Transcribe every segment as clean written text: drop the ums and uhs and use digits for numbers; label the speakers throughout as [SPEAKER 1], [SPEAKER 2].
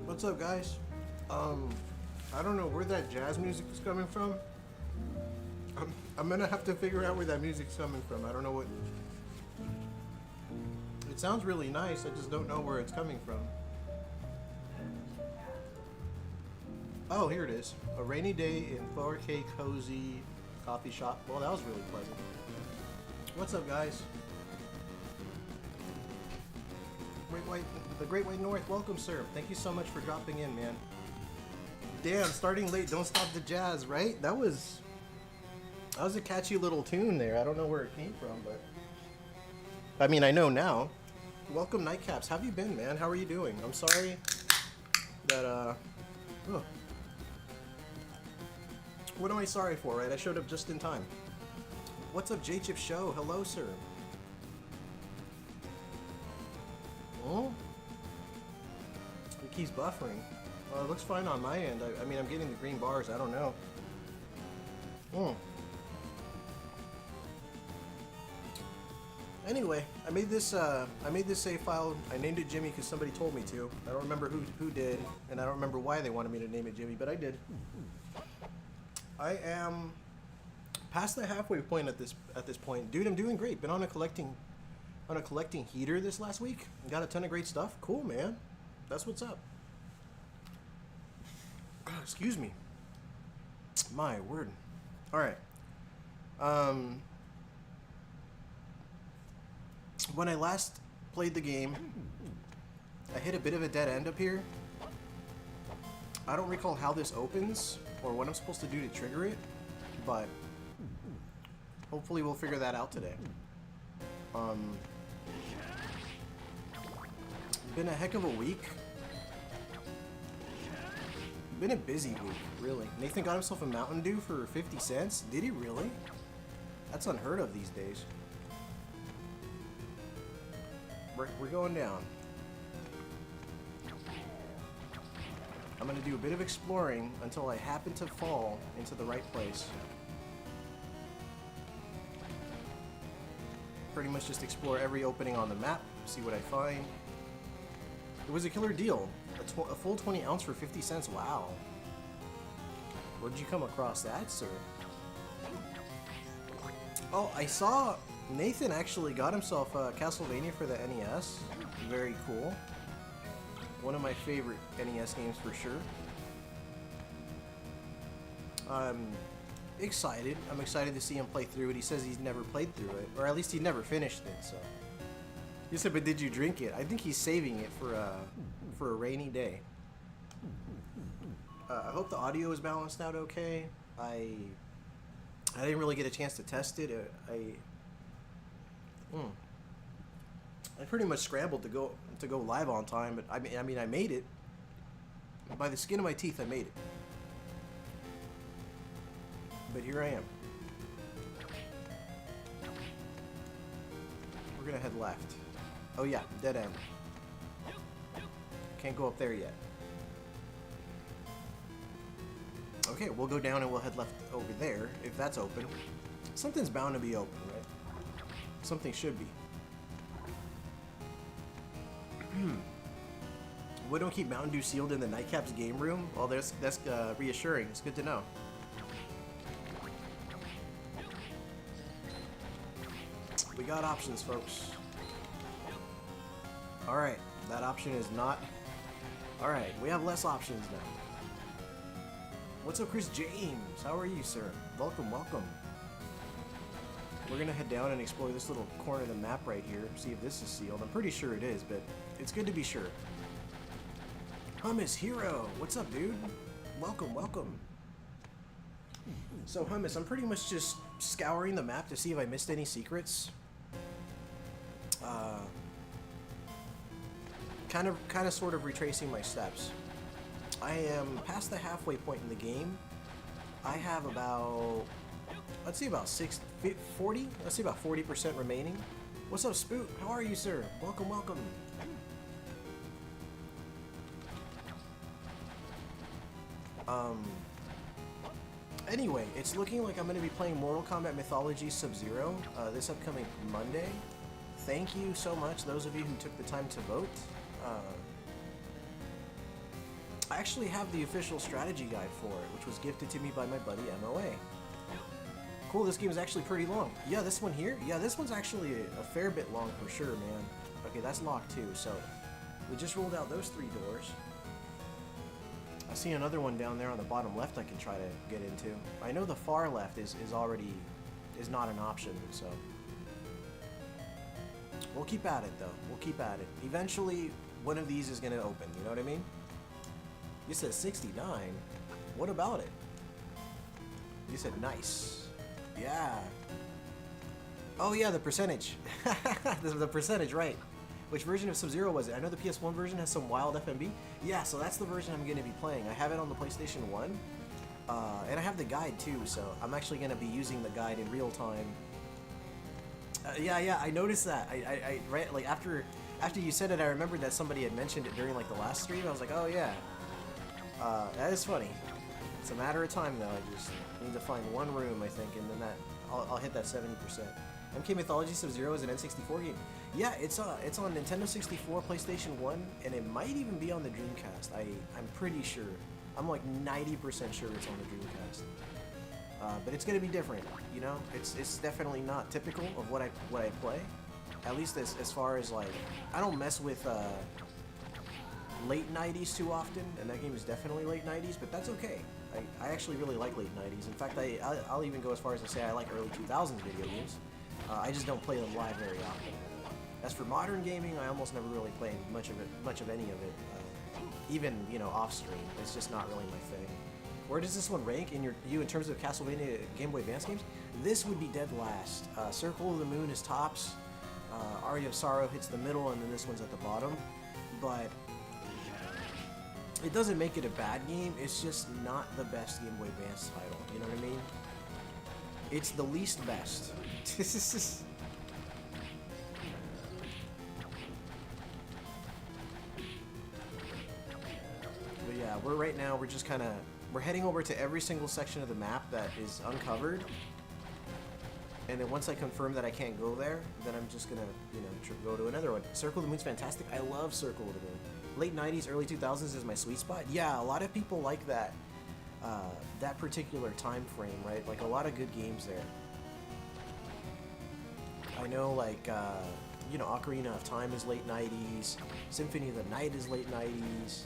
[SPEAKER 1] What's up, guys? I don't know where that jazz music is coming from. I'm gonna have to figure out where that music's coming from. I don't know what. It sounds really nice, I just don't know where it's coming from. Oh, here it is. A rainy day in 4K cozy coffee shop. Well, that was really pleasant. What's up, guys? The Great White North, welcome, sir. Thank you so much for dropping in, man. Damn, starting late, don't stop the jazz, right? That was a catchy little tune there. I don't know where it came from, but I mean, I know now. Welcome, Nightcaps. How have you been, man? How are you doing? I'm sorry that oh. What am I sorry for, right? I showed up just in time. What's up, J-Chip Show? Hello, sir. Oh? It keeps buffering. Well, it looks fine on my end. I mean, I'm getting the green bars. I don't know. Anyway, I made this save file. I named it Jimmy because somebody told me to. I don't remember who did, and I don't remember why they wanted me to name it Jimmy, but I did. I am past the halfway point at this point. Dude, I'm doing great. Been on a collecting heater this last week. Got a ton of great stuff. Cool, man. That's what's up. Excuse me. My word. All right. When I last played the game, I hit a bit of a dead end up here. I don't recall how this opens or what I'm supposed to do to trigger it, but hopefully we'll figure that out today. Been a heck of a week. Been a busy week, really. Nathan got himself a Mountain Dew for 50 cents. Did he really? That's unheard of these days. We're going down. I'm gonna do a bit of exploring until I happen to fall into the right place. Pretty much just explore every opening on the map, see what I find. It was a killer deal. A full 20 ounce for 50 cents. Wow. Where'd you come across that, sir? Oh, I saw Nathan actually got himself Castlevania for the NES. Very cool. One of my favorite NES games for sure. I'm excited. I'm excited to see him play through it. He says he's never played through it, or at least he never finished it, so. He said, but did you drink it? I think he's saving it for a rainy day. I hope the audio is balanced out okay. I didn't really get a chance to test it. I pretty much scrambled to go live on time, but I mean I made it. By the skin of my teeth, I made it. But here I am. We're gonna head left. Oh yeah, dead end. Can't go up there yet. Okay, we'll go down and we'll head left over there, if that's open. Something's bound to be open, right? Something should be. We don't keep Mountain Dew sealed in the Nightcaps game room? Well, that's reassuring. It's good to know. We got options, folks. Alright, that option is not... Alright, we have less options now. What's up, Chris James? How are you, sir? Welcome, welcome. We're gonna head down and explore this little corner of the map right here, see if this is sealed. I'm pretty sure it is, but it's good to be sure. Hummus Hero, what's up, dude? Welcome, welcome. So, Hummus, I'm pretty much just scouring the map to see if I missed any secrets. Kind of sort of retracing my steps. I am past the halfway point in the game. I have about, let's see, about 40? Let's see, about 40% remaining. What's up, Spoot? How are you, sir? Welcome, welcome. Anyway, it's looking like I'm going to be playing Mortal Kombat Mythology Sub-Zero this upcoming Monday. Thank you so much, those of you who took the time to vote. I actually have the official strategy guide for it, which was gifted to me by my buddy MOA. Cool, this game is actually pretty long. Yeah, this one here? Yeah, this one's actually a fair bit long for sure, man. Okay, that's locked too, so we just rolled out those 3 doors. I see another one down there on the bottom left I can try to get into. I know the far left is not an option, so we'll keep at it though. We'll keep at it. Eventually, one of these is gonna open. You know what I mean? You said 69. What about it? You said nice. Yeah. Oh yeah, the percentage. the percentage, right? Which version of Sub-Zero was it? I know the PS1 version has some wild FMB. Yeah, so that's the version I'm going to be playing. I have it on the PlayStation 1, and I have the guide too, so I'm actually going to be using the guide in real time. Yeah, I noticed that. I right, like after you said it, I remembered that somebody had mentioned it during like the last stream. I was like, oh yeah, that is funny. It's a matter of time though. I just need to find one room, I think, and then I'll hit that 70%. MK Mythology Sub-Zero is an N64 game. Yeah, it's on Nintendo 64, PlayStation 1, and it might even be on the Dreamcast. I'm pretty sure. I'm like 90% sure it's on the Dreamcast. But it's gonna be different, you know? It's definitely not typical of what I play. At least as far as like, I don't mess with late 90s too often, and that game is definitely late 90s, but that's okay. I actually really like late 90s. In fact, I'll even go as far as to say I like early 2000s video games. I just don't play them live very often. As for modern gaming, I almost never really play much of any of it. Even, you know, off stream. It's just not really my thing. Where does this one rank in you in terms of Castlevania Game Boy Advance games? This would be dead last. Circle of the Moon is tops. Aria of Sorrow hits the middle, and then this one's at the bottom. But it doesn't make it a bad game. It's just not the best Game Boy Advance title. You know what I mean? It's the least best. But yeah, we're just kind of, we're heading over to every single section of the map that is uncovered. And then once I confirm that I can't go there, then I'm just gonna, you know, go to another one. Circle of the Moon's fantastic. I love Circle of the Moon. Late 90s, early 2000s is my sweet spot. Yeah, a lot of people like that, that particular time frame, right? Like a lot of good games there. I know, like, you know, Ocarina of Time is late 90s. Symphony of the Night is late 90s.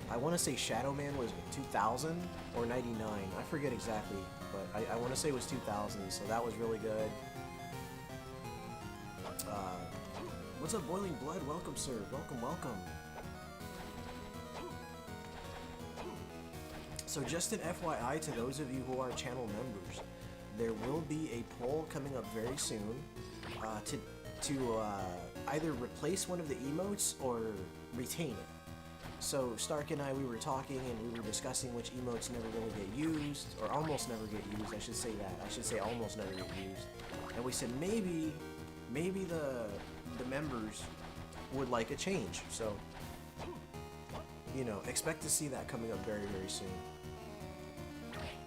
[SPEAKER 1] I want to say Shadow Man was 2000 or 99. I forget exactly, but I want to say it was 2000, so that was really good. What's up, Boiling Blood? Welcome, sir. Welcome, welcome. So just an FYI to those of you who are channel members, there will be a poll coming up very soon
[SPEAKER 2] to either replace one of the emotes or retain it. So Stark and I, we were talking and we were discussing which emotes never really get used, or almost never get used. I should say that. I should say almost never get used. And we said maybe the members would like a change. So, you know, expect to see that coming up very, very soon.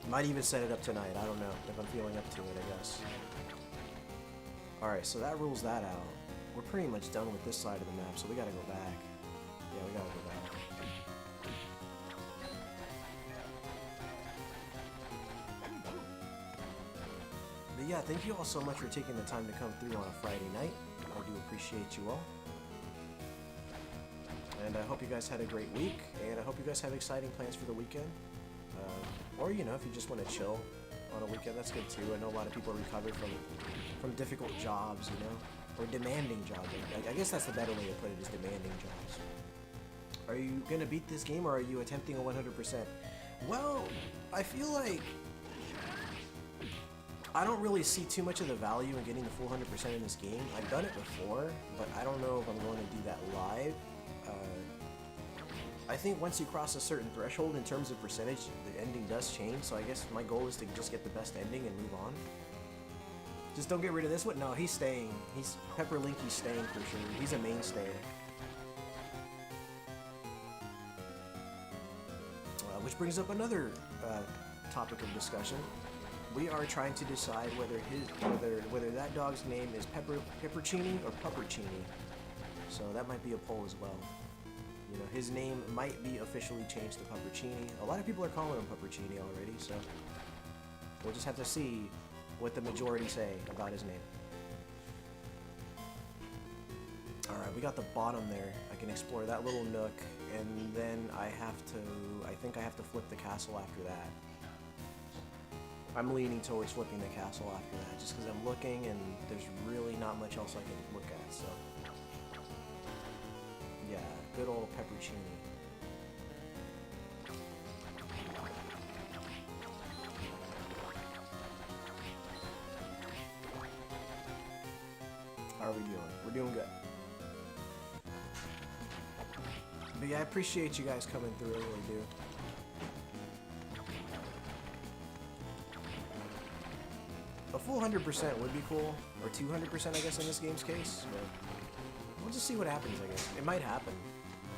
[SPEAKER 2] Might even set it up tonight. I don't know if I'm feeling up to it, I guess. Alright, so that rules that out. We're pretty much done with this side of the map, so we gotta go back. Yeah, we gotta go back. But yeah, thank you all so much for taking the time to come through on a Friday night. I do appreciate you all. And I hope you guys had a great week, and I hope you guys have exciting plans for the weekend. Or, you know, if you just want to chill on a weekend, that's good too. I know a lot of people recover from difficult jobs, you know, or demanding jobs. I guess that's the better way to put it, is demanding jobs. Are you going to beat this game, or are you attempting a 100%? Well, I feel like I don't really see too much of the value in getting the full 100% in this game. I've done it before, but I don't know if I'm going to do that live. I think once you cross a certain threshold in terms of percentage, the ending does change, so I guess my goal is to just get the best ending and move on. Just don't get rid of this one. No, he's staying. Pepper Linky's staying for sure. He's a mainstay. Which brings up another topic of discussion. We are trying to decide whether that dog's name is Peppercini or Puppercini. So that might be a poll as well. You know, his name might be officially changed to Puppercini. A lot of people are calling him Puppercini already, so we'll just have to see what the majority say about his name. Alright, we got the bottom there. I can explore that little nook, and then I think I have to flip the castle after that. I'm leaning towards flipping the castle after that, just because I'm looking and there's really not much else I can look at, so. Yeah, good old Peppercini. How are we doing? We're doing good. But yeah, I appreciate you guys coming through, I really do. A full 100% would be cool, or 200% I guess in this game's case, but we'll just see what happens, I guess. It might happen.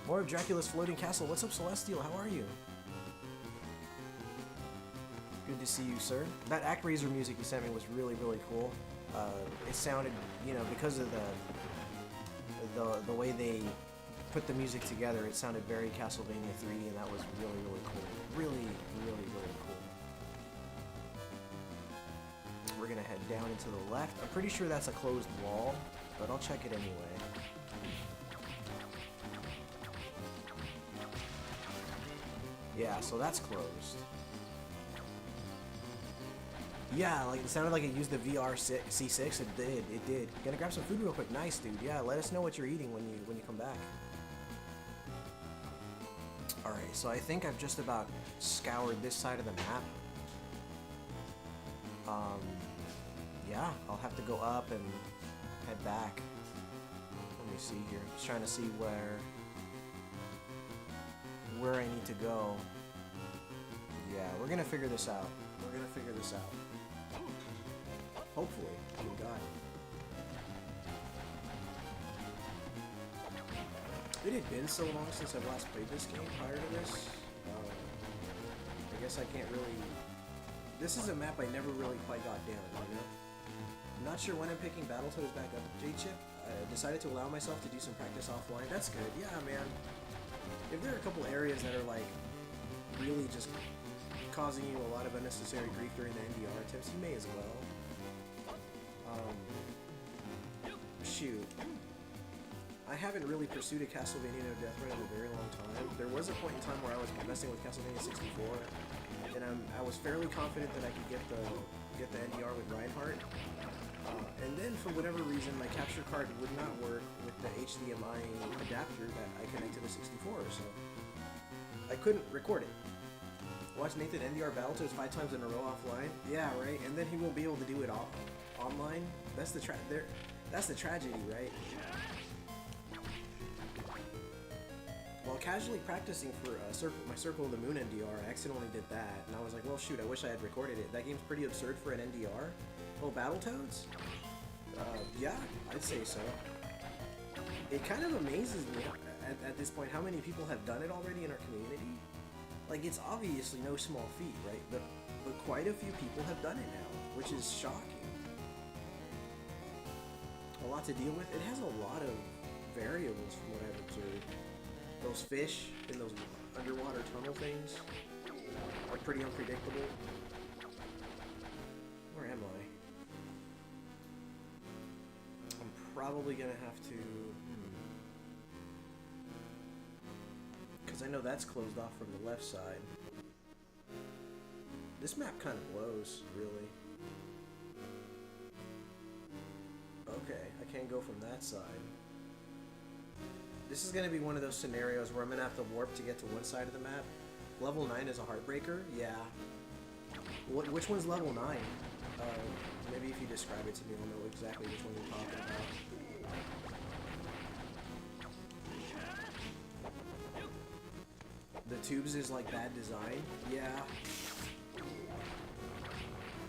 [SPEAKER 2] More of Dracula's Floating Castle. What's up, Celestial? How are you? Good to see you, sir. That ActRaiser music you sent me was really, really cool. It sounded, you know, because of the way they put the music together, it sounded very Castlevania 3, and that was really, really cool. Really, really, really cool. We're gonna head down into the left. I'm pretty sure that's a closed wall, but I'll check it anyway. Yeah, so that's closed. Yeah, like it sounded like it used the VR C6. It did. It did. Gonna grab some food real quick. Nice, dude. Yeah, let us know what you're eating when you come back. All right, so I think I've just about scoured this side of the map. Yeah, I'll have to go up and head back. Let me see here. Just trying to see where I need to go. Yeah, we're gonna figure this out. We're gonna figure this out. Hopefully. Oh God. It had been so long since I've last played this game prior to this. I guess I can't really... This is a map I never really quite got down, you know? I'm not sure when I'm picking Battletoads back up. J-Chip, I decided to allow myself to do some practice offline. That's good. Yeah, man. If there are a couple areas that are, like, really just causing you a lot of unnecessary grief during the NDR attempts, you may as well. Shoot. I haven't really pursued a Castlevania No Death Run in a very long time. There was a point in time where I was messing with Castlevania 64, and I was fairly confident that I could get the NDR with Reinhardt. And then, for whatever reason, my capture card would not work with the HDMI adapter that I connect to the 64, so I couldn't record it. Watch Nathan NDR Battletoads 5 times in a row offline. Yeah, right. And then he won't be able to do it online. That's the trap. That's the tragedy, right? While casually practicing for my Circle of the Moon NDR, I accidentally did that, and I was like, well, shoot, I wish I had recorded it. That game's pretty absurd for an NDR. Oh, Battletoads? Yeah, I'd say so. It kind of amazes me at this point how many people have done it already in our community. Like, it's obviously no small feat, right? But quite a few people have done it now, which is shocking. A lot to deal with. It has a lot of variables from what I've observed. Those fish in those underwater tunnel things are pretty unpredictable. Where am I? I'm probably gonna have to... Because I know that's closed off from the left side. This map kind of blows, really. Okay, I can't go from that side. This is going to be one of those scenarios where I'm going to have to warp to get to one side of the map. Level 9 is a heartbreaker? Yeah. Which one's level 9? Maybe if you describe it to me, I'll know exactly which one you're talking about. The tubes is like bad design? Yeah.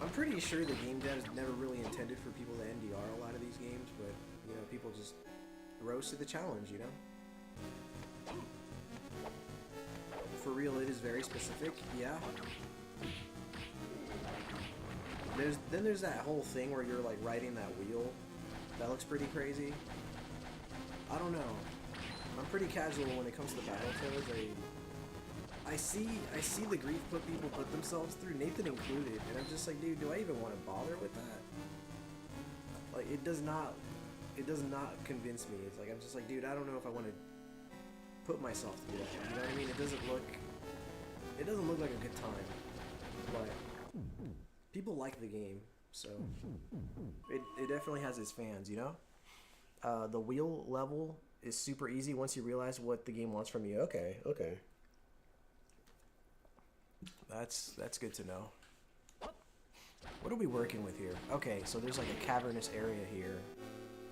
[SPEAKER 2] I'm pretty sure the game dev is never really intended for people to NDR a lot of these games, but, you know, people just rose to the challenge, you know? For real, it is very specific, yeah. Then there's that whole thing where you're like riding that wheel. That looks pretty crazy. I don't know. I'm pretty casual when it comes to Battletoads. I see the grief people put themselves through, Nathan included, and I'm just like, dude, do I even want to bother with that? Like, it does not convince me. It's like, I'm just like, dude, I don't know if I want to put myself through that. You know what I mean? It doesn't look like a good time. But people like the game, so it definitely has its fans, you know? The wheel level is super easy once you realize what the game wants from you. Okay. That's good to know. What are we working with here? Okay, so there's like a cavernous area here,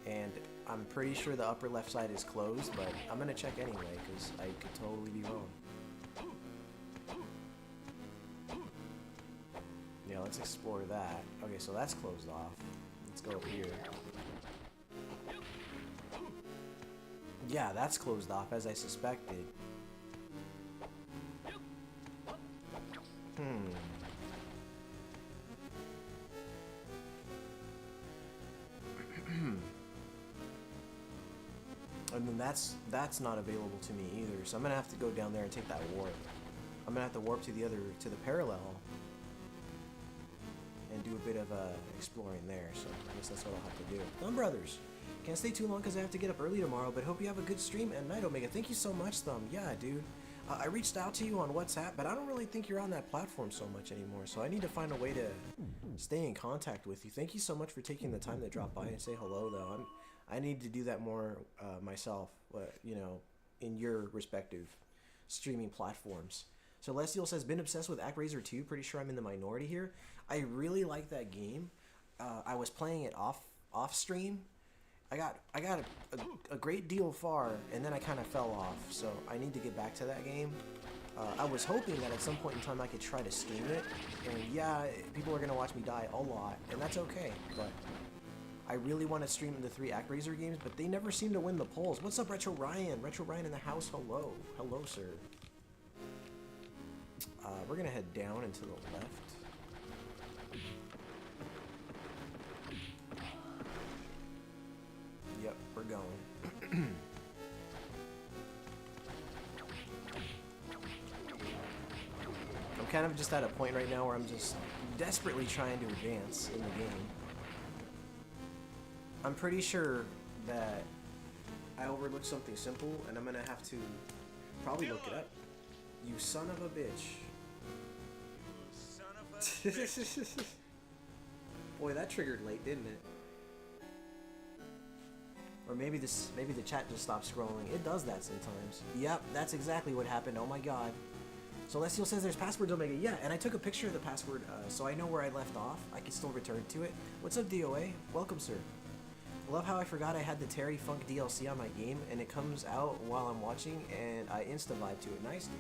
[SPEAKER 2] and I'm pretty sure the upper left side is closed, but I'm gonna check anyway, because I could totally be wrong. Yeah, let's explore that. Okay, so that's closed off. Let's go up here. Yeah, that's closed off, as I suspected. And then that's not available to me either, so I'm gonna have to go down there and take that warp. I'm gonna have to warp to the parallel and do a bit of exploring there, so I guess that's what I'll have to do. Thumb Brothers, can't stay too long because I have to get up early tomorrow, but hope you have a good stream at night, Omega. Thank you so much, Thumb. Yeah, dude. I reached out to you on WhatsApp, but I don't really think you're on that platform so much anymore, so I need to find a way to stay in contact with you. Thank you so much for taking the time to drop by and say hello, though. I need to do that more myself, you know, in your respective streaming platforms. Celestial says, been obsessed with ActRaiser 2. Pretty sure I'm in the minority here. I really like that game. I was playing it off stream. I got a great deal far, and then I kind of fell off. So I need to get back to that game. I was hoping that at some point in time I could try to stream it. And yeah, people are gonna watch me die a lot, and that's okay. But I really want to stream the 3 ActRaiser games, but they never seem to win the polls. What's up, Retro Ryan? Retro Ryan in the house. Hello, hello, sir. We're gonna head down and to the left. Yep, we're going. I'm kind of just at a point right now where I'm just desperately trying to advance in the game. I'm pretty sure that I overlooked something simple, and I'm gonna have to probably look it up. You son of a bitch. Boy, that triggered late, didn't it? Or maybe the chat just stopped scrolling. It does that sometimes. Yep, that's exactly what happened. Oh my god. Celestial says there's passwords, Omega. Yeah, and I took a picture of the password, so I know where I left off. I can still return to it. What's up, DOA? Welcome, sir. Love how I forgot I had the Terry Funk DLC on my game, and it comes out while I'm watching, and I insta-vibe to it. Nice, dude.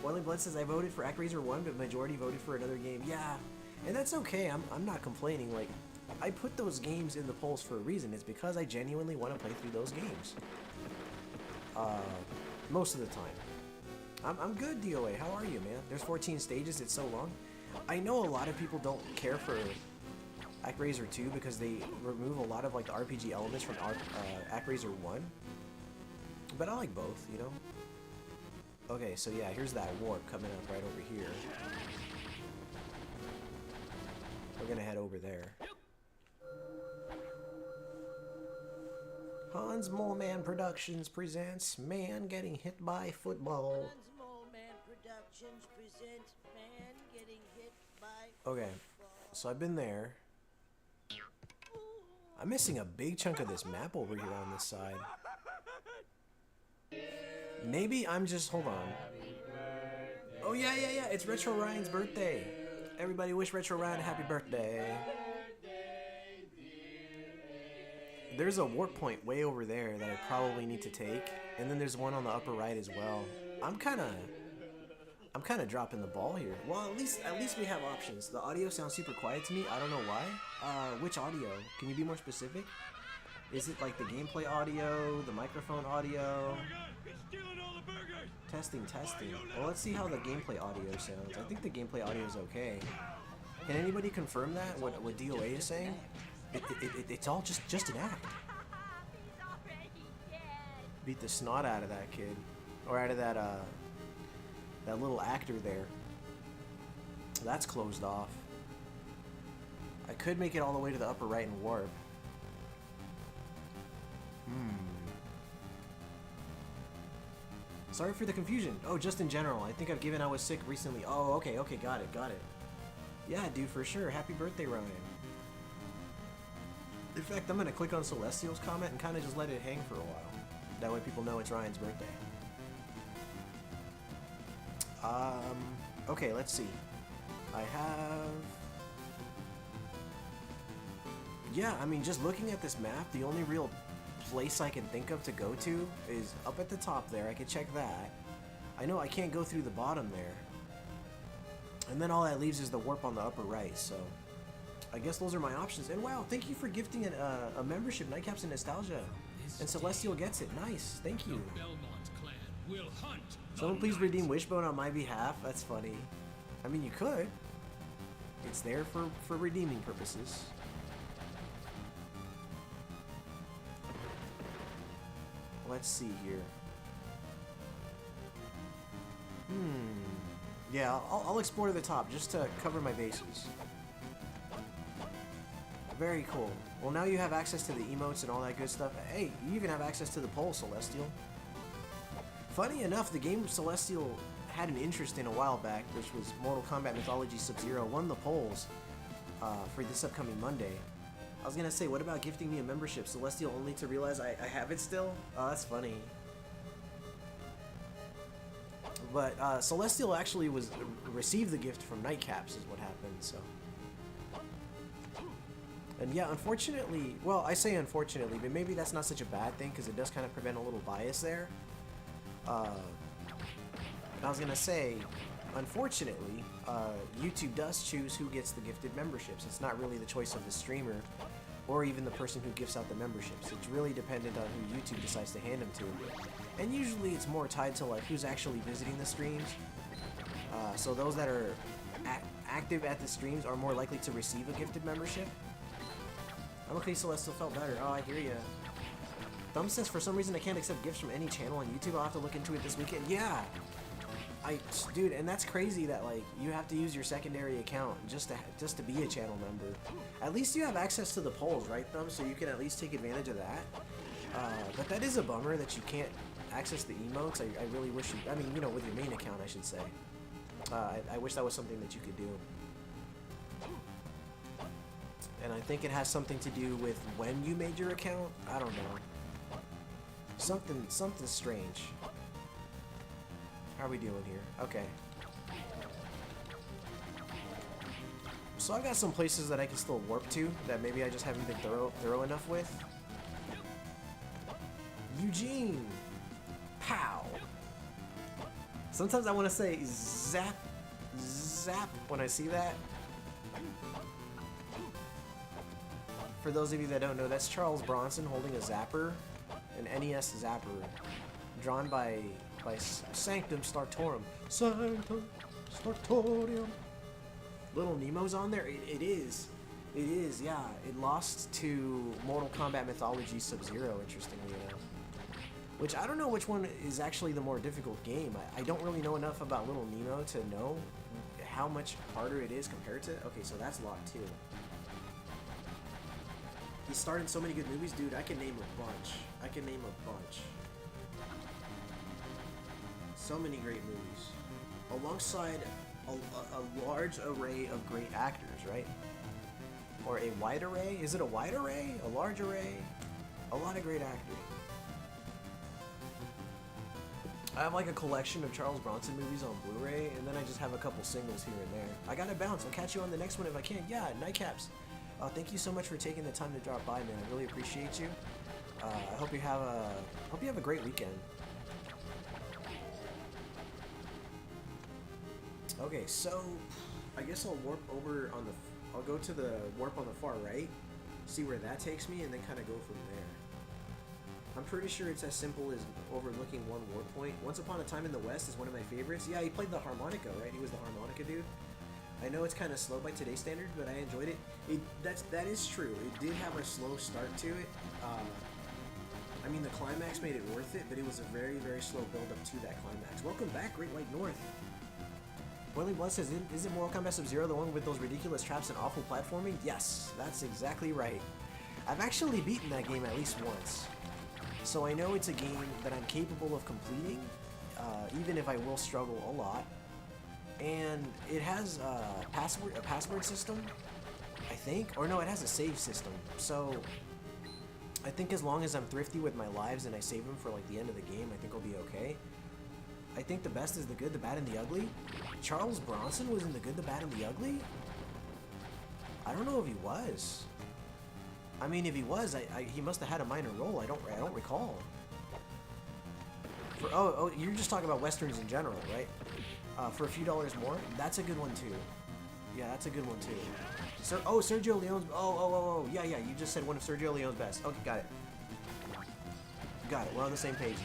[SPEAKER 2] Boiling Blood says, I voted for ActRaiser 1, but majority voted for another game. Yeah, and that's okay. I'm not complaining. Like, I put those games in the polls for a reason. It's because I genuinely want to play through those games. Most of the time. I'm good, DOA. How are you, man? There's 14 stages. It's so long. I know a lot of people don't care for ActRaiser 2 because they remove a lot of like the RPG elements from ActRaiser 1. But I like both, you know? Okay, so yeah, here's that warp coming up right over here. We're gonna head over there. Hans Moleman Productions presents Man Getting Hit by Football.
[SPEAKER 3] Hans Moleman Productions presents Man Getting Hit by
[SPEAKER 2] Okay, so I've been there. I'm missing a big chunk of this map over here on this side. Maybe I'm just... hold on. Oh yeah, it's Retro Ryan's birthday. Everybody wish Retro Ryan a happy birthday. There's a warp point way over there that I probably need to take. And then there's one on the upper right as well. I'm kind of dropping the ball here. Well, at least we have options. The audio sounds super quiet to me. I don't know why. Which audio? Can you be more specific? Is it like the gameplay audio, the microphone audio? Testing. Well, let's see how the gameplay audio sounds. I think the gameplay audio is okay. Can anybody confirm that? What DOA is saying? It's all just an act. Beat the snot out of that kid, or out of that that little actor there. That's closed off. I could make it all the way to the upper right and warp. Sorry for the confusion. Oh, just in general. I think I've given I was sick recently. Oh, okay, got it. Yeah, dude, for sure. Happy birthday, Ryan. In fact, I'm gonna click on Celestial's comment and kind of just let it hang for a while. That way people know it's Ryan's birthday. Okay, let's see. I have... yeah, I mean, just looking at this map, the only real place I can think of to go to is up at the top there. I could check that. I know I can't go through the bottom there. And then all that leaves is the warp on the upper right, so... I guess those are my options. And wow, thank you for gifting a membership, Nightcaps and Nostalgia. And Celestial gets it. Nice, thank you. Someone please redeem Wishbone on my behalf. That's funny. I mean, you could. It's there for redeeming purposes. Let's see here. Yeah, I'll explore the top just to cover my bases. Very cool. Well, now you have access to the emotes and all that good stuff. Hey, you even have access to the poll, Celestial. Funny enough, the game Celestial had an interest in a while back, which was Mortal Kombat Mythology Sub-Zero, won the polls for this upcoming Monday. I was gonna say, what about gifting me a membership, Celestial, only to realize I have it still? Oh, that's funny. But Celestial actually received the gift from Nightcaps is what happened, so... And yeah, unfortunately, well, I say unfortunately, but maybe that's not such a bad thing because it does kind of prevent a little bias there. I was gonna say, unfortunately, YouTube does choose who gets the gifted memberships. It's not really the choice of the streamer or even the person who gives out the memberships. It's really dependent on who YouTube decides to hand them to. And usually it's more tied to like who's actually visiting the streams. So those that are active at the streams are more likely to receive a gifted membership. I'm okay, Celestial felt better. Oh, I hear ya. Thumb says, for some reason I can't accept gifts from any channel on YouTube. I'll have to look into it this weekend. Yeah! Dude, and that's crazy that, like, you have to use your secondary account just to be a channel member. At least you have access to the polls, right, Thumb? So you can at least take advantage of that. But that is a bummer that you can't access the emotes. I really wish you... I mean, you know, with your main account, I should say. I wish that was something that you could do. And I think it has something to do with when you made your account. I don't know. Something strange. How are we doing here? Okay. So I got some places that I can still warp to that maybe I just haven't been thorough enough with. Eugene. Pow. Sometimes I want to say zap, zap when I see that. For those of you that don't know, that's Charles Bronson holding a zapper, an NES zapper, drawn by Sanctum Startorum. Sanctum Startorium. Little Nemo's on there. It is, yeah. It lost to Mortal Kombat Mythology Sub-Zero, interestingly enough. Which, I don't know which one is actually the more difficult game. I don't really know enough about Little Nemo to know how much harder it is compared to... Okay, so that's locked too. He starred in so many good movies, dude. I can name a bunch. So many great movies. Alongside a large array of great actors, right? Or a wide array? Is it a wide array? A large array? A lot of great actors. I have like a collection of Charles Bronson movies on Blu-ray, and then I just have a couple singles here and there. I gotta bounce. I'll catch you on the next one if I can. Yeah, Nightcaps. Thank you so much for taking the time to drop by, man. I really appreciate you. I hope you have a great weekend. Okay, so I guess I'll warp over on the. I'll go to the warp on the far right, see where that takes me, and then kind of go from there. I'm pretty sure it's as simple as overlooking one warp point. Once Upon a Time in the West is one of my favorites. Yeah, he played the harmonica, right? He was the harmonica dude. I know it's kind of slow by today's standards, but I enjoyed it. That is true. It did have a slow start to it. I mean, the climax made it worth it, but it was a very, very slow build up to that climax. Welcome back, Great White North. Boiling Blood says, is it Mortal Kombat Sub-Zero, the one with those ridiculous traps and awful platforming? Yes, that's exactly right. I've actually beaten that game at least once. So I know it's a game that I'm capable of completing, even if I will struggle a lot. And it has a password system, I think. Or no, it has a save system. So I think as long as I'm thrifty with my lives and I save them for like the end of the game, I think I'll be okay. I think the best is the good, the bad, and the ugly. Charles Bronson was in the good, the bad, and the ugly? I don't know if he was. I mean, if he was, he must have had a minor role. I don't recall. Oh, you're just talking about westerns in general, right? For a few dollars more, that's a good one too. Yeah, that's a good one too. Sergio Leone's. Oh, yeah. You just said one of Sergio Leone's best. Okay, got it. Got it. We're on the same page.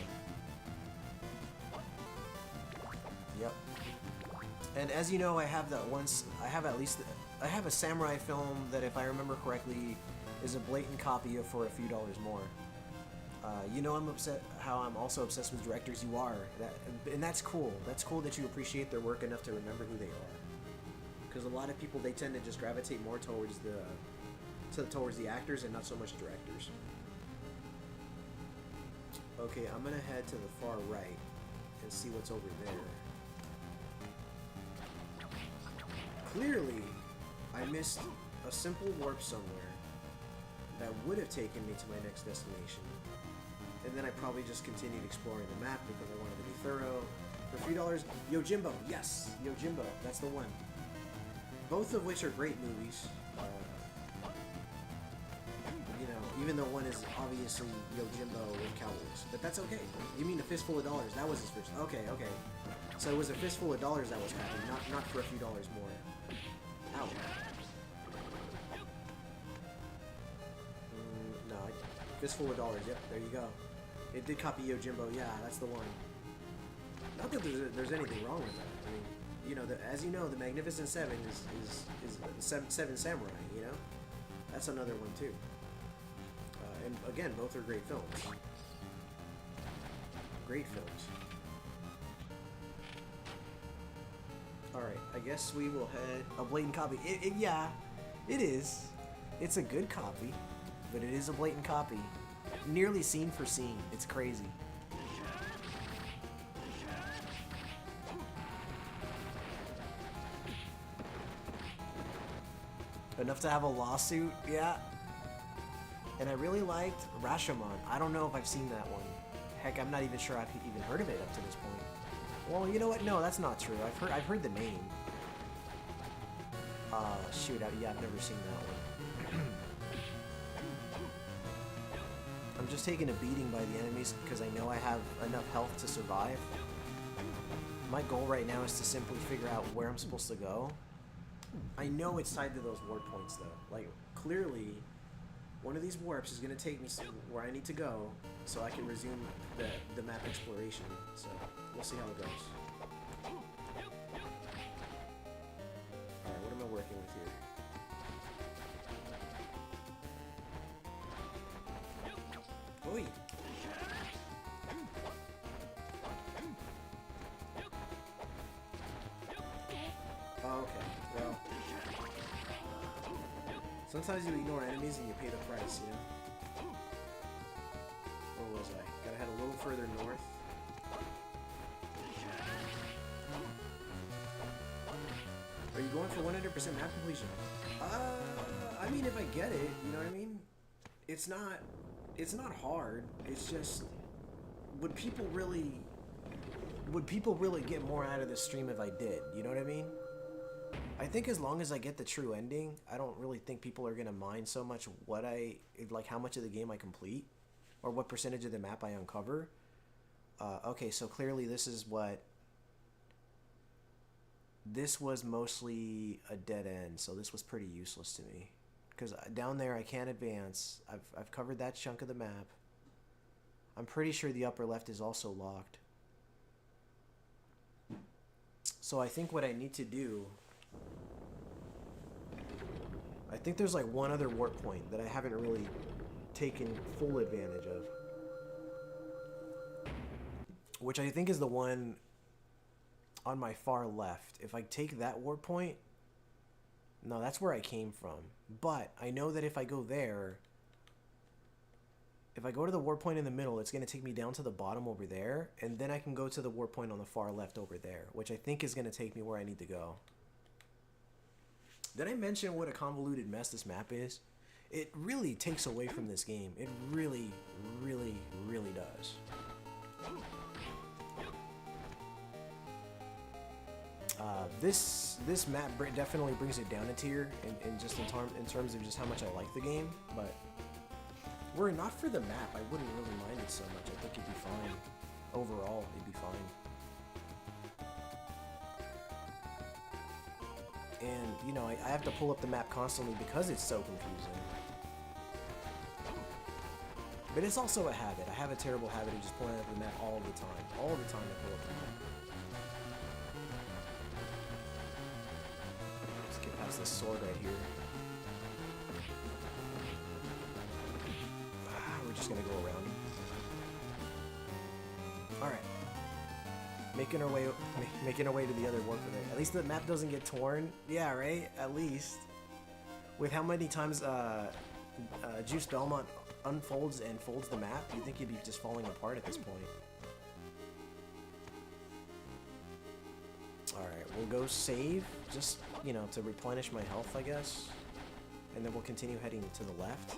[SPEAKER 2] Yep. And as you know, I have that once. I have a samurai film that, if I remember correctly, is a blatant copy of For a Few Dollars More. You know how I'm also obsessed with directors you are. And that's cool. That's cool that you appreciate their work enough to remember who they are. Because a lot of people, they tend to just gravitate more towards the actors and not so much directors. Okay, I'm gonna head to the far right and see what's over there. Clearly, I missed a simple warp somewhere that would have taken me to my next destination. And then I probably just continued exploring the map because I wanted to be thorough. For a few dollars, Yojimbo, yes! Yojimbo, that's the one. Both of which are great movies. You know, even though one is obviously Yojimbo with cowboys. But that's okay. You mean A Fistful of Dollars, that was his first. Okay. So it was A Fistful of Dollars that was happening, not For a Few Dollars More. Ow. No, Fistful of Dollars, yep, there you go. It did copy Yojimbo, yeah, that's the one. Not that there's anything wrong with that. I mean, you know, as you know, the Magnificent Seven is Seven Samurai, you know? That's another one, too. And again, both are great films. Great films. Alright, I guess we will head... A blatant copy. Yeah, it is. It's a good copy, but it is a blatant copy. Nearly scene for scene. It's crazy. Enough to have a lawsuit, yeah. And I really liked Rashomon. I don't know if I've seen that one. Heck, I'm not even sure I've even heard of it up to this point. Well, you know what? No, that's not true. I've heard the name. Shoot, yeah, I've never seen that one. I'm just taking a beating by the enemies because I know I have enough health to survive. My goal right now is to simply figure out where I'm supposed to go. I know it's tied to those warp points though. Like, clearly, one of these warps is going to take me where I need to go so I can resume the map exploration. So, we'll see how it goes. Alright, what am I working with here? Oi! Oh, okay. Well, sometimes you ignore enemies and you pay the price, you know? Where was I? Gotta head a little further north. Are you going for 100% map completion? I mean, if I get it, you know what I mean? It's not hard. It's just, would people really get more out of this stream if I did? You know what I mean? I think as long as I get the true ending, I don't really think people are gonna mind so much like how much of the game I complete, or what percentage of the map I uncover. Okay, so clearly this was mostly a dead end, so this was pretty useless to me. Because down there I can't advance. I've covered that chunk of the map. I'm pretty sure the upper left is also locked. So I think what I need to do... I think there's like one other warp point that I haven't really taken full advantage of. Which I think is the one on my far left. If I take that warp point... No, that's where I came from. But I know that if I go there... If I go to the warp point in the middle, it's going to take me down to the bottom over there. And then I can go to the warp point on the far left over there. Which I think is going to take me where I need to go. Did I mention what a convoluted mess this map is? It really takes away from this game. It really, really, really does. This map definitely brings it down a tier in terms of just how much I like the game, but were it not for the map, I wouldn't really mind it so much. I think it'd be fine. Overall, it'd be fine. And, you know, I have to pull up the map constantly because it's so confusing. But it's also a habit. I have a terrible habit of just pulling up the map all the time. All the time I pull up the map. Let's get past this sword right here. We're just gonna go around. Alright. Making our way to the other warp for there. At least the map doesn't get torn. Yeah, right? At least. With how many times Juice Belmont unfolds and folds the map, you'd think you'd be just falling apart at this point. Alright, we'll go save, just, you know, to replenish my health, I guess. And then we'll continue heading to the left.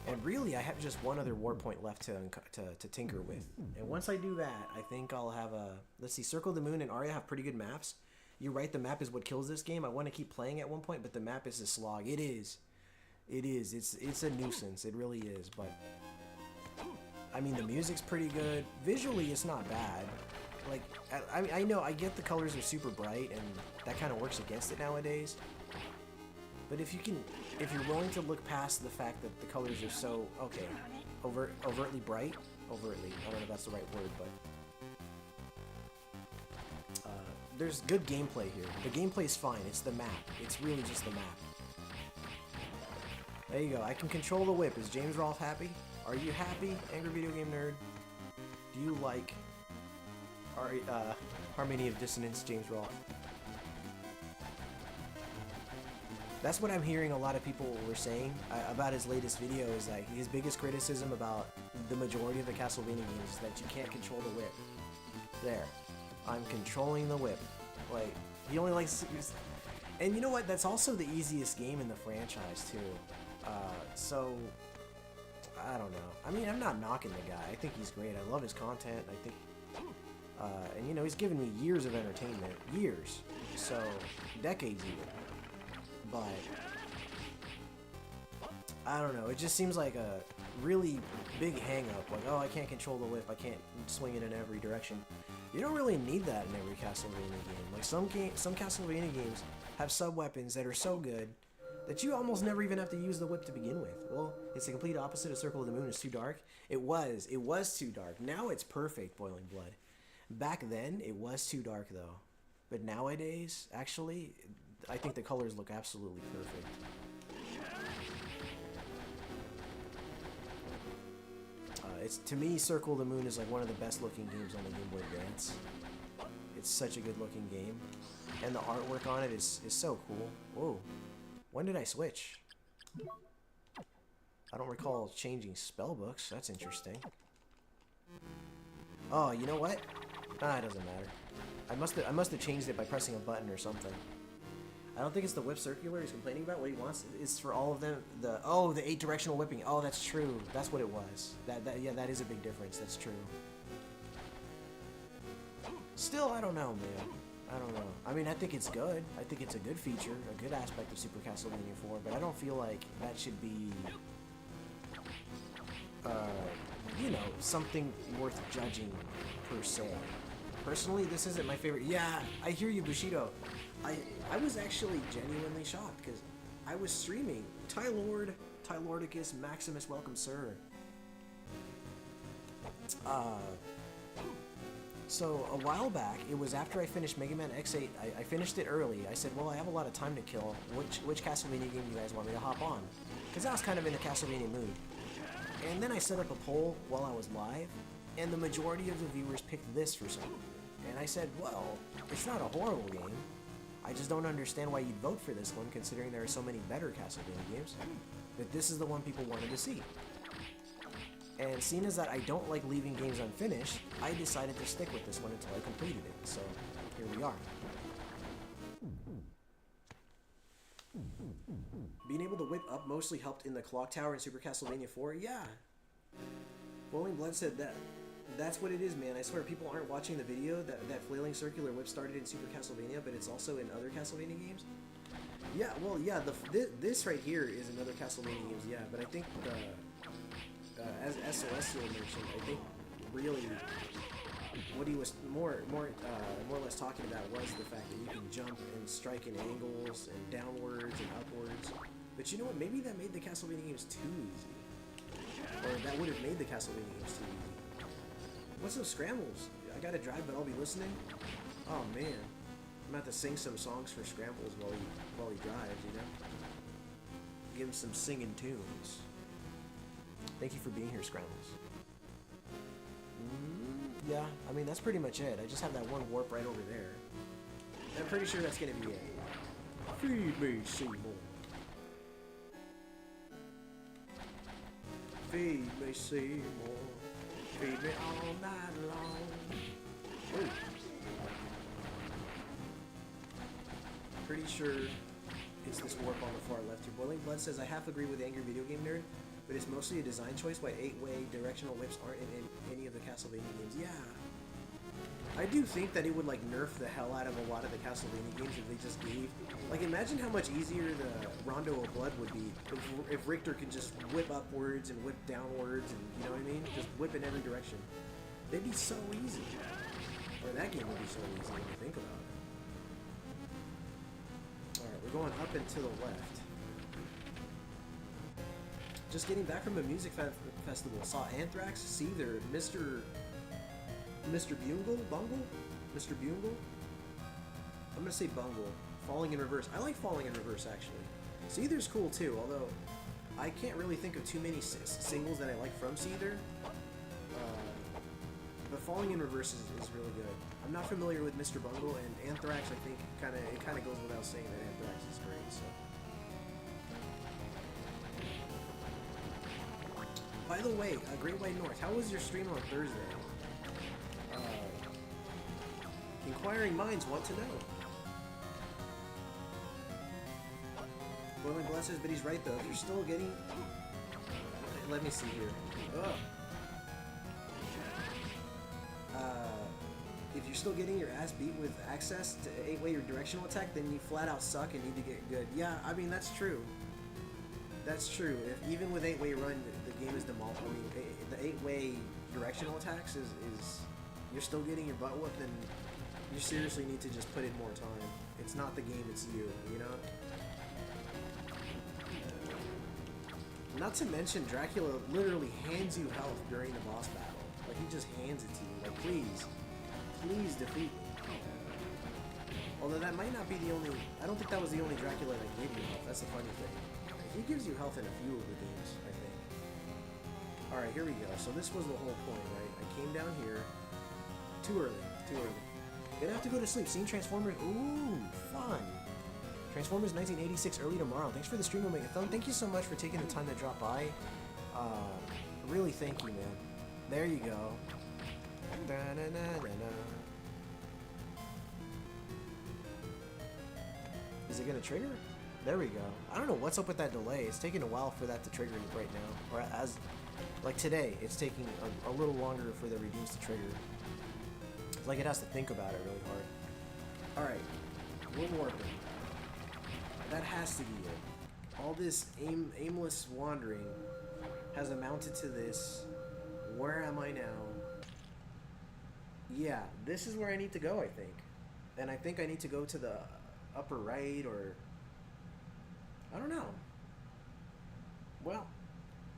[SPEAKER 2] And really, I have just one other warp point left to tinker with. And once I do that, I think I'll have a... Let's see, Circle the Moon and Aria have pretty good maps. You're right, the map is what kills this game. I want to keep playing at one point, but the map is a slog. It is. It is. It's a nuisance. It really is, but... I mean, the music's pretty good. Visually, it's not bad. Like, I know, I get the colors are super bright, and that kind of works against it nowadays. But if you're willing to look past the fact that the colors are so, okay, overtly bright, I don't know if that's the right word, but there's good gameplay here. The gameplay's fine, it's the map. It's really just the map. There you go, I can control the whip. Is James Rolfe happy? Are you happy, Angry Video Game Nerd? Do you like Harmony of Dissonance, James Rolfe? That's what I'm hearing a lot of people were saying about his latest video, is like his biggest criticism about the majority of the Castlevania games is that you can't control the whip. There. I'm controlling the whip. Like, he only likes... And you know what? That's also the easiest game in the franchise, too. So, I don't know. I mean, I'm not knocking the guy. I think he's great. I love his content. I think... and, you know, he's given me years of entertainment. Years. So, decades even. But I don't know. It just seems like a really big hang-up. Like, oh, I can't control the whip. I can't swing it in every direction. You don't really need that in every Castlevania game. Like, some Castlevania games have sub-weapons that are so good that you almost never even have to use the whip to begin with. Well, it's the complete opposite of Circle of the Moon. It's too dark. It was too dark. Now it's perfect, Boiling Blood. Back then, it was too dark, though. But nowadays, actually, I think the colors look absolutely perfect. To me, Circle of the Moon is like one of the best looking games on the Game Boy Advance. It's such a good looking game. And the artwork on it is so cool. Whoa. When did I switch? I don't recall changing spellbooks. That's interesting. Oh, you know what? Ah, it doesn't matter. I must have changed it by pressing a button or something. I don't think it's the whip circular he's complaining about. What he wants is for all of them the 8 directional whipping. Oh, that's true. That's what it was. Yeah, that is a big difference. That's true. Still, I don't know, man. I don't know. I mean, I think it's good. I think it's a good feature, a good aspect of Super Castlevania 4, but I don't feel like that should be, you know, something worth judging per se. Personally, this isn't my favorite. Yeah, I hear you, Bushido. I was actually genuinely shocked because I was streaming Tylordicus Maximus, welcome, sir. So a while back, it was after I finished Mega Man X8. I finished it early. I said, well, I have a lot of time to kill. Which Castlevania game do you guys want me to hop on? Because I was kind of in a Castlevania mood. And then I set up a poll while I was live, and the majority of the viewers picked this for some reason. And I said, well, it's not a horrible game. I just don't understand why you'd vote for this one, considering there are so many better Castlevania games. But this is the one people wanted to see. And seeing as that I don't like leaving games unfinished, I decided to stick with this one until I completed it. So, here we are. Being able to whip up mostly helped in the clock tower in Super Castlevania 4? Yeah. Boiling Blood said that's what it is, man. I swear people aren't watching the video. That flailing circular whip started in Super Castlevania, but it's also in other Castlevania games. Yeah, well, yeah, this right here is another Castlevania games, yeah, but I think as Celestial mentioned, I think really what he was more or less talking about was the fact that you can jump and strike in angles and downwards and upwards. But you know what? Maybe that made the Castlevania games too easy, or that would have made the Castlevania games too easy. What's those scrambles? I gotta drive, but I'll be listening. Oh man, I'm about to sing some songs for Scrambles while he drives. You know, give him some singing tunes. Thank you for being here, Scrambles. Yeah, I mean, that's pretty much it. I just have that one warp right over there. And I'm pretty sure that's going to be it. Feed me, Seymour. Feed me, Seymour. Feed me all night long. Ooh. Pretty sure it's this warp on the far left here. Boiling Blood says, I half agree with Angry Video Game Nerd, but it's mostly a design choice why 8-way directional whips aren't in any of the Castlevania games. Yeah. I do think that it would like nerf the hell out of a lot of the Castlevania games if they just gave... Like, imagine how much easier the Rondo of Blood would be if Richter could just whip upwards and whip downwards and, you know what I mean? Just whip in every direction. They'd be so easy. Or that game would be so easy when you think about it. Alright, we're going up and to the left. Just getting back from a music festival. Saw Anthrax, Seether, Mr. Bungle? Mr. Bungle? I'm gonna say Bungle. Falling in Reverse. I like Falling in Reverse, actually. Seether's cool, too, although I can't really think of too many singles that I like from Seether. But Falling in Reverse is really good. I'm not familiar with Mr. Bungle, and Anthrax, I think, it kind of goes without saying that Anthrax is great, so... By the way, Great White North, how was your stream on Thursday? Inquiring minds want to know. Boiling Blood says, but he's right though. If you're still getting... Let me see here. If you're still getting your ass beat with access to 8-way or directional attack, then you flat out suck and need to get good. Yeah, I mean, that's true. That's true. Even with 8-way run, the game is demolished. I mean, the 8-way directional attacks is you're still getting your butt whooped, and you seriously need to just put in more time. It's not the game, it's you, you know? Not to mention, Dracula literally hands you health during the boss battle. Like, he just hands it to you. Like, please defeat me. Although that might not be the only... I don't think that was the only Dracula that gave you health. That's the funny thing. He gives you health in a few of the games, I think. Alright, here we go. So this was the whole point, right? I came down here. Too early. Gonna have to go to sleep. Seeing Transformers. Ooh, fun. Transformers 1986 early tomorrow. Thanks for the stream, Omegathon. Thank you so much for taking the time to drop by. Really thank you, man. There you go. Is it gonna trigger? There we go. I don't know what's up with that delay. It's taking a while for that to trigger right now. Or as, like today, it's taking a little longer for the redeems to trigger. It's like it has to think about it really hard. Alright, we're warping. That has to be it. All this aimless wandering has amounted to this. Where am I now? Yeah, this is where I need to go, I think. And I think I need to go to the upper right, or... I don't know. Well,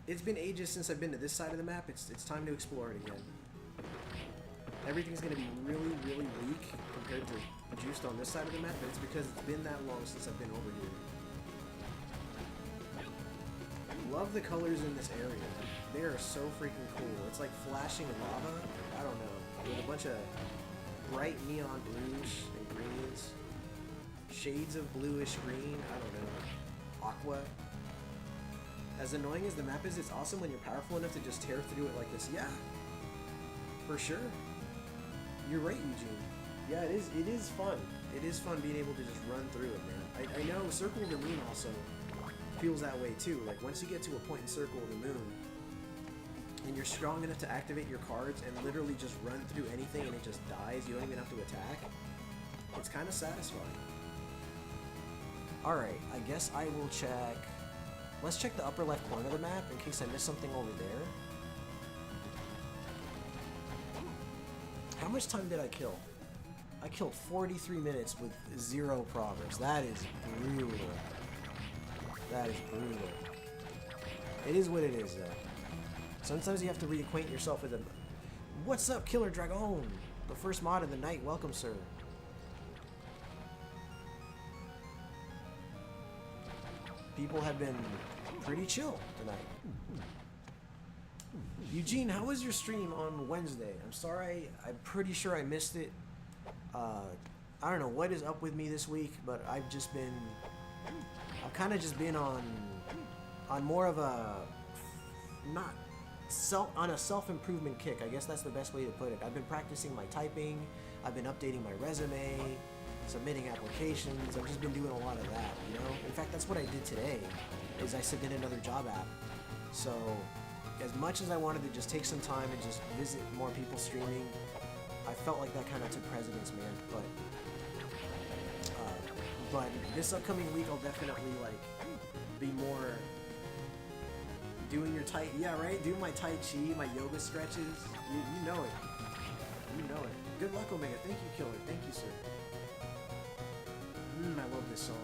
[SPEAKER 2] it's been ages since I've been to this side of the map. It's time to explore it again. Everything's going to be really, really weak compared to juiced on this side of the map, but it's because it's been that long since I've been over here. Love the colors in this area. They are so freaking cool. It's like flashing lava. I don't know. With a bunch of bright neon blues and greens. Shades of bluish green. I don't know. Aqua. As annoying as the map is, it's awesome when you're powerful enough to just tear through it like this. Yeah. For sure. You're right, Eugene. Yeah, it is fun. It is fun being able to just run through it, man. I know Circle of the Moon also feels that way too. Like once you get to a point in Circle of the Moon and you're strong enough to activate your cards and literally just run through anything and it just dies, you don't even have to attack. It's kind of satisfying. Alright, I guess I will check... Let's check the upper left corner of the map in case I missed something over there. How much time did I kill? I killed 43 minutes with 0 progress. That is brutal. That is brutal. It is what it is, though. Sometimes you have to reacquaint yourself with them. What's up, Killer Dragon? The first mod of the night. Welcome, sir. People have been pretty chill tonight. Eugene, how was your stream on Wednesday? I'm sorry, I'm pretty sure I missed it. I don't know what is up with me this week, but I've kind of just been on more of a, on a self-improvement kick. I guess that's the best way to put it. I've been practicing my typing, I've been updating my resume, submitting applications. I've just been doing a lot of that, you know? In fact, that's what I did today, is I submitted another job app. So, as much as I wanted to just take some time and just visit more people streaming, I felt like that kind of took precedence, man. But this upcoming week, I'll definitely like be more doing your doing my Tai Chi, my yoga stretches. You know it. You know it. Good luck, Omega. Thank you, Killer. Thank you, sir. I love this song.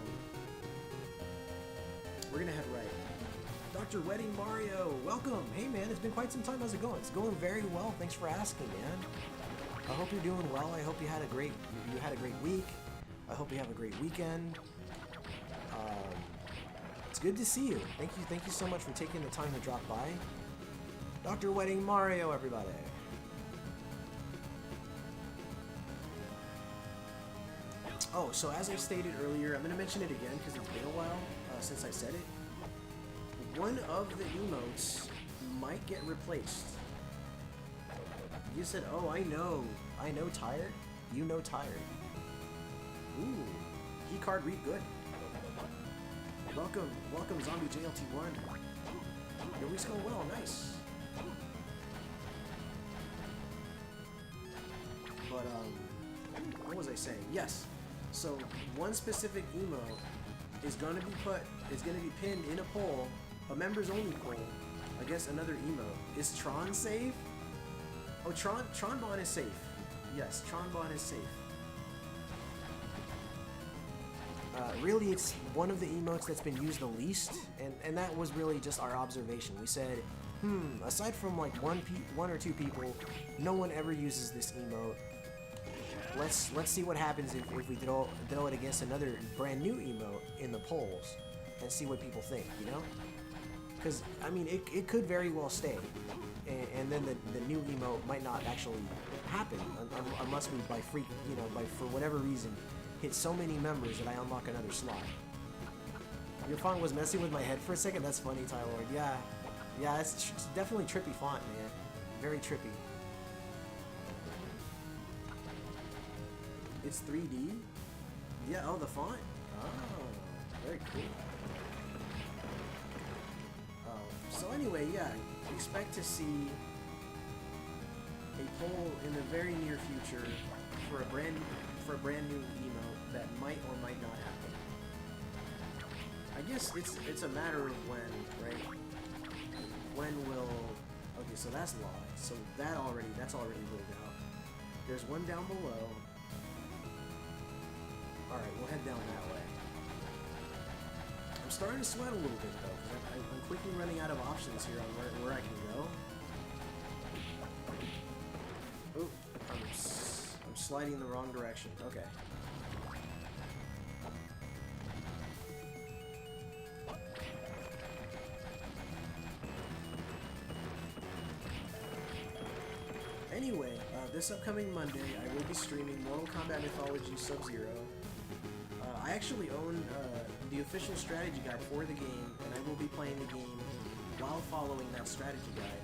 [SPEAKER 2] We're gonna head right. Dr. Wedding Mario, welcome. Hey man, it's been quite some time. How's it going? It's going very well. Thanks for asking, man. I hope you're doing well. I hope you had a great week. I hope you have a great weekend. It's good to see you. Thank you so much for taking the time to drop by. Dr. Wedding Mario, everybody. Oh, so as I stated earlier, I'm going to mention it again because it's been a while since I said it. One of the emotes might get replaced. You said, oh, I know tired. You know tired. Ooh, key card read good. Welcome, Zombie JLT1. Your week's going well, nice. But what was I saying? Yes. So one specific emote is going to be pinned in a poll a members only poll. I guess another emote. Is Tron safe? Oh, Tronbon is safe. Yes, Tronbon is safe. Really, it's one of the emotes that's been used the least, and that was really just our observation. We said, aside from like one or two people, no one ever uses this emote. Let's see what happens if we throw it against another brand new emote in the polls, and see what people think, you know? Because I mean, it could very well stay, and then the new emote might not actually happen unless we for whatever reason hit so many members that I unlock another slot. Your font was messing with my head for a second. That's funny, Tylord. Yeah, it's definitely trippy font, man. Very trippy. It's 3D? Yeah, oh, the font? Oh, very cool. So anyway, yeah, expect to see a poll in the very near future for a brand new emote that might or might not happen. I guess it's a matter of when, right? When will... Okay, so that's locked. So that's already ruled out. There's one down below. Alright, we'll head down that way. I'm starting to sweat a little bit though, because I'm quickly running out of options here on where I can go. Oop, I'm sliding in the wrong direction. Okay. Anyway, this upcoming Monday, I will be streaming Mortal Kombat Mythology Sub-Zero. I actually own the official strategy guide for the game, and I will be playing the game while following that strategy guide.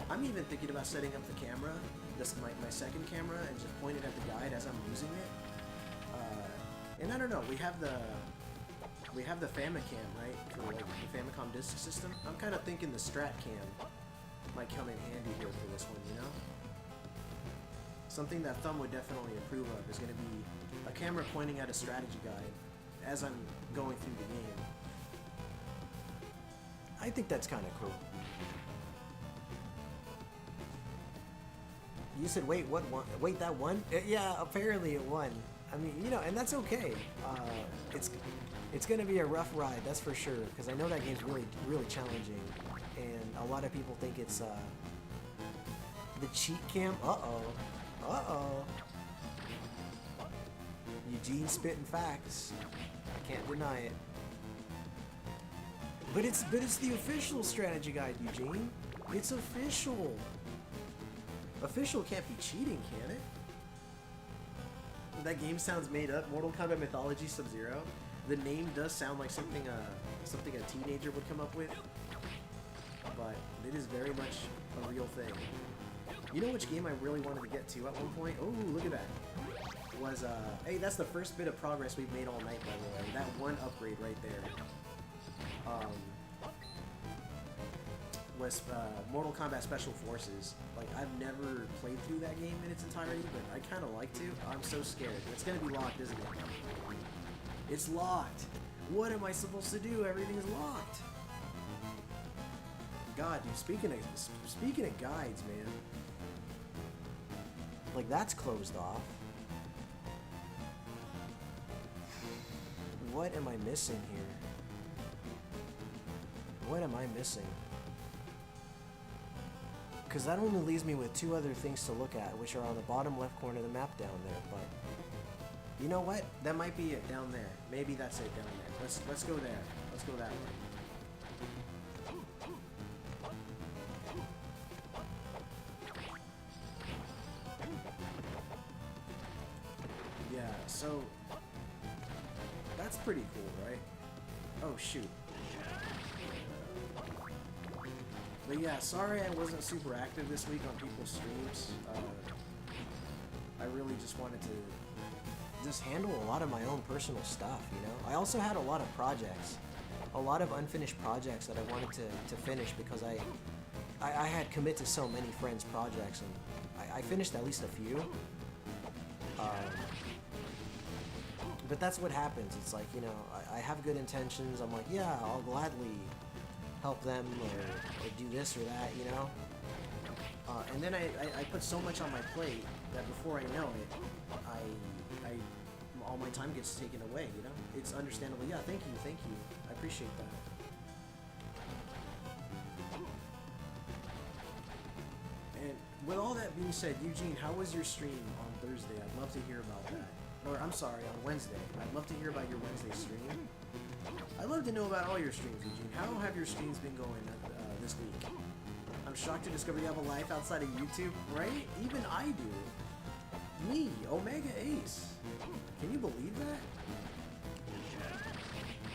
[SPEAKER 2] I'm even thinking about setting up the camera, my second camera, and just point it at the guide as I'm using it. And I don't know, we have the Famicam, right, for like the Famicom disk system. I'm kind of thinking the Strat Cam might come in handy here for this one, you know? Something that Thumb would definitely approve of is going to be a camera pointing at a strategy guide as I'm going through the game. I think that's kind of cool. You said, wait, what won? Wait, that won? Yeah, apparently it won. I mean, you know, and that's okay. It's going to be a rough ride, that's for sure, because I know that game's really, really challenging, and a lot of people think it's the cheat cam. Uh-oh. Eugene spitting facts. I can't deny it. But it's the official strategy guide, Eugene. It's official. Official can't be cheating, can it? That game sounds made up. Mortal Kombat Mythology Sub-Zero. The name does sound like something a teenager would come up with. But it is very much a real thing. You know which game I really wanted to get to at one point? Oh, look at that. Was, hey, that's the first bit of progress we've made all night, by the way. That one upgrade right there. Was Mortal Kombat Special Forces. Like, I've never played through that game in its entirety, but I kind of like to. I'm so scared. It's going to be locked, isn't it? It's locked. What am I supposed to do? Everything's locked. God, dude, speaking of guides, man. Like, that's closed off. What am I missing here? What am I missing? Because that only leaves me with two other things to look at, which are on the bottom left corner of the map down there, but... You know what? That might be it down there. Maybe that's it down there. Let's go there. Let's go that way. Yeah, so... That's pretty cool, right? Oh, shoot. But yeah, sorry I wasn't super active this week on people's streams. I really just wanted to just handle a lot of my own personal stuff, you know? I also had a lot of projects. A lot of unfinished projects that I wanted to finish because I had commit to so many friends' projects, and I finished at least a few. But that's what happens. It's like, you know, I have good intentions. I'm like, yeah, I'll gladly help them or do this or that, you know. And then I put so much on my plate that before I know it, I all my time gets taken away, you know. It's understandable. Yeah, thank you. I appreciate that. And with all that being said, Eugene, how was your stream on Thursday? I'd love to hear about that. Or I'm sorry, on Wednesday. I'd love to hear about your Wednesday stream. I'd love to know about all your streams, Eugene. How have your streams been going this week? I'm shocked to discover you have a life outside of YouTube, right? Even I do. Me, Omega Ace. Can you believe that?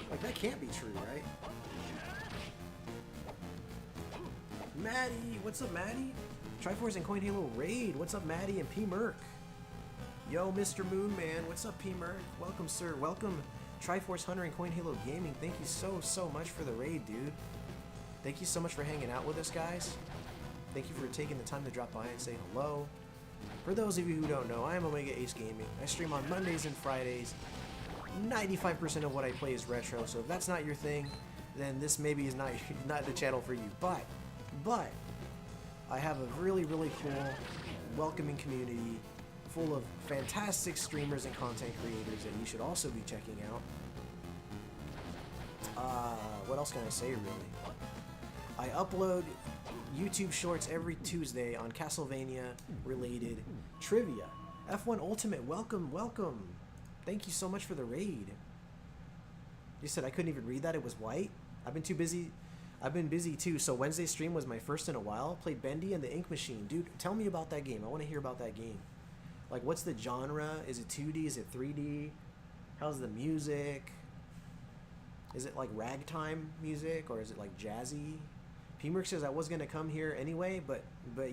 [SPEAKER 2] Like, that can't be true, right? Maddie, what's up, Maddie? Triforce and Coin Halo Raid, what's up, Maddie and P Merc? Yo, Mr. Moonman, what's up, P Merc? Welcome, sir. Welcome, Triforce Hunter and Coin Halo Gaming. Thank you so much for the raid, dude. Thank you so much for hanging out with us, guys. Thank you for taking the time to drop by and say hello. For those of you who don't know, I am Omega Ace Gaming. I stream on Mondays and Fridays. 95% of what I play is retro, so if that's not your thing, then this maybe is not the channel for you. But I have a really cool, welcoming community full of fantastic streamers and content creators that you should also be checking out. What else can I say, really? I upload YouTube shorts every Tuesday on Castlevania-related trivia. F1 Ultimate, welcome. Thank you so much for the raid. You said I couldn't even read that, it was white? I've been busy too, so Wednesday's stream was my first in a while. Played Bendy and the Ink Machine. Dude, tell me about that game. I want to hear about that game. Like, what's the genre? Is it 2D? Is it 3D? How's the music? Is it like ragtime music, or is it like jazzy? P-Merc says I was going to come here anyway, but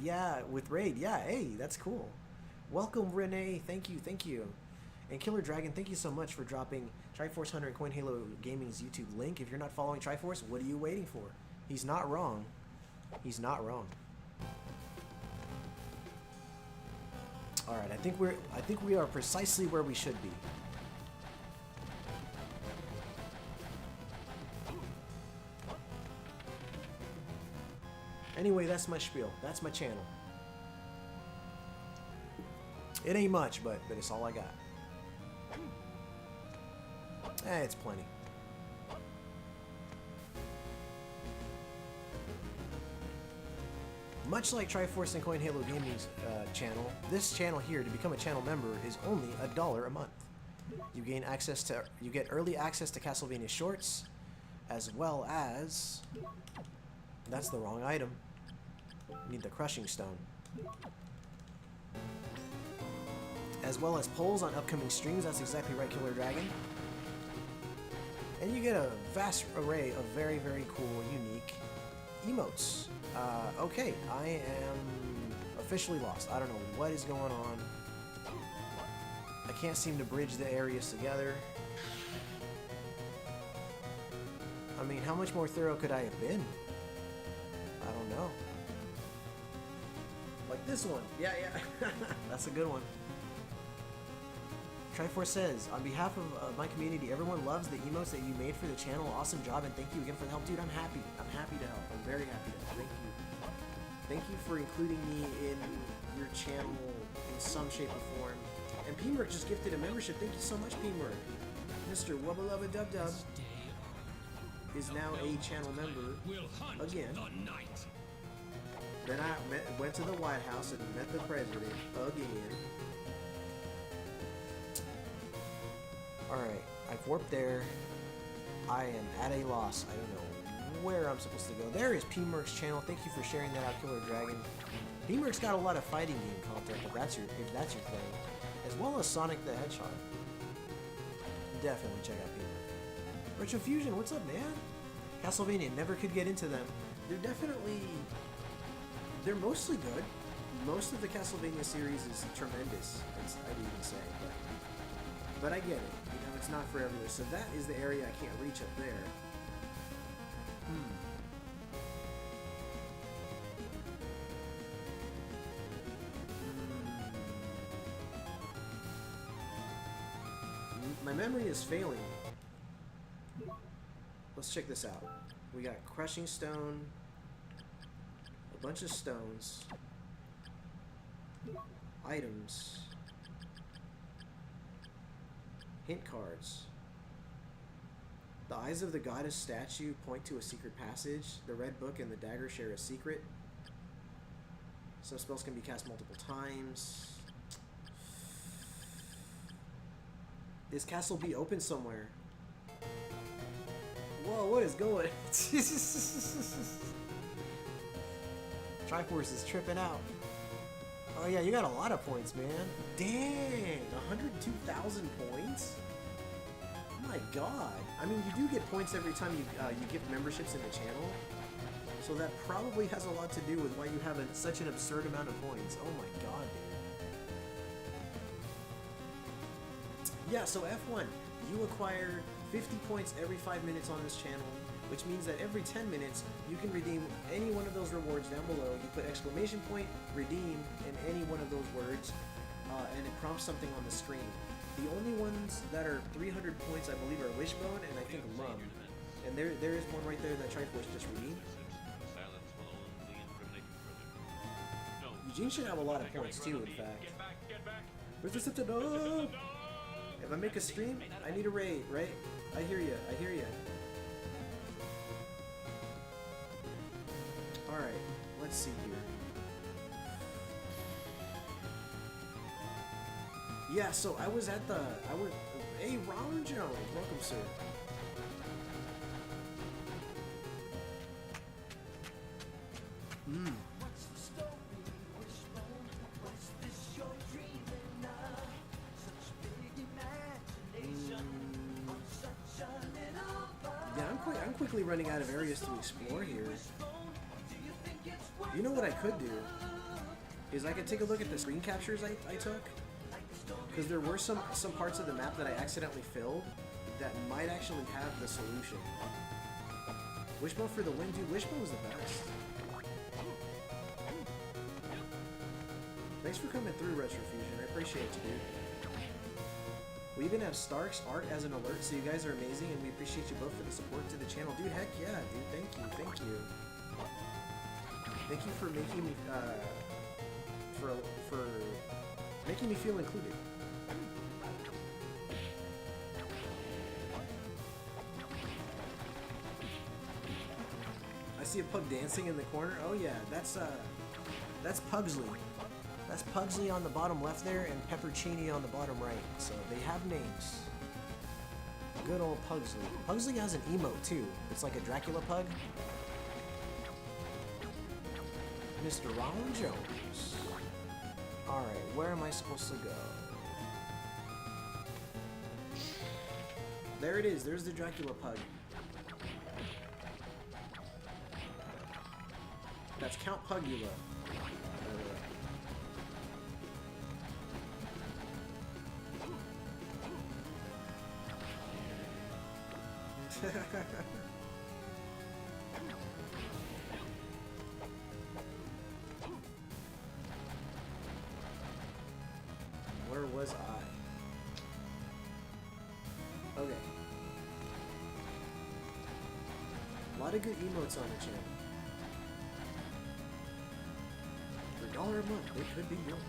[SPEAKER 2] yeah, with Raid. Yeah, hey, that's cool. Welcome, Renee. Thank you. And Killer Dragon, thank you so much for dropping Triforce Hunter and Coin Halo Gaming's YouTube link. If you're not following Triforce, what are you waiting for? He's not wrong. All right, I think we are precisely where we should be. Anyway, that's my spiel. That's my channel. It ain't much, but it's all I got. It's plenty. Much like Triforce and Coin Halo Gaming's channel, this channel here, to become a channel member, is only $1 a month. You get early access to Castlevania shorts, as well as... That's the wrong item. Need the crushing stone. As well as polls on upcoming streams. That's exactly right, Killer Dragon. And you get a vast array of very cool, unique emotes. Okay, I am officially lost. I don't know what is going on. I can't seem to bridge the areas together. I mean, how much more thorough could I have been? I don't know. Like this one. Yeah. That's a good one. Triforce says, on behalf of my community, everyone loves the emotes that you made for the channel. Awesome job, and thank you again for the help. Dude, I'm happy. I'm happy to help. I'm very happy to help. Thank you. Thank you for including me in your channel in some shape or form. And P-Merc just gifted a membership. Thank you so much, P-Merc. Mr. Wubba Lubba Dub Dub is now a channel member again. Then I went to the White House and met the president again. Alright, I've warped there. I am at a loss. I don't know where I'm supposed to go. There is P-Merc's channel. Thank you for sharing that out, Killer Dragon. P-Merc's got a lot of fighting game content, if that's your thing. As well as Sonic the Hedgehog. Definitely check out P-Merc. Retrofusion, what's up, man? Castlevania, never could get into them. They're mostly good. Most of the Castlevania series is tremendous, I'd even say, but I get it. You know, it's not for everyone. So that is the area I can't reach up there. My memory is failing. Let's check this out. We got crushing stone, a bunch of stones, items, hint cards. The eyes of the goddess statue point to a secret passage. The red book and the dagger share a secret. Some spells can be cast multiple times. Is Castle B open somewhere? Whoa, what is going? Triforce is tripping out. Oh yeah, you got a lot of points, man. Dang, 102,000 points? Oh my god. I mean, you do get points every time you gift memberships in the channel. So that probably has a lot to do with why you have such an absurd amount of points. Oh my god, dude. Yeah, so F1, you acquire 50 points every 5 minutes on this channel, which means that every 10 minutes you can redeem any one of those rewards down below. You put exclamation point, redeem, in any one of those words, and it prompts something on the screen. The only ones that are 300 points, I believe, are Wishbone and I think Mum. And there is one right there that Triforce just redeemed. Eugene should have a lot of points too, in fact. Where's the Sipta? No! If I make a stream, I need a raid, right? I hear ya, I hear ya. Alright, let's see here. Yeah, so I was at the... Hey, Ron Jones, welcome, sir. I'm quickly running out of areas to explore here. You know what I could do? Is I could take a look at the screen captures I took. Because there were some parts of the map that I accidentally filled that might actually have the solution. Wishbone for the win, dude. Wishbone was the best. Thanks for coming through, Retrofusion. I appreciate it, dude. We even have Stark's art as an alert, so you guys are amazing, and we appreciate you both for the support to the channel. Dude, heck yeah, dude. Thank you, thank you. Thank you for making me, for making me feel included. I see a pug dancing in the corner. Oh yeah, that's Pugsley. That's Pugsley on the bottom left there, and Peppercini on the bottom right. So they have names. Good old Pugsley. Pugsley has an emote too. It's like a Dracula pug. Mr. Ron Jones. Alright, where am I supposed to go? There it is. There's the Dracula pug. That's Count Pugula. Where was I? Okay. A lot of good emotes on the channel. For $1 a month, they could be yours.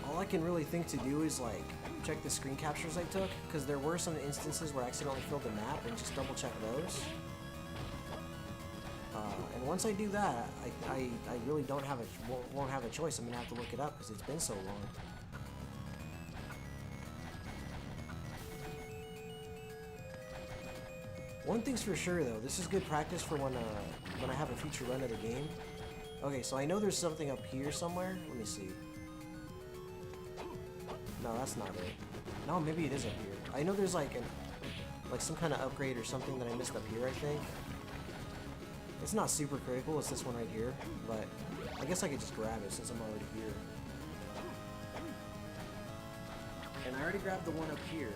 [SPEAKER 2] All I can really think to do is like check the screen captures I took, because there were some instances where I accidentally filled the map, and just double check those. And once I do that, I really won't have a choice. I'm gonna have to look it up because it's been so long. One thing's for sure though, this is good practice for when I have a future run of the game. Okay, so I know there's something up here somewhere. Let me see. No, that's not it. No, maybe it is up here. I know there's like some kind of upgrade or something that I missed up here, I think. It's not super critical, it's this one right here, but I guess I could just grab it since I'm already here. And I already grabbed the one up here.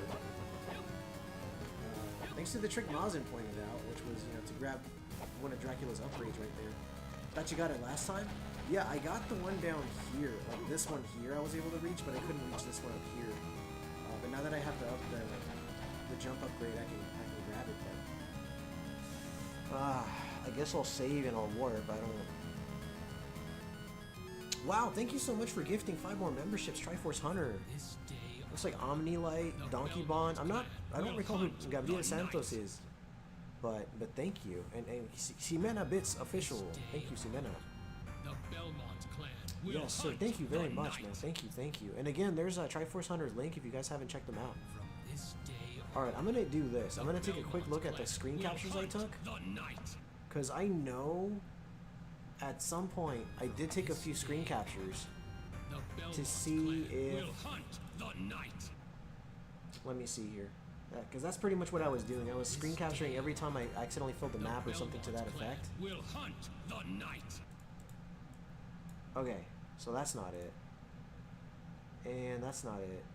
[SPEAKER 2] Thanks to the trick Mazin pointed out, which was, you know, to grab one of Dracula's upgrades right there. Thought you got it last time? Yeah, I got the one down here. Like this one here I was able to reach, but I couldn't reach this one up here. But now that I have the jump upgrade, I can grab it then. I guess I'll save and I'll warp. I don't... Wow, thank you so much for gifting 5 more memberships, Triforce Hunter. Looks like Omnilight, Donkey Bond. I don't recall who Gabriel Santos is. But thank you. And Ximena Bits official. Thank you, Ximena. Yes, sir. Thank you very much, man. Thank you. And again, there's a Triforce Hunter's link if you guys haven't checked them out. Alright, I'm gonna do this. I'm gonna take a quick look at the screen captures I took. Because I know at some point I did take a few screen captures to see if... Let me see here. Because that's pretty much what I was doing. I was screen capturing every time I accidentally filled the map or something to that effect. Okay, so that's not it. And that's not it.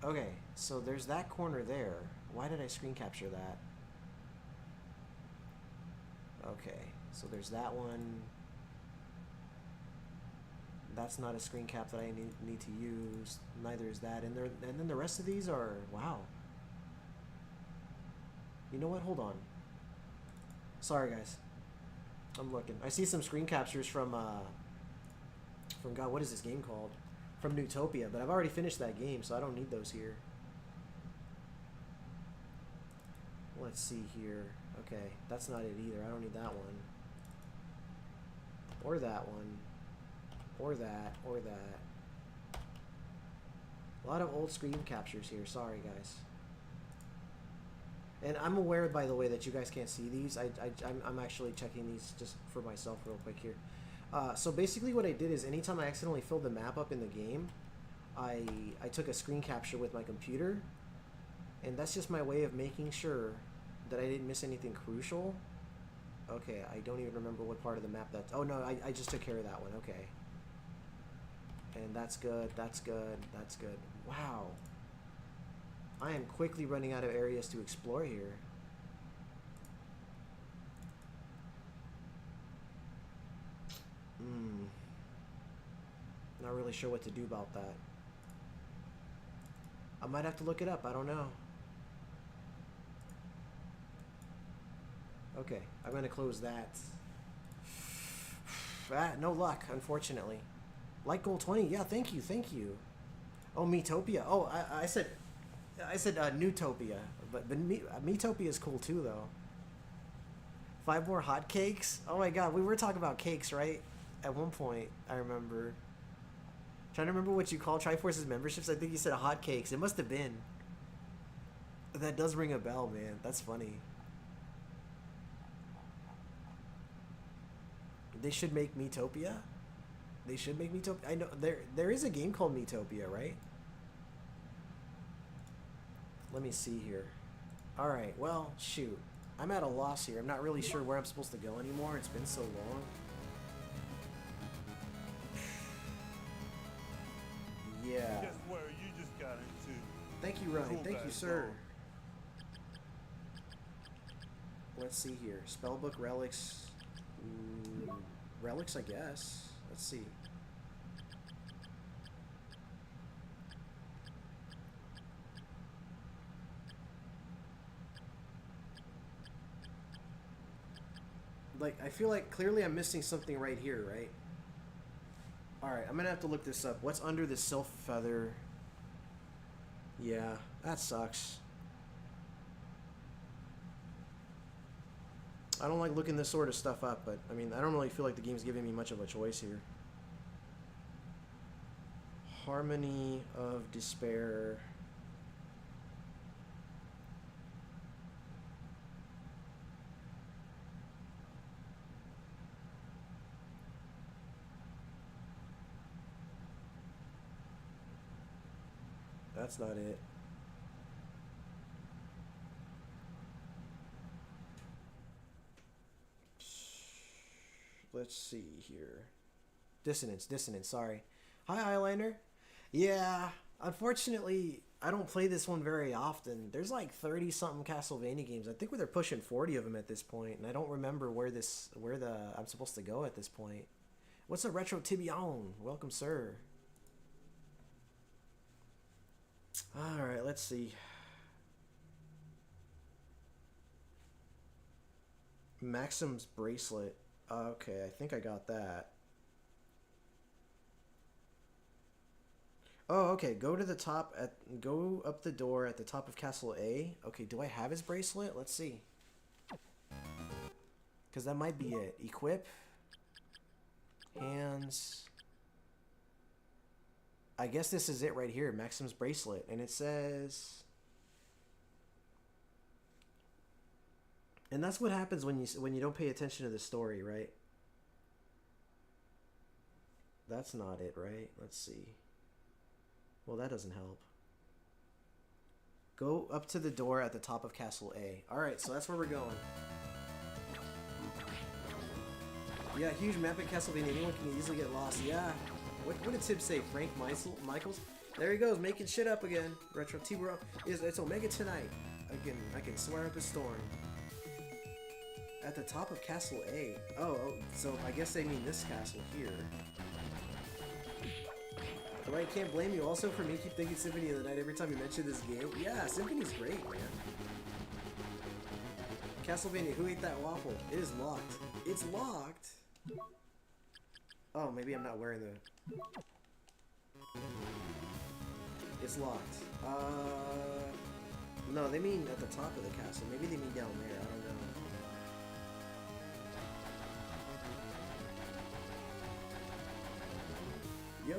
[SPEAKER 2] Okay, so there's that corner there. Why did I screen capture that? Okay, so there's that one. That's not a screen cap that I need to use. Neither is that. And then the rest of these are... Wow. You know what? Hold on. Sorry, guys. I'm looking. I see some screen captures from God, what is this game called? From Newtopia, but I've already finished that game, so I don't need those here. Let's see here. Okay, that's not it either. I don't need that one. Or that one. Or that. Or that. A lot of old screen captures here. Sorry, guys. And I'm aware, by the way, that you guys can't see these. I'm actually checking these just for myself real quick here. So basically what I did is anytime I accidentally filled the map up in the game, I took a screen capture with my computer. And that's just my way of making sure that I didn't miss anything crucial. Okay, I don't even remember what part of the map that... Oh, no, I just took care of that one. Okay. And that's good. That's good. That's good. Wow. I am quickly running out of areas to explore here. Not really sure what to do about that. I might have to look it up. I don't know. Okay, I'm going to close that. No luck, unfortunately. Like goal 20. Yeah, thank you. Oh, Metopia. Oh, I said Newtopia, but Metopia is cool too, though. 5 more hotcakes? Oh my god, we were talking about cakes, right? At one point, I remember. Trying to remember what you call Triforce's memberships. I think you said hotcakes. It must have been. That does ring a bell, man. That's funny. They should make Metopia? They should make Metopia? I know, there is a game called Metopia, right? Let me see here. Alright, well, shoot. I'm at a loss here. I'm not really sure where I'm supposed to go anymore. It's been so long. Yeah.
[SPEAKER 4] Guess where you just got into.
[SPEAKER 2] Thank you, Ryan. Thank you, sir. Let's see here. Spellbook, relics. Relics, I guess. Let's see. Like, I feel like clearly I'm missing something right here, right? Alright, I'm gonna have to look this up. What's under the sylph feather? Yeah, that sucks. I don't like looking this sort of stuff up, but, I mean, I don't really feel like the game's giving me much of a choice here. Harmony of Despair. That's not it. Let's see here. Dissonance, sorry. Hi, Eyeliner. Yeah, unfortunately, I don't play this one very often. There's like 30-something Castlevania games. I think they're pushing 40 of them at this point, and I don't remember where I'm supposed to go at this point. What's a retro Tibion? Welcome, sir. All right, let's see. Maxim's bracelet. Okay, I think I got that. Oh, okay. Go up the door at the top of Castle A. Okay, do I have his bracelet? Let's see. Because that might be it. Equip. Hands. I guess this is it right here. Maxim's bracelet. And it says... And that's what happens when you don't pay attention to the story, right? That's not it, right? Let's see. Well, that doesn't help. Go up to the door at the top of Castle A. Alright, so that's where we're going. Yeah, huge map at Castlevania. Anyone can easily get lost. Yeah. What did Tib say? Frank Michaels? There he goes, making shit up again. Retro T-Bro. It's Omega tonight. I can swear up a storm. At the top of Castle A. Oh, so I guess they mean this castle here. Right, can't blame you. Also, for me, keep thinking Symphony of the Night every time you mention this game. Yeah, Symphony's great, man. Castlevania, who ate that waffle? It is locked. It's locked? Oh, maybe I'm not wearing the... It's locked. No, they mean at the top of the castle. Maybe they mean down there. I don't know.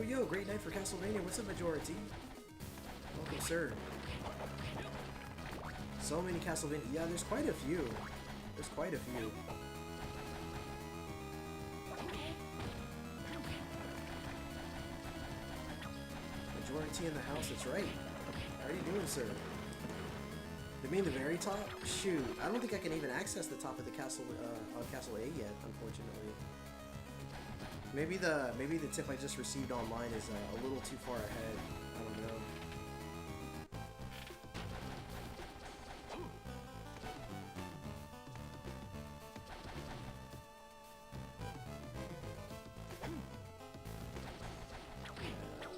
[SPEAKER 2] Yo, great night for Castlevania. What's up, Majority? Welcome, sir. So many Castlevania. Yeah, there's quite a few. There's quite a few. Majority in the house, that's right. How are you doing, sir? You mean the very top? Shoot, I don't think I can even access the top of the castle, Castle A yet, unfortunately. Maybe the tip I just received online is a little too far ahead. I don't know.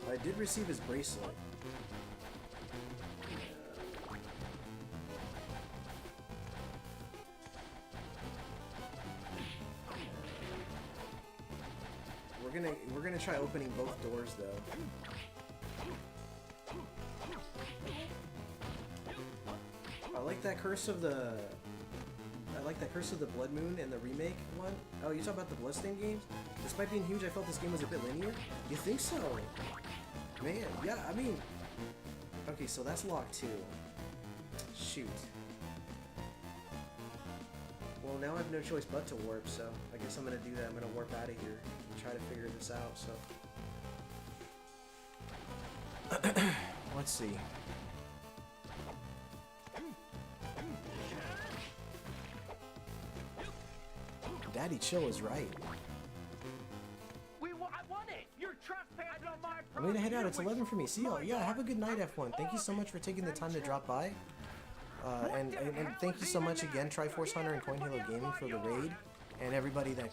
[SPEAKER 2] I did receive his bracelet. We're gonna try opening both doors though. I like that Curse of the Blood Moon and the remake one. Oh, you talking about the Bloodstained games? Despite being huge, I felt this game was a bit linear. You think so? Man, yeah, I mean... Okay, so that's locked too. Shoot. Well, now I have no choice but to warp, so I guess I'm gonna do that. I'm gonna warp out of here and try to figure this out, so... Let's see. Daddy Chill is right.
[SPEAKER 5] I won it! You're trespassing on my property!
[SPEAKER 2] I'm gonna head out. It's 11 for me. See y'all. Yeah, have a good night, F1. Thank you so much for taking the time to drop by. And thank you so much again, Triforce Hunter and Coin Halo Gaming for the raid. And everybody that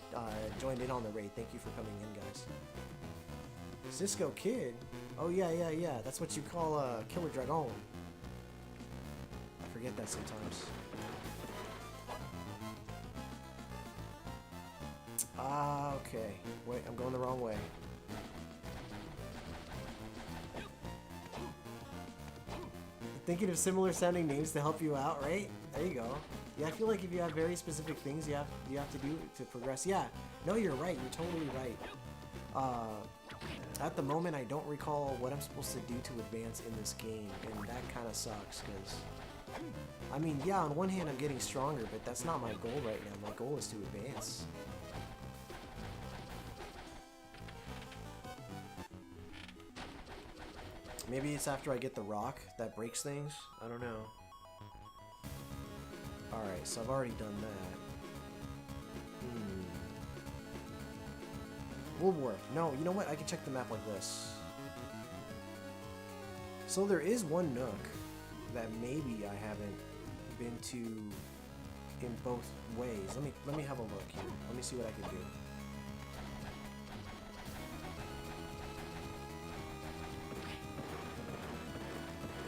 [SPEAKER 2] joined in on the raid. Thank you for coming in, guys. Cisco Kid? Oh, yeah. That's what you call Killer Dragon. I forget that sometimes. Ah, okay. Wait, I'm going the wrong way. Thinking of similar sounding names to help you out, right? There you go. Yeah, I feel like if you have very specific things you have to do to progress. Yeah, no, you're right. You're totally right. At the moment, I don't recall what I'm supposed to do to advance in this game, and that kind of sucks, because... I mean, yeah, on one hand, I'm getting stronger, but that's not my goal right now. My goal is to advance. Maybe it's after I get the rock that breaks things. I don't know. Alright, so I've already done that. Woolworth. No, you know what? I can check the map like this. So there is one nook that maybe I haven't been to in both ways. Let me have a look here. Let me see what I can do.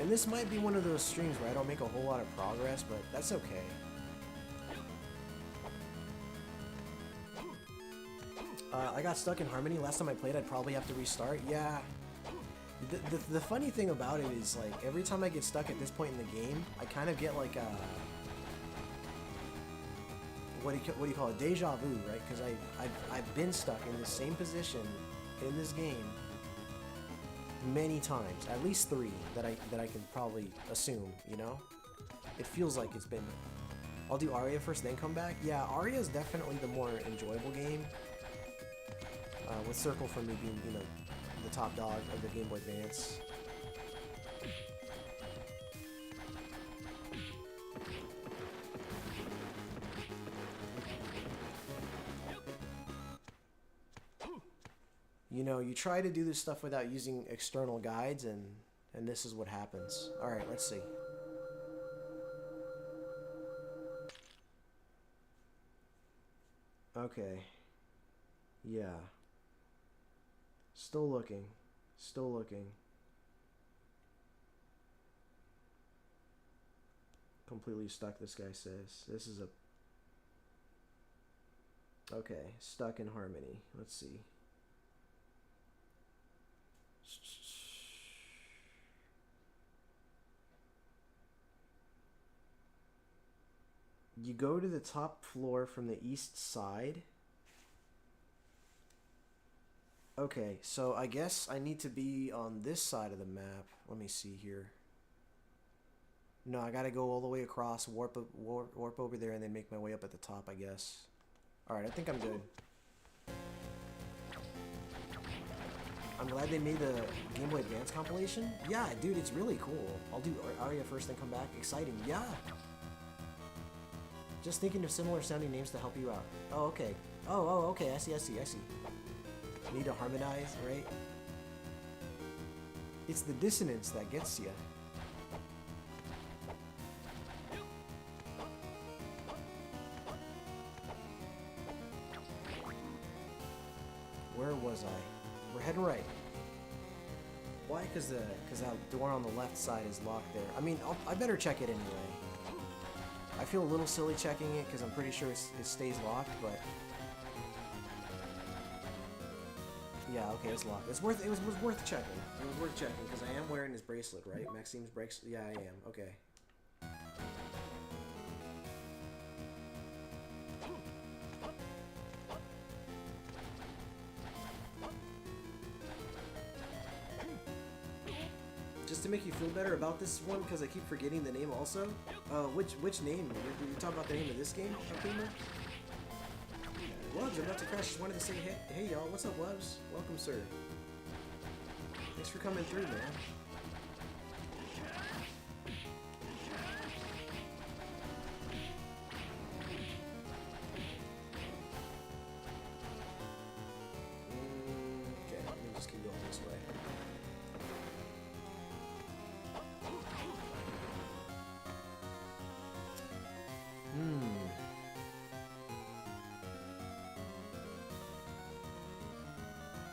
[SPEAKER 2] And this might be one of those streams where I don't make a whole lot of progress, but that's okay. I got stuck in Harmony. Last time I played, I'd probably have to restart. Yeah. The funny thing about it is, like, every time I get stuck at this point in the game, I kind of get like a... What do you call it? Deja vu, right? Because I've been stuck in the same position in this game many times, at least 3 that I can probably assume, you know? It feels like it's been... I'll do Aria first, then come back. Yeah, Aria is definitely the more enjoyable game. With Circle for me being, you know, the top dog of the Game Boy Advance. You know, you try to do this stuff without using external guides, and this is what happens. Alright, let's see. Okay. Yeah. Still looking. Still looking. Completely stuck, this guy says. This is a... Okay, stuck in Harmony. Let's see. You go to the top floor from the east side. Okay, so I guess I need to be on this side of the map. Let me see here. No, I gotta go all the way across, warp over there, and then make my way up at the top, I guess. Alright, I think I'm good. I'm glad they made the Game Boy Advance compilation. Yeah, dude, it's really cool. I'll do Aria first, then come back. Exciting. Yeah! Just thinking of similar sounding names to help you out. Oh, okay. Oh, okay. I see. Need to harmonize, right? It's the dissonance that gets you. Where was I? We're heading right. Why? Because that door on the left side is locked there. I mean, I better check it anyway. I feel a little silly checking it because I'm pretty sure it stays locked, but... Yeah, okay, it's locked. It was worth checking. It was worth checking because I am wearing his bracelet, right? Maxime's bracelet. Yeah, I am. Okay. Just to make you feel better about this one, because I keep forgetting the name also. Which name? You're talking about the name of this game, Gamer? Wubs, I'm about to crash. Just wanted to say hey y'all, what's up, Wubs? Welcome, sir. Thanks for coming through, man. Okay, let me just keep going this way.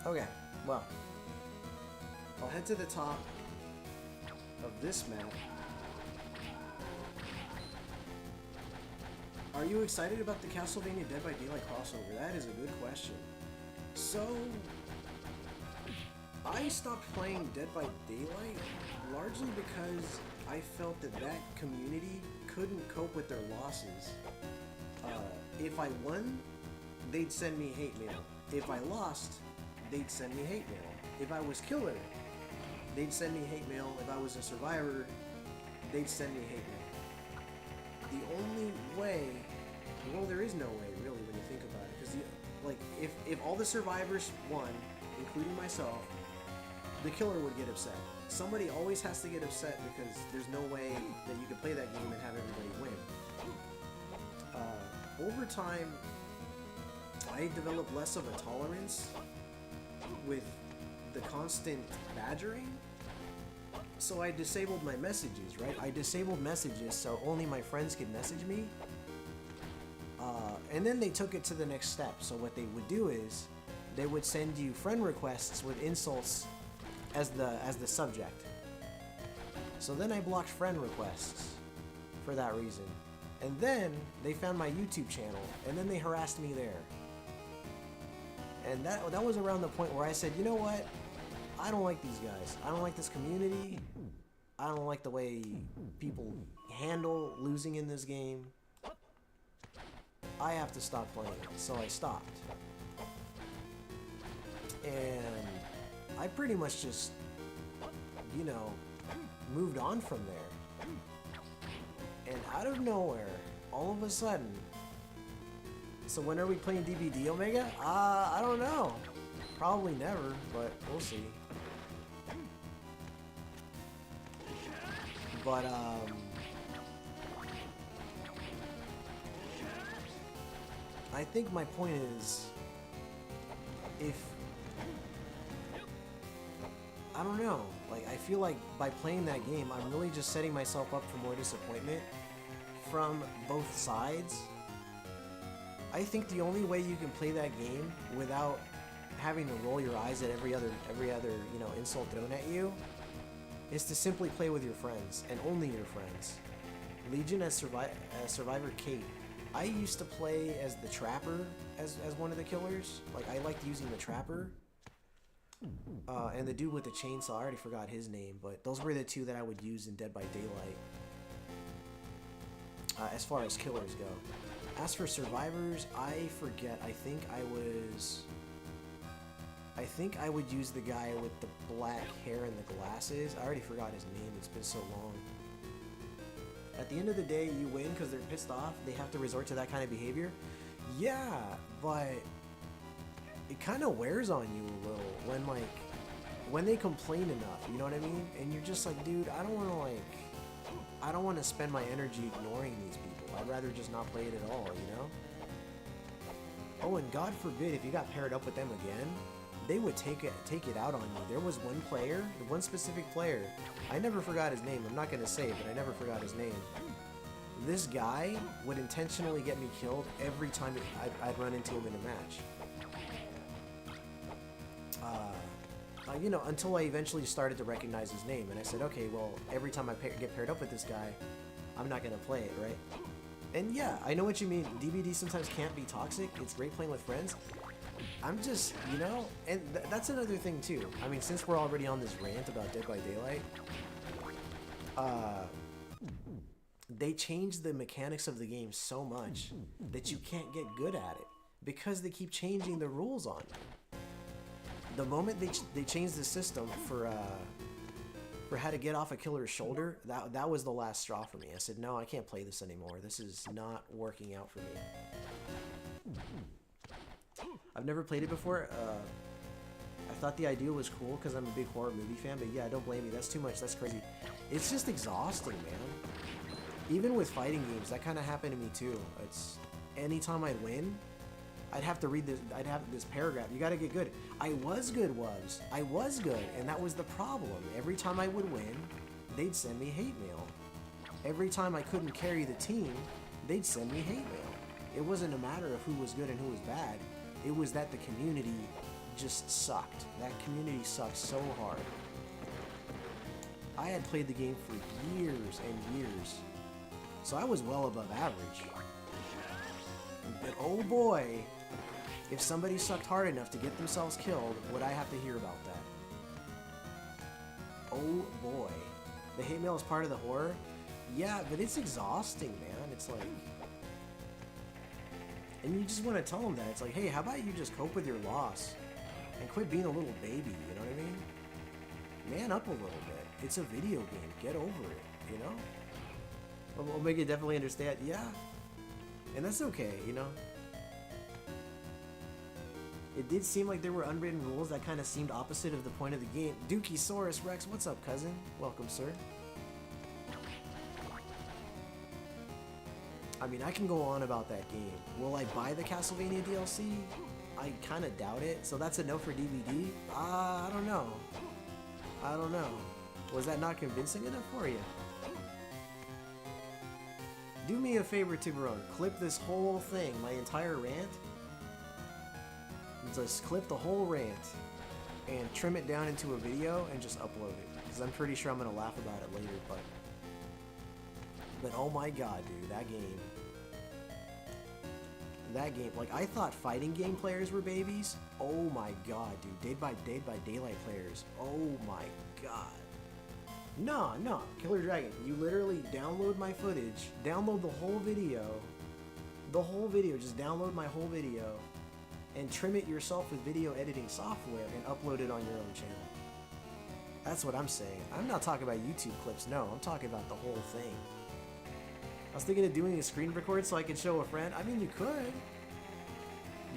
[SPEAKER 2] Okay, well, I'll head to the top of this map. Are you excited about the Castlevania Dead by Daylight crossover? That is a good question. So, I stopped playing Dead by Daylight largely because I felt that community couldn't cope with their losses. If I won, they'd send me hate mail. If I lost, they'd send me hate mail. If I was killer, they'd send me hate mail. If I was a survivor, they'd send me hate mail. The only way, well, there is no way really when you think about it, because like if all the survivors won, including myself, the killer would get upset. Somebody always has to get upset because there's no way that you can play that game and have everybody win. Over time, I developed less of a tolerance with the constant badgering. So I disabled my messages, right? I disabled messages so only my friends could message me. And then they took it to the next step. So what they would do is they would send you friend requests with insults as the subject. So then I blocked friend requests for that reason. And then they found my YouTube channel and then they harassed me there. And that was around the point where I said, you know what? I don't like these guys. I don't like this community. I don't like the way people handle losing in this game. I have to stop playing. So I stopped. And I pretty much just, you know, moved on from there. And out of nowhere, all of a sudden, so when are we playing DBD Omega? I don't know. Probably never, but we'll see. But, I think my point is, I don't know, like, I feel like by playing that game, I'm really just setting myself up for more disappointment from both sides. I think the only way you can play that game without having to roll your eyes at every other, you know, insult thrown at you is to simply play with your friends, and only your friends. Legion as Survivor Kate. I used to play as the Trapper as one of the killers. Like, I liked using the Trapper. And the dude with the chainsaw, I already forgot his name, but those were the two that I would use in Dead by Daylight. As far as killers go. As for survivors, I forget. I think I would use the guy with the black hair and the glasses. I already forgot his name. It's been so long. At the end of the day, you win because they're pissed off. They have to resort to that kind of behavior. Yeah, but it kind of wears on you a little when they complain enough. You know what I mean? And you're just like, dude, I don't want to spend my energy ignoring these people. I'd rather just not play it at all. You know? Oh, and God forbid if you got paired up with them again, they would take it out on you. There was one specific player. I never forgot his name. I'm not gonna say it, but I never forgot his name. This guy would intentionally get me killed every time I'd run into him in a match. You know, until I eventually started to recognize his name, and I said, okay, well, every time I get paired up with this guy, I'm not gonna play it, right? And yeah, I know what you mean. DBD sometimes can't be toxic. It's great playing with friends. I'm just, you know, and that's another thing too. I mean, since we're already on this rant about Dead by Daylight, they changed the mechanics of the game so much that you can't get good at it because they keep changing the rules on you. The moment they changed the system for how to get off a killer's shoulder, that was the last straw for me. I said, no, I can't play this anymore. This is not working out for me. I've never played it before. I thought the idea was cool because I'm a big horror movie fan, but yeah, don't blame me. That's too much. That's crazy. It's just exhausting, man. Even with fighting games, that kind of happened to me too. It's anytime I'd win, I'd have to read this. I'd have this paragraph. You got to get good. I was good, and that was the problem. Every time I would win, they'd send me hate mail. Every time I couldn't carry the team, they'd send me hate mail. It wasn't a matter of who was good and who was bad. It was that the community just sucked. That community sucked so hard. I had played the game for years and years, so I was well above average. But oh boy, if somebody sucked hard enough to get themselves killed, would I have to hear about that? Oh boy. The hate mail is part of the horror? Yeah, but it's exhausting, man. It's like... And you just want to tell them that. It's like, hey, how about you just cope with your loss and quit being a little baby, you know what I mean? Man up a little bit. It's a video game. Get over it, you know? Omega definitely understand. Yeah. And that's okay, you know? It did seem like there were unwritten rules that kind of seemed opposite of the point of the game. Dookie-saurus Rex, what's up, cousin? Welcome, sir. I mean, I can go on about that game. Will I buy the Castlevania DLC? I kind of doubt it. So that's a no for DVD? I don't know. I don't know. Was that not convincing enough for you? Do me a favor, Tiburon. Clip this whole thing, my entire rant. Just clip the whole rant and trim it down into a video and just upload it. Because I'm pretty sure I'm gonna laugh about it later, but oh my god, dude, that game. That game, like, I thought fighting game players were babies. Oh my god, dude. Dead by Daylight players. Oh my god. No, Killer Dragon. You literally download my footage, download the whole video. Just download my whole video and trim it yourself with video editing software and upload it on your own channel. That's what I'm saying. I'm not talking about YouTube clips, no. I'm talking about the whole thing. I was thinking of doing a screen record so I could show a friend. I mean, you could.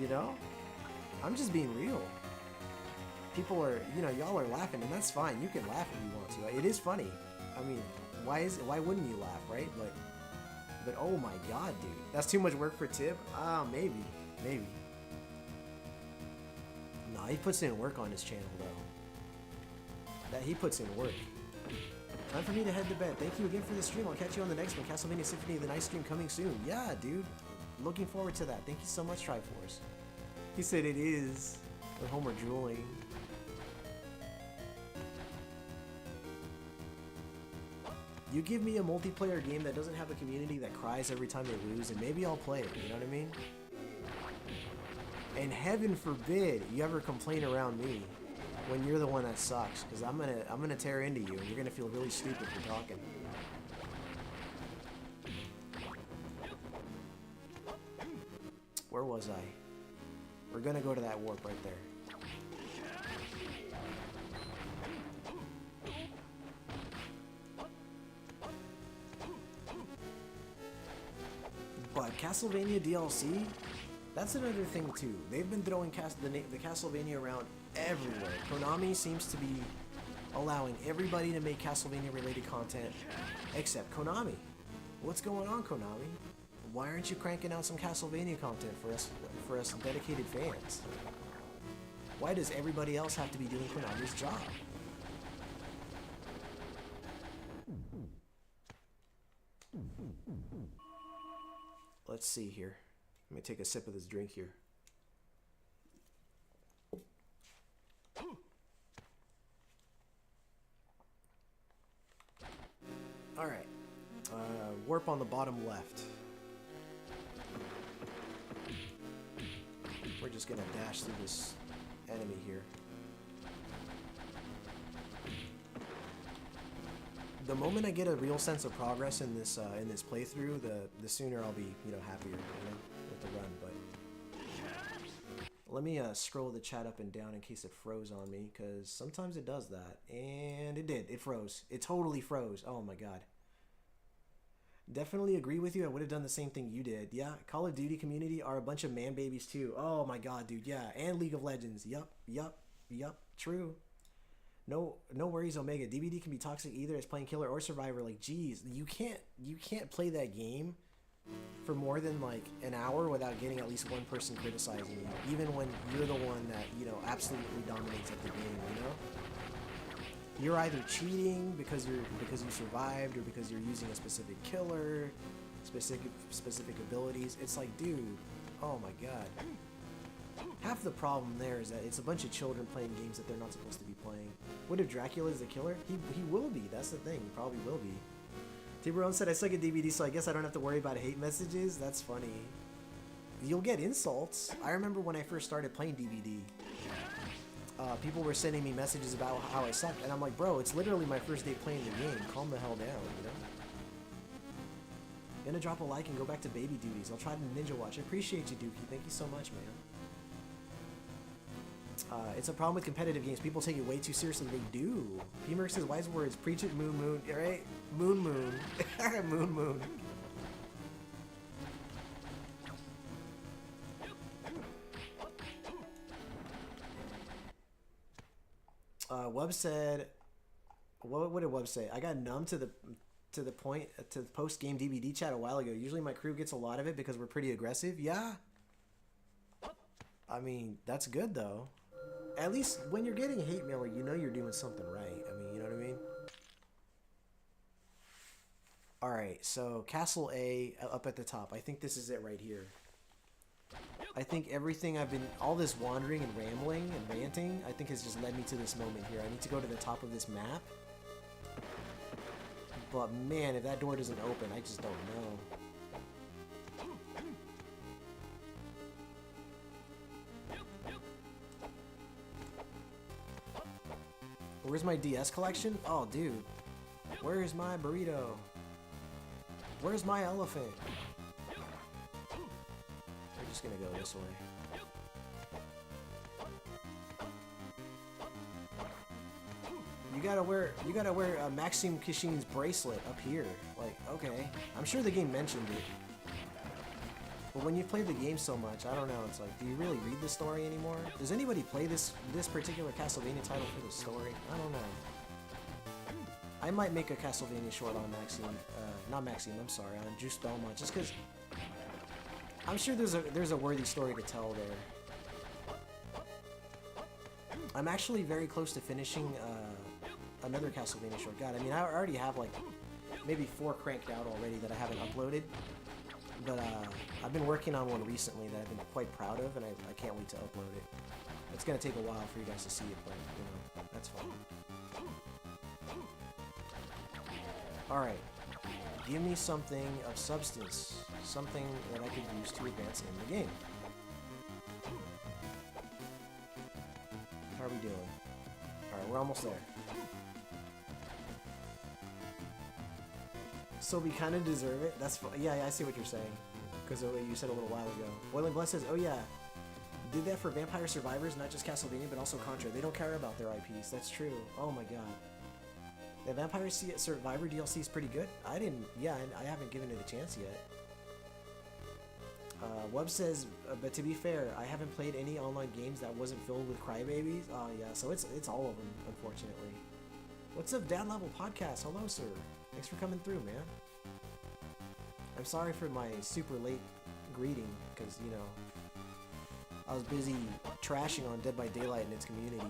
[SPEAKER 2] You know? I'm just being real. People are, you know, y'all are laughing, and that's fine. You can laugh if you want to. It is funny. I mean, why wouldn't you laugh, right? But oh my god, dude. That's too much work for Tib? Maybe. No, he puts in work on his channel, though. He puts in work. Time for me to head to bed. Thank you again for the stream. I'll catch you on the next one. Castlevania Symphony of the Night stream coming soon. Yeah, dude. Looking forward to that. Thank you so much, Triforce. He said it is. With Homer drooling. You give me a multiplayer game that doesn't have a community that cries every time they lose, and maybe I'll play it, you know what I mean? And heaven forbid you ever complain around me when you're the one that sucks, because I'm gonna tear into you, and you're gonna feel really stupid for talking. Where was I? We're gonna go to that warp right there. But Castlevania DLC, that's another thing too. They've been throwing the Castlevania around everywhere. Konami seems to be allowing everybody to make Castlevania related content except Konami. What's going on, Konami? Why aren't you cranking out some Castlevania content for us dedicated fans? Why does everybody else have to be doing Konami's job? Let's see here. Let me take a sip of this drink here. Alright. Warp on the bottom left. We're just gonna dash through this enemy here. The moment I get a real sense of progress in this playthrough, the sooner I'll be, you know, happier, you know, with the run. But let me scroll the chat up and down in case it froze on me, because sometimes it does that, and it did. It froze. It totally froze. Oh my god. Definitely agree with you. I would have done the same thing you did. Yeah, Call of Duty community are a bunch of man babies too. Oh my god, dude. Yeah, and League of Legends. Yup. True. No worries, Omega. DBD can be toxic either as playing killer or survivor. Like, geez, you can't play that game for more than like an hour without getting at least one person criticizing you, even when you're the one that, you know, absolutely dominates at the game. You know, you're either cheating because you survived, or because you're using a specific killer, specific abilities. It's like, dude, oh my god. Half the problem there is that it's a bunch of children playing games that they're not supposed to be playing. What if Dracula is the killer? He will be. That's the thing. He probably will be. Tiburon said, I suck at DVD, so I guess I don't have to worry about hate messages. That's funny. You'll get insults. I remember when I first started playing DVD. People were sending me messages about how I sucked, and I'm like, bro, it's literally my first day playing the game. Calm the hell down, you know? Gonna drop a like and go back to baby duties. I'll try to ninja watch. I appreciate you, Dookie. Thank you so much, man. It's a problem with competitive games. People take it way too seriously. They do. P-Merc says wise words. Preach it, moon. Alright? Moon. moon. Wub said... What did Wub say? I got numb to the post-game DVD chat a while ago. Usually my crew gets a lot of it because we're pretty aggressive. Yeah. I mean, that's good, though. At least when you're getting hate mail, you know you're doing something right. I mean, you know what I mean? Alright, so Castle A up at the top. I think this is it right here. I think everything all this wandering and rambling and ranting, I think has just led me to this moment here. I need to go to the top of this map. But man, if that door doesn't open, I just don't know. Where's my DS collection? Oh, dude. Where's my burrito? Where's my elephant? We're just gonna go this way. You gotta wear Maxim Kishin's bracelet up here. Like, okay. I'm sure the game mentioned it. But when you've played the game so much, I don't know, it's like, do you really read the story anymore? Does anybody play this particular Castlevania title for the story? I don't know. I might make a Castlevania short on Maxim, not Maxim, I'm sorry, on Juice Belmont, just because I'm sure there's a worthy story to tell there. I'm actually very close to finishing another Castlevania short. God, I mean, I already have like maybe 4 cranked out already that I haven't uploaded. But I've been working on one recently that I've been quite proud of, and I can't wait to upload it. It's gonna take a while for you guys to see it, but you know, that's fine. Alright. Give me something of substance. Something that I could use to advance in the game. How are we doing? Alright, we're almost there. So we kind of deserve it. That's yeah, I see what you're saying. Because you said a little while ago. Boiling Bless says, oh yeah, did that for Vampire Survivors, not just Castlevania, but also Contra. They don't care about their IPs. That's true. Oh my god. The Vampire Survivor DLC is pretty good. I haven't given it a chance yet. Wub says, but to be fair, I haven't played any online games that wasn't filled with crybabies. Oh yeah, so it's all of them, unfortunately. What's up, Dad Level Podcast? Hello, sir. Thanks for coming through, man. I'm sorry for my super late greeting, because, you know, I was busy trashing on Dead by Daylight and its community,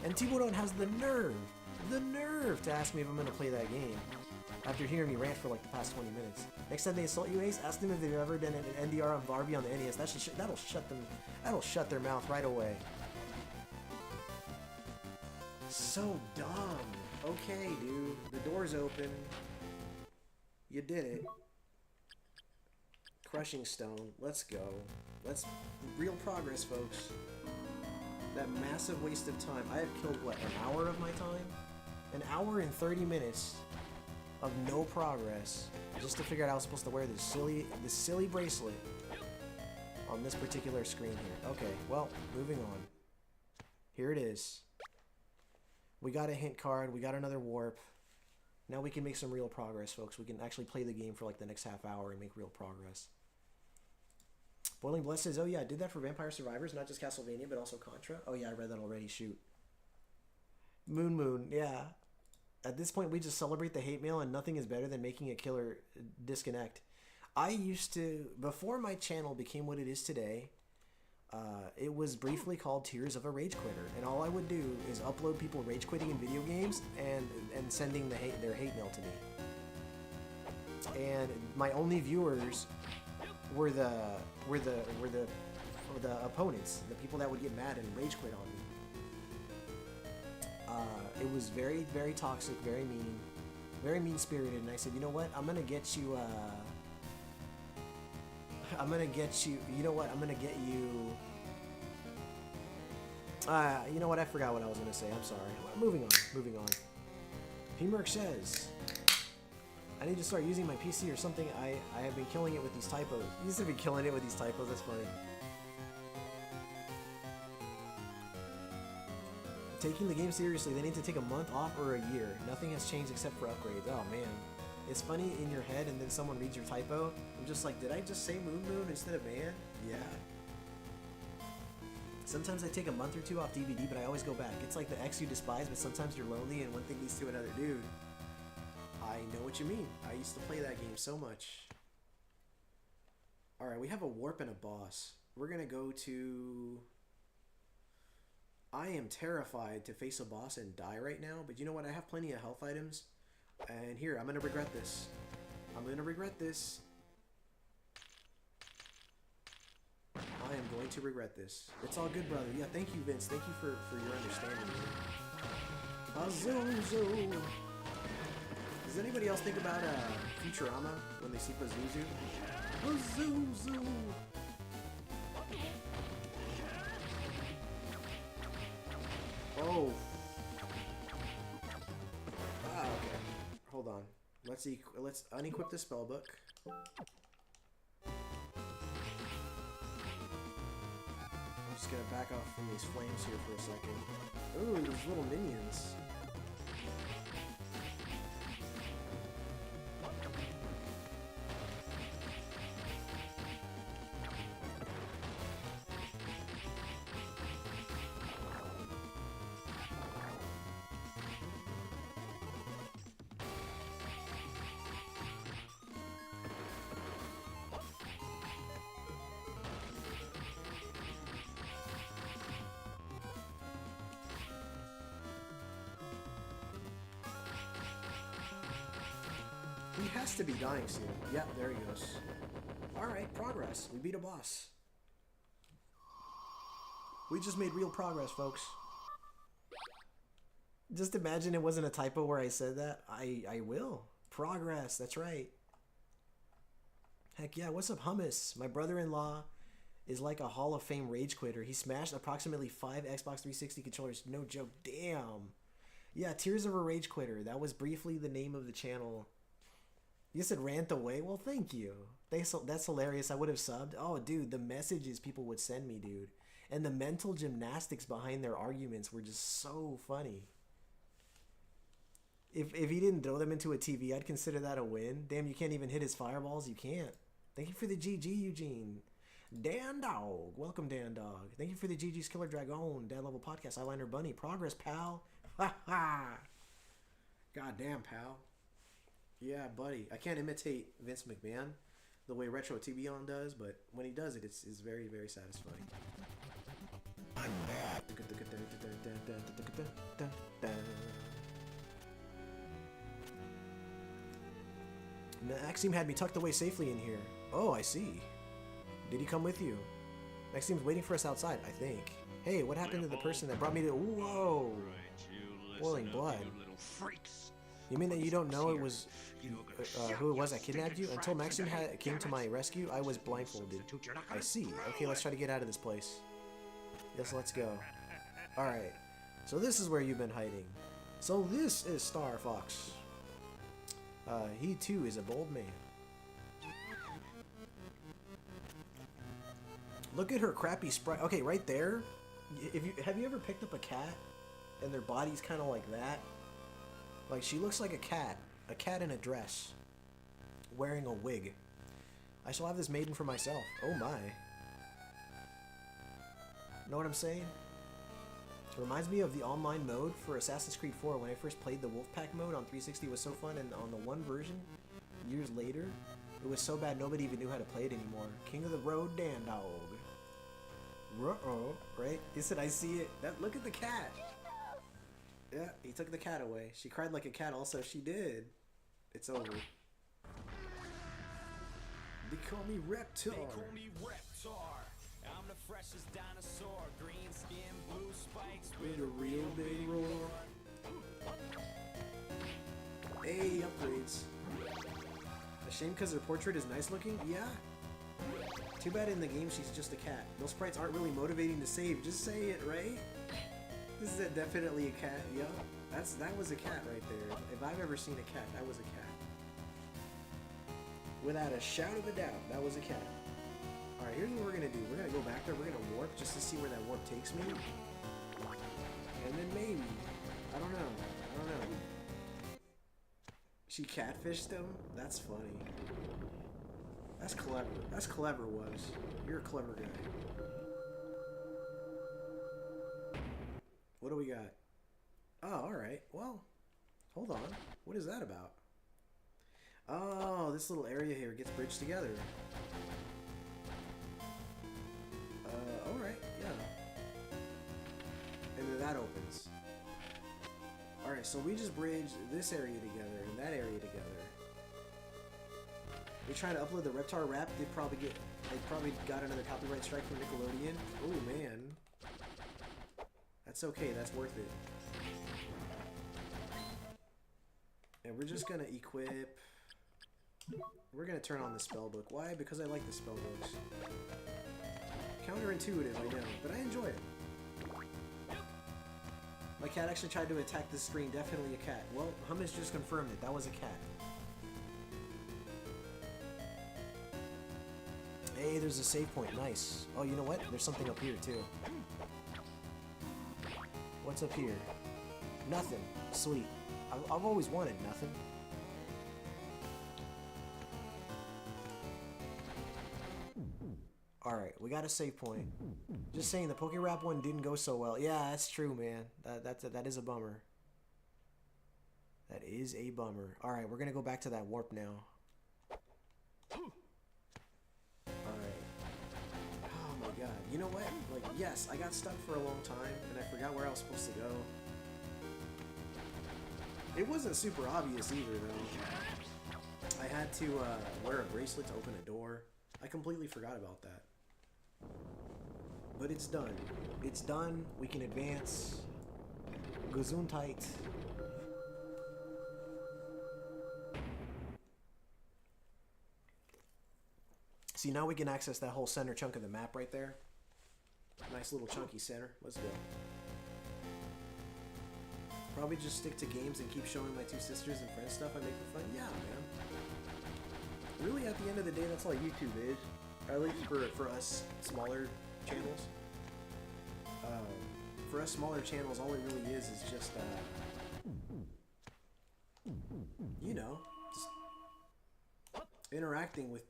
[SPEAKER 2] and T-Bodon has the nerve to ask me if I'm going to play that game, after hearing me rant for like the past 20 minutes. Next time they insult you, Ace, ask them if they've ever done an NDR on Barbie on the NES. That'll shut their mouth right away. So dumb. Okay, dude. The door's open. You did it. Crushing Stone. Let's go. Real progress, folks. That massive waste of time. I have killed, what, an hour of my time? An hour and 30 minutes of no progress just to figure out I was supposed to wear this silly bracelet on this particular screen here. Okay, well, moving on. Here it is. We got a hint card, we got another warp. Now we can make some real progress, folks. We can actually play the game for like the next half hour and make real progress. Boiling Bless says, oh yeah, I did that for Vampire Survivors, not just Castlevania, but also Contra. Oh yeah, I read that already, shoot. Moon, yeah. At this point, we just celebrate the hate mail, and nothing is better than making a killer disconnect. I used to, before my channel became what it is today, it was briefly called Tears of a Rage Quitter, and all I would do is upload people rage quitting in video games and sending their hate mail to me. And my only viewers were the opponents, the people that would get mad and rage quit on me. It was very, very toxic, very mean-spirited, and I said, you know what, I'm gonna get you, you know what, I'm gonna get you, you know what, I forgot what I was gonna say, I'm sorry. Moving on. P-Merc says, I need to start using my PC or something. I have been killing it with these typos. You used to be killing it with these typos, that's funny. Taking the game seriously, they need to take a month off or a year. Nothing has changed except for upgrades. Oh man. It's funny in your head and then someone reads your typo. I'm just like, did I just say moon instead of man? Yeah. Sometimes I take a month or two off DVD, but I always go back. It's like the ex you despise, but sometimes you're lonely and one thing leads to another. Dude, I know what you mean. I used to play that game so much. Alright, we have a warp and a boss. We're gonna go to... I am terrified to face a boss and die right now, but you know what? I have plenty of health items. And here, I'm gonna regret this. I'm gonna regret this. I am going to regret this. It's all good, brother. Yeah, thank you, Vince. Thank you for your understanding. Pazuzu. Does anybody else think about Futurama when they see Pazuzu? Pazuzu. Oh. Ah, okay. Hold on. Let's unequip the spellbook. I'm just gonna back off from these flames here for a second. Ooh, these little minions. He has to be dying soon. Yep, there he goes. Alright, progress. We beat a boss. We just made real progress, folks. Just imagine it wasn't a typo where I said that. I will. Progress, that's right. Heck yeah, what's up, Hummus? My brother-in-law is like a Hall of Fame rage quitter. He smashed approximately 5 Xbox 360 controllers. No joke. Damn. Yeah, Tears of a Rage Quitter. That was briefly the name of the channel. You said rant away? Well, thank you. That's hilarious. I would have subbed. Oh, dude, the messages people would send me, dude. And the mental gymnastics behind their arguments were just so funny. If he didn't throw them into a TV, I'd consider that a win. Damn, you can't even hit his fireballs? You can't. Thank you for the GG, Eugene. Dan Dog. Welcome, Dan Dog. Thank you for the GG's Killer Dragon. Dad Level Podcast. Eyeliner Bunny. Progress, pal. Ha ha. God damn, pal. Yeah, buddy. I can't imitate Vince McMahon the way Retro TBon does, but when he does it, it's very, very satisfying. I'm back. Maxime had me tucked away safely in here. Oh, I see. Did he come with you? Maxime's waiting for us outside, I think. Hey, what happened to the person that brought me to... Whoa! Boiling blood. You mean that you don't know it was... who it was that kidnapped you? Until Maxime came to my rescue, I was blindfolded. I see. Okay, let's try to get out of this place. Yes, let's go. Alright. So this is where you've been hiding. So this is Star Fox. He too is a bold man. Look at her crappy sprite. Okay, right there. Have you ever picked up a cat and their body's kind of like that? Like, she looks like a cat in a dress, wearing a wig. I shall have this maiden for myself. Oh my. Know what I'm saying? It reminds me of the online mode for Assassin's Creed 4. When I first played the Wolfpack mode on 360, it was so fun, and on the one version, years later, it was so bad nobody even knew how to play it anymore. King of the Road, Dan Dog. Ruh-oh, right? He said, I see it. Look at the cat. Yeah, he took the cat away. She cried like a cat also. She did. It's over. They call me Reptar.
[SPEAKER 6] They call me Reptar. I'm the freshest dinosaur. Green skin, blue spikes
[SPEAKER 2] with a real big roar. Hey, upgrades. A shame because her portrait is nice looking? Yeah. Too bad in the game she's just a cat. Those sprites aren't really motivating to save. Just say it, right? This is definitely a cat. Yeah, that was a cat right there. If I've ever seen a cat, that was a cat. Without a shadow of a doubt, that was a cat. Alright, here's what we're gonna do. We're gonna go back there, we're gonna warp just to see where that warp takes me. And then maybe, I don't know. She catfished him? That's funny. That's clever. That's clever, Was. You're a clever guy. What do we got? Oh, alright. Well, hold on. What is that about? Oh, this little area here gets bridged together. Alright, yeah. And then that opens. Alright, so we just bridged this area together, and that area together. They trying to upload the Reptar rap, they probably got another copyright strike from Nickelodeon. Oh man. That's okay, that's worth it. And we're just gonna equip. We're gonna turn on the spellbook. Why? Because I like the spellbooks. Counterintuitive, I know, but I enjoy it. My cat actually tried to attack the screen. Definitely a cat. Well, Hummus just confirmed it. That was a cat. Hey, there's a save point. Nice. Oh, you know what? There's something up here, too. What's up here? Nothing. Sweet. I've always wanted nothing. Alright, we got a save point. Just saying, the Pokerap one didn't go so well. Yeah, that's true, man. That is a bummer. That is a bummer. Alright, we're gonna go back to that warp now. Alright. Oh my god. You know what? Like, yes, I got stuck for a long time, and I forgot where I was supposed to go. It wasn't super obvious either, though. I had to wear a bracelet to open a door. I completely forgot about that. But it's done. It's done. We can advance. Gesundheit. See, now we can access that whole center chunk of the map right there. Nice little chunky center. Let's go. Probably just stick to games and keep showing my two sisters and friends stuff I make for fun. Yeah, man. Really, at the end of the day, that's all YouTube is. At least for us smaller channels. For us smaller channels, all it really is just, you know, just interacting with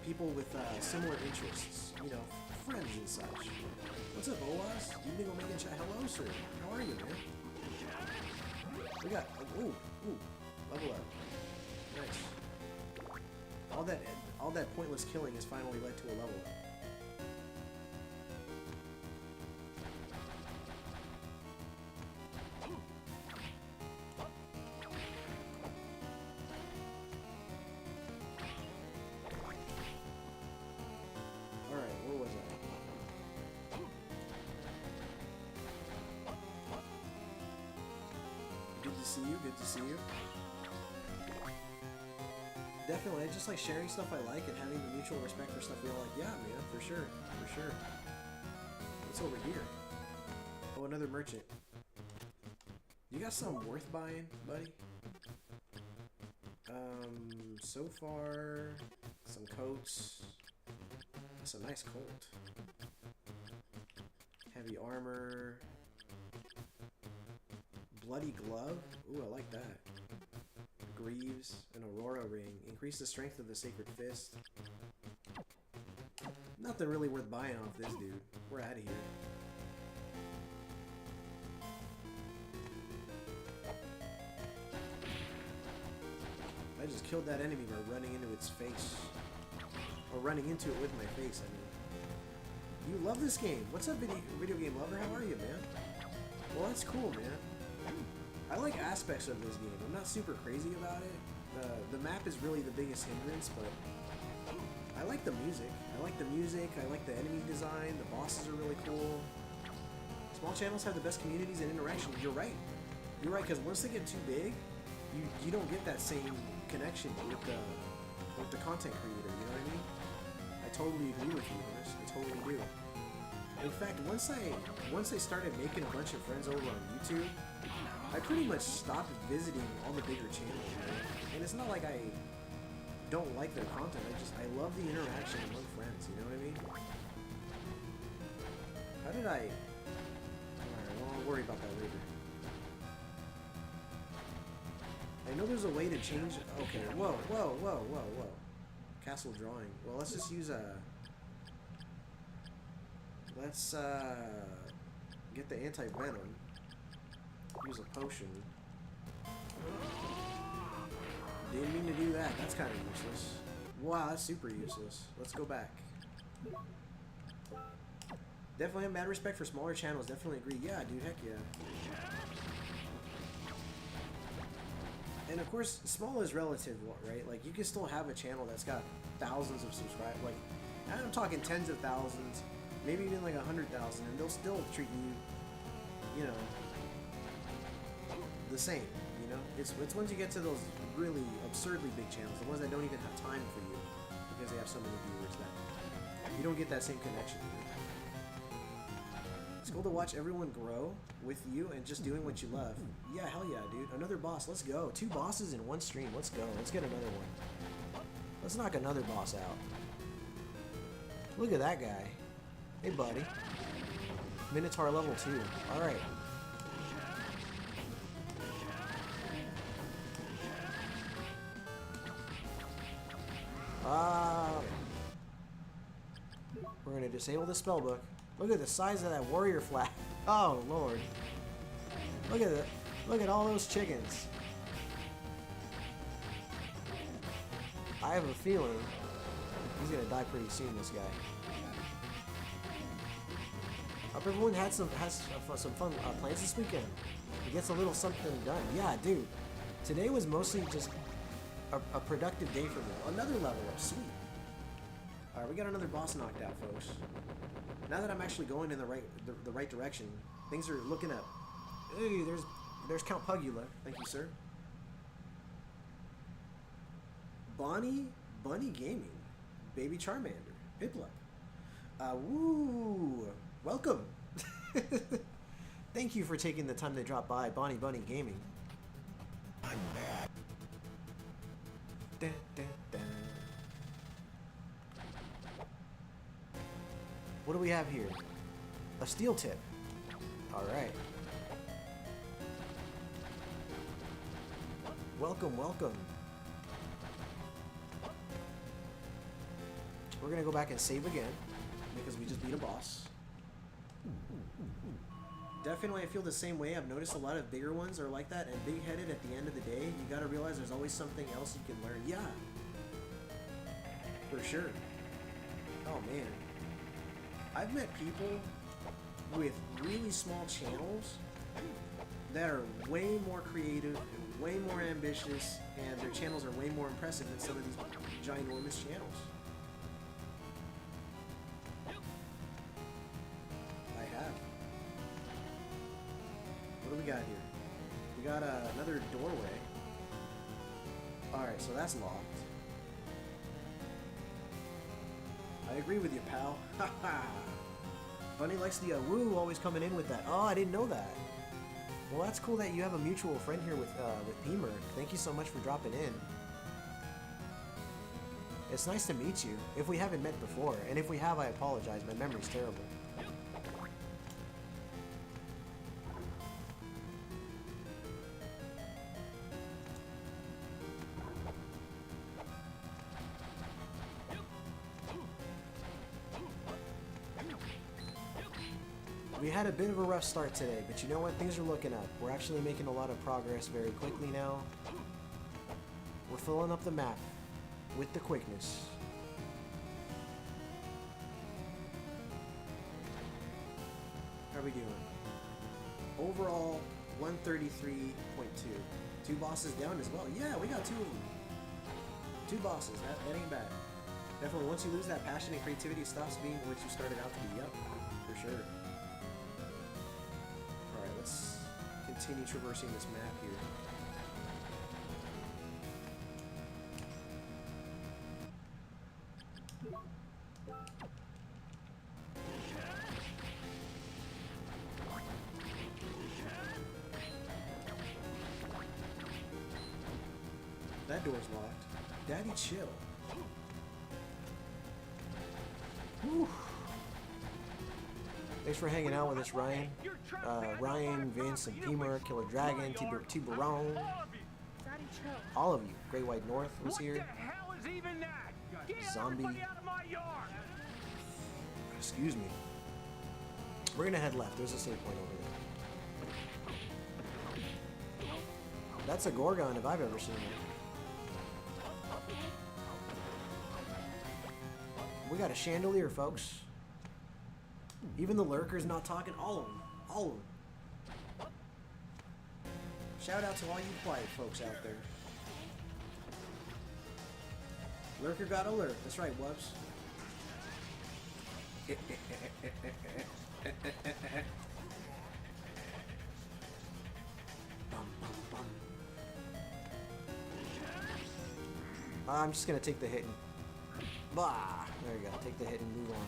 [SPEAKER 2] people with similar interests. You know, friends and such. What's up, Owas? You think I'll make a chat? Hello, sir. How are you, man? We got, ooh, level up. Nice. All that pointless killing has finally led to a level up. Alright, where was I? Good to see you, good to see you. Definitely, I just like sharing stuff I like and having the mutual respect for stuff we all like. Yeah, man, for sure, for sure. What's over here? Oh, another merchant. You got something worth buying, buddy? So far, some coats. That's a nice coat. Heavy armor. Bloody glove? Ooh, I like that. Greaves, an aurora ring. Increase the strength of the sacred fist. Nothing really worth buying off this dude. We're out of here. I just killed that enemy by running into its face. Or running into it with my face, I mean. You love this game. What's up, video game lover? How are you, man? Well, that's cool, man. I like aspects of this game. I'm not super crazy about it. The map is really the biggest hindrance, but I like the music. I like the music. I like the enemy design. The bosses are really cool. Small channels have the best communities and interaction. You're right. You're right, because once they get too big, you don't get that same connection with the content creator. You know what I mean? I totally agree with you, Hunter. I totally do. In fact, once I started making a bunch of friends over on YouTube, I pretty much stopped visiting all the bigger channels, man. And it's not like I don't like their content, I love the interaction among friends, you know what I mean? How did I... Alright, well, I'll worry about that later. I know there's a way to change... Okay, whoa. Castle drawing. Well, let's just use a... Let's, get the anti-venom. Use a potion. Didn't mean to do that. That's kind of useless. Wow, that's super useless. Let's go back. Definitely have mad respect for smaller channels. Definitely agree. Yeah, dude. Heck yeah. And of course, small is relative, right? Like, you can still have a channel that's got thousands of subscribers. Like, I'm talking tens of thousands, maybe even like 100,000, and they'll still treat you, you know, the same. You know, it's once you get to those really absurdly big channels, the ones that don't even have time for you because they have so many viewers, that you don't get that same connection. You know? It's cool to watch everyone grow with you and just doing what you love. Yeah, hell yeah, dude. Another boss. Let's go. 2 bosses in one stream. Let's go. Let's get another one. Let's knock another boss out. Look at that guy. Hey, buddy. Minotaur level 2. Alright. We're going to disable the spellbook. Look at the size of that warrior flag. Oh, Lord. Look at it. Look at all those chickens. I have a feeling he's going to die pretty soon, this guy. Hope everyone has some fun plans this weekend. He gets a little something done. Yeah, dude. Today was mostly just a productive day for me. Another level up. Sweet. Alright, we got another boss knocked out, folks. Now that I'm actually going in the right direction, things are looking up. Hey, there's Count Pugula. Thank you, sir. Bunny Gaming. Baby Charmander. Pipluck. Woo! Welcome! Thank you for taking the time to drop by Bunny Gaming. I'm bad. Dun, dun, dun. What do we have here? A steel tip. Alright. Welcome, welcome. We're gonna go back and save again because we just beat a boss. Definitely, I feel the same way. I've noticed a lot of bigger ones are like that, and big-headed at the end of the day, you gotta realize there's always something else you can learn. Yeah. For sure. Oh, man. I've met people with really small channels that are way more creative and way more ambitious, and their channels are way more impressive than some of these ginormous channels. I have. What do we got here? We got another doorway. Alright, so that's locked. I agree with you, pal. Haha. Bunny likes the woo always coming in with that. Oh, I didn't know that. Well, that's cool that you have a mutual friend here with Pemer. Thank you so much for dropping in. It's nice to meet you. If we haven't met before, and if we have, I apologize. My memory's terrible. We had a bit of a rough start today, but you know what? Things are looking up. We're actually making a lot of progress very quickly now. We're filling up the map with the quickness. How are we doing? Overall, 133.2. 2 bosses down as well. Yeah, we got 2 of them. 2 bosses. That ain't bad. Definitely, once you lose that passion and creativity, it stops being what you started out to be. Yep, for sure. Let's continue traversing this map here. That door's locked. Daddy, chill. Whew. Thanks for hanging out with us, Ryan. Ryan, Vince, and Pemer, Killer Dragon, Tiburon. All of you. Great White North was here.
[SPEAKER 5] What the hell is even that? Get
[SPEAKER 2] Zombie.
[SPEAKER 5] everybody out of my yard!
[SPEAKER 2] Excuse me. We're gonna head left. There's a save point over there. That's a Gorgon if I've ever seen it. We got a chandelier, folks. Even the lurkers not talking. All of them. All of them. Shout out to all you quiet folks out there. Lurker got alert. That's right, Wubs. Bum, bum, bum. I'm just gonna take the hit and... Bah! There you go. Take the hit and move on.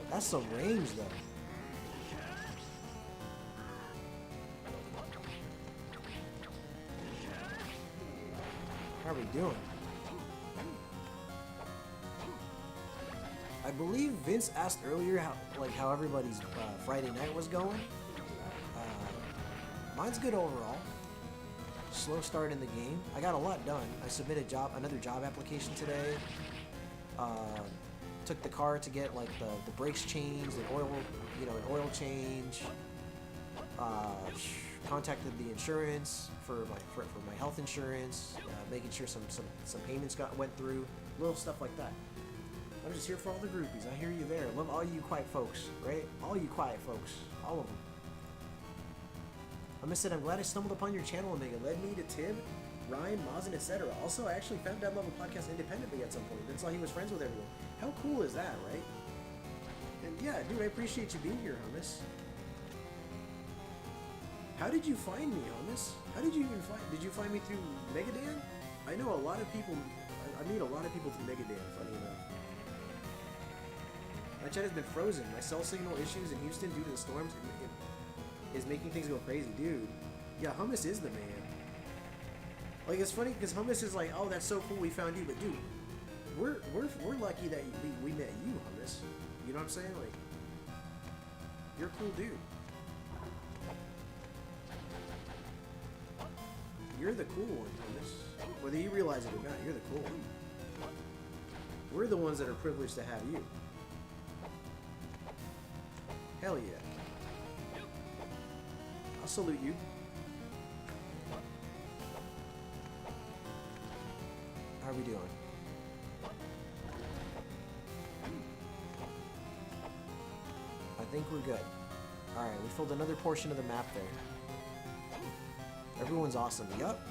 [SPEAKER 2] That's some range, though. How are we doing? I believe Vince asked earlier how everybody's Friday night was going. Mine's good overall. Slow start in the game. I got a lot done. I submitted another job application today. Took the car to get like the brakes changed, an oil change. Contacted the insurance for my health insurance, making sure some payments went through, little stuff like that. I'm just here for all the groupies. I hear you there. Love all you quiet folks, right? All you quiet folks, all of them. I said, I'm glad I stumbled upon your channel, Omega. Led me to Tib, Ryan, Mazen, etc. Also, I actually found that level podcast independently at some point. Then saw he was friends with everyone. How cool is that, right? And yeah, dude, I appreciate you being here, Hummus. How did you find me, Hummus? How did you even did you find me through Megadan? I know a lot of people, I meet a lot of people through Megadan, funny enough. My chat has been frozen. My cell signal issues in Houston due to the storms is making things go crazy, dude. Yeah, Hummus is the man. Like, it's funny because Hummus is like, oh, that's so cool we found you, but dude, we're lucky that we met you, Hummus. You know what I'm saying? Like, you're a cool dude. You're the cool one, Hummus. Whether you realize it or not, you're the cool one. We're the ones that are privileged to have you. Hell yeah. I'll salute you. How are we doing? I think we're good. Alright, we filled another portion of the map there. Everyone's awesome. Yup.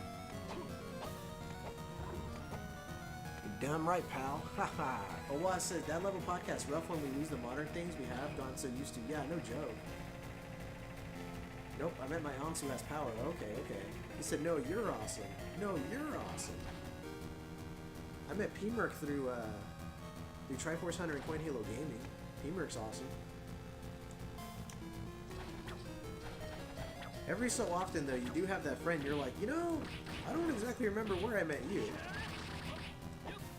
[SPEAKER 2] You're damn right, pal. Haha. Owa says, that level podcast rough when we lose the modern things we have gotten so used to. Yeah, no joke. Nope, I meant my aunts who has power. Okay. He said, no, you're awesome. No, you're awesome. I met P-Merc through Triforce Hunter and Coin Halo Gaming. P-Merc's awesome. Every so often, though, you do have that friend, you're like, you know, I don't exactly remember where I met you.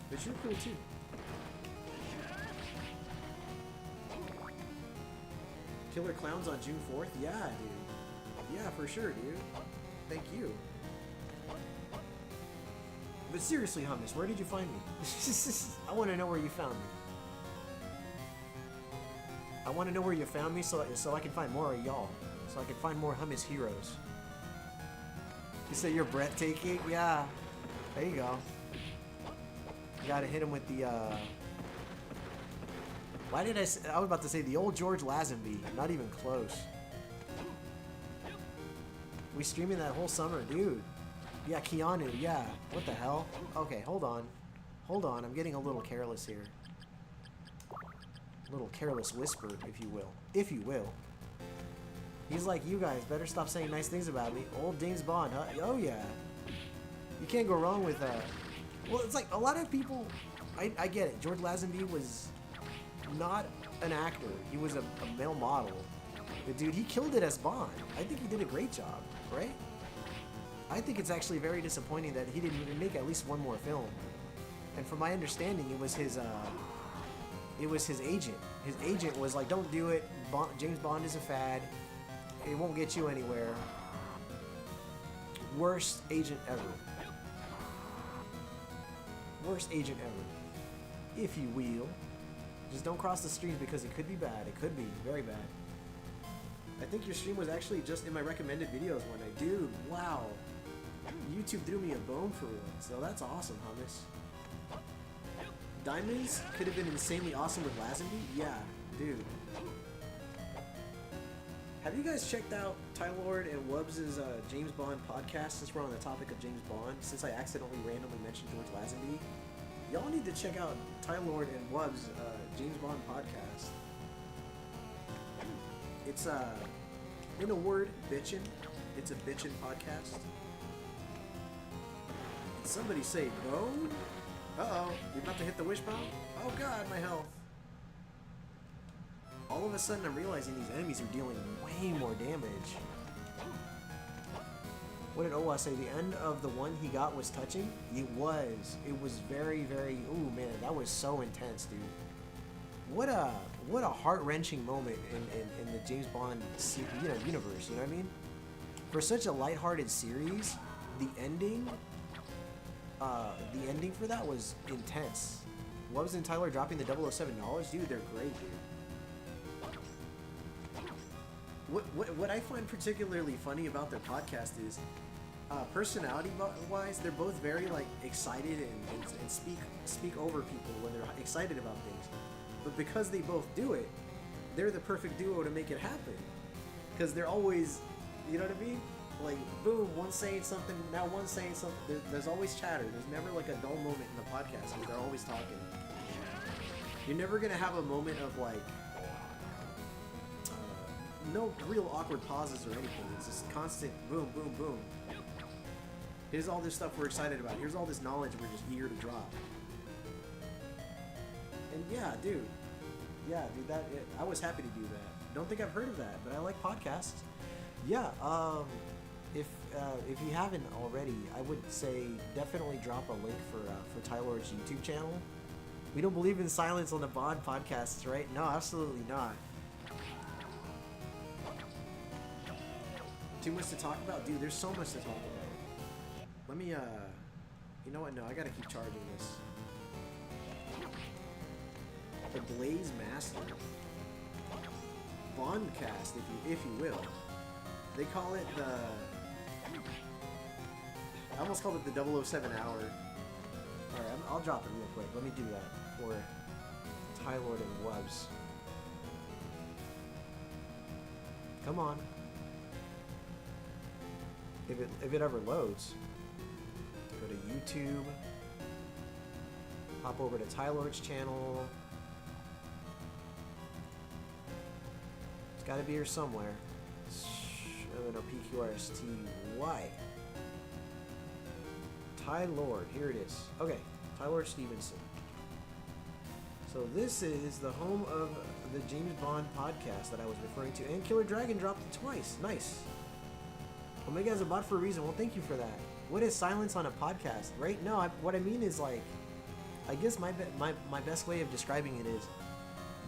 [SPEAKER 2] But you're cool, too. Killer Clowns on June 4th? Yeah, dude. Yeah, for sure, dude. Thank you. But seriously, Hummus, where did you find me? I want to know where you found me. I want to know where you found me so I can find more of y'all. So I can find more Hummus heroes. You say you're breathtaking? Yeah. There you go. You gotta hit him with the, Why did I was about to say the old George Lazenby. Not even close. We streaming that whole summer, dude. Yeah, Keanu, yeah. What the hell? Okay, hold on. Hold on, I'm getting a little careless here. A little careless whisper, if you will. If you will. He's like, you guys better stop saying nice things about me. Old James Bond, huh? Oh yeah. You can't go wrong with well, it's like a lot of people, I get it. George Lazenby was not an actor. He was a male model. But dude, he killed it as Bond. I think he did a great job, right? I think it's actually very disappointing that he didn't even make at least one more film. And from my understanding, it was his agent. His agent was like, don't do it. James Bond is a fad. It won't get you anywhere. Worst agent ever. Worst agent ever. If you will. Just don't cross the streams because it could be bad. It could be very bad. I think your stream was actually just in my recommended videos one night. Dude, wow. YouTube threw me a bone for one, so that's awesome, Hummus. Diamonds could have been insanely awesome with Lazenby? Yeah, dude. Have you guys checked out Ty Lord and Wubbs' James Bond podcast, since we're on the topic of James Bond, since I accidentally randomly mentioned George Lazenby? Y'all need to check out Ty Lord and Wubbs' James Bond podcast. It's, in a word, bitchin'. It's a bitchin' podcast. Did somebody say bone? Uh-oh, you're about to hit the wishbone? Oh god, my health. All of a sudden I'm realizing these enemies are dealing way more damage. What did Owa say? The end of the one he got was touching? It was. It was very, very... Ooh, man, that was so intense, dude. What a heart-wrenching moment in the James Bond universe, you know what I mean? For such a lighthearted series, the ending for that was intense. Wubbs and Tyler dropping the $007, dude, they're great, dude. What I find particularly funny about their podcast is, personality-wise, they're both very like excited and speak over people when they're excited about things. But because they both do it, they're the perfect duo to make it happen. Because they're always, you know what I mean? Like, boom, one's saying something, now one's saying something. There's always chatter. There's never like a dull moment in the podcast because they're always talking. You're never gonna have a moment of like no real awkward pauses or anything. It's just constant boom, boom, boom. Here's all this stuff we're excited about. Here's all this knowledge we're just eager to drop. And yeah, dude, I was happy to do that. Don't think I've heard of that, but I like podcasts. Yeah, if you haven't already, I would say definitely drop a link for Tyler's YouTube channel. We don't believe in silence on the Bond podcasts, right? No, absolutely not. Too much to talk about? Dude, there's so much to talk about. Let me, you know what? No, I gotta keep charging this. The Blaze Master. Bondcast, if you will. They call it the... I almost called it the 007 hour. Alright, I'll drop it real quick. Let me do that for Ty Lord and Wubbs. Come on. If it ever loads, go to YouTube, hop over to Ty Lord's channel. It's got to be here somewhere. Oh no, PQRSTY. Ty Lord, here it is. Okay, Ty Lord Stevenson. So this is the home of the James Bond podcast that I was referring to, and Killer Dragon dropped it twice. Nice. Omega has a bot for a reason. Well, thank you for that. What is silence on a podcast, right? No, what I mean is like, I guess my best way of describing it is,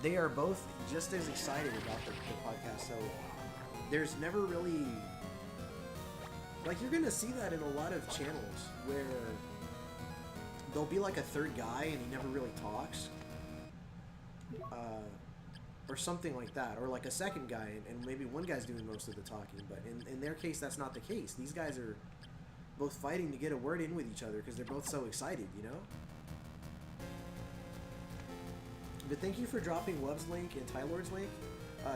[SPEAKER 2] they are both just as excited about the podcast. So there's never really, like, you're gonna see that in a lot of channels where there'll be like a third guy and he never really talks, or something like that, or like a second guy and maybe one guy's doing most of the talking. But in their case, that's not the case. These guys are both fighting to get a word in with each other because they're both so excited, you know? But thank you for dropping Wubbs' link and Ty Lord's link.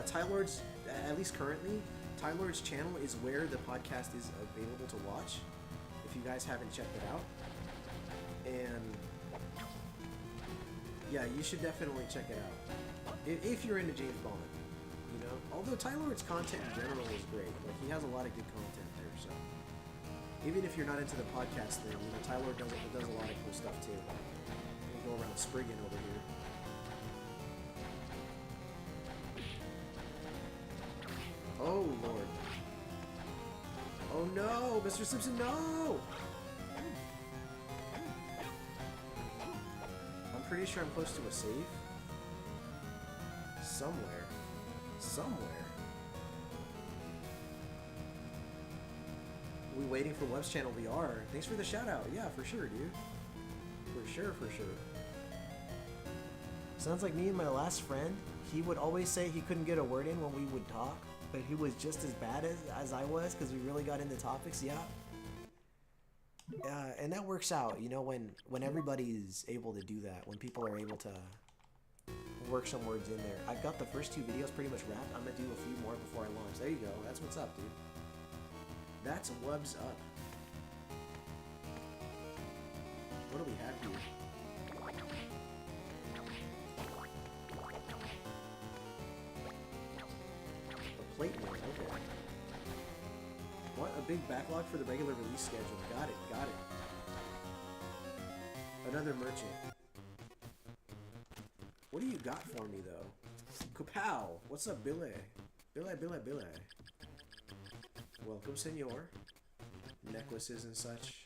[SPEAKER 2] Ty Lord's, at least currently, Ty Lord's channel is where the podcast is available to watch, if you guys haven't checked it out. And yeah, you should definitely check it out if you're into James Bond, you know. Although Ty Lord's content in general is great, like he has a lot of good content there. So even if you're not into the podcast thing, you know, Ty Lord does a lot of cool stuff too. We go around Spriggan over here. Oh Lord! Oh no, Mr. Simpson, no! I'm pretty sure I'm close to a save. Somewhere. We waiting for Wubbs Channel VR. Thanks for the shout out. Yeah, for sure, dude. For sure. Sounds like me and my last friend. He would always say he couldn't get a word in when we would talk, but he was just as bad as I was because we really got into topics. Yeah. And that works out, you know, when everybody is able to do that, when people are able to, work some words in there. I've got the first 2 videos pretty much wrapped. I'm gonna do a few more before I launch. There you go. That's what's up, dude. That's what's up. What do we have here? A plate one, okay. What? A big backlog for the regular release schedule. Got it, got it. Another merchant. What do you got for me, though? Kapow! What's up, Billy? Billy. Welcome, senor. Necklaces and such.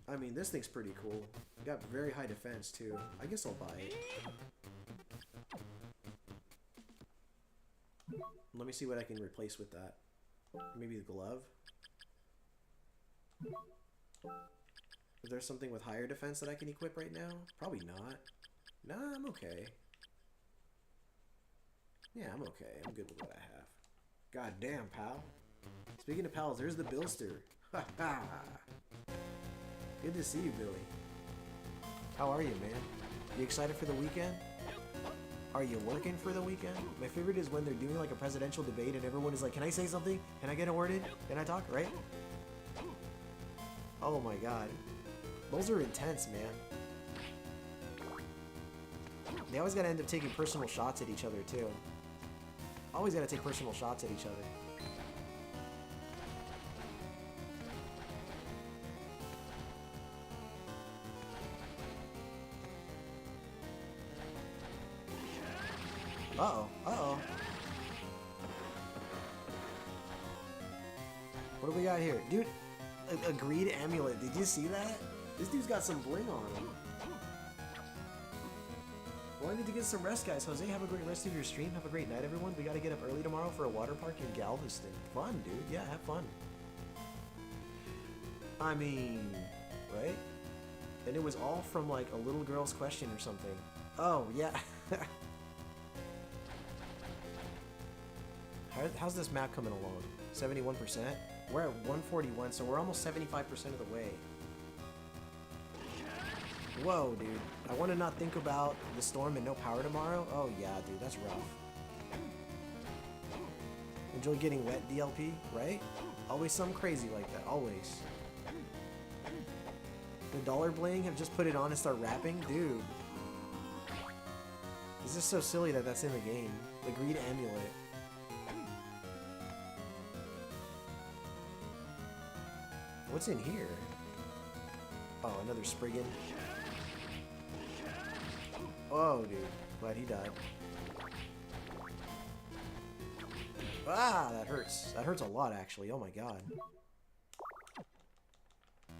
[SPEAKER 2] I mean, this thing's pretty cool. Got very high defense, too. I guess I'll buy it. Let me see what I can replace with that. Maybe the glove? Is there something with higher defense that I can equip right now? Probably not. Nah, I'm okay. Yeah, I'm okay. I'm good with what I have. God damn, pal. Speaking of pals, there's the Billster. Ha ha! Good to see you, Billy. How are you, man? You excited for the weekend? Are you working for the weekend? My favorite is when they're doing like a presidential debate and everyone is like, can I say something? Can I get a word in? Can I talk? Right? Oh my god. Those are intense, man. They always gotta end up taking personal shots at each other, too. Always gotta take personal shots at each other. Uh-oh, uh-oh. What do we got here? Dude, a greed amulet. Did you see that? This dude's got some bling on him. Well, I need to get some rest, guys. Jose, have a great rest of your stream. Have a great night, everyone. We gotta get up early tomorrow for a water park in Galveston. Fun, dude. Yeah, have fun. I mean, right? And it was all from, like, a little girl's question or something. Oh, yeah. How's this map coming along? 71%? We're at 141, so we're almost 75% of the way. Whoa, dude. I want to not think about the storm and no power tomorrow? Oh, yeah, dude. That's rough. Enjoy getting wet, DLP, right? Always something crazy like that. Always. The dollar bling have just put it on and start rapping? Dude. This is so silly that that's in the game. The greed amulet. What's in here? Oh, another Spriggan. Oh, dude. Glad he died. Ah, that hurts. That hurts a lot, actually. Oh my god.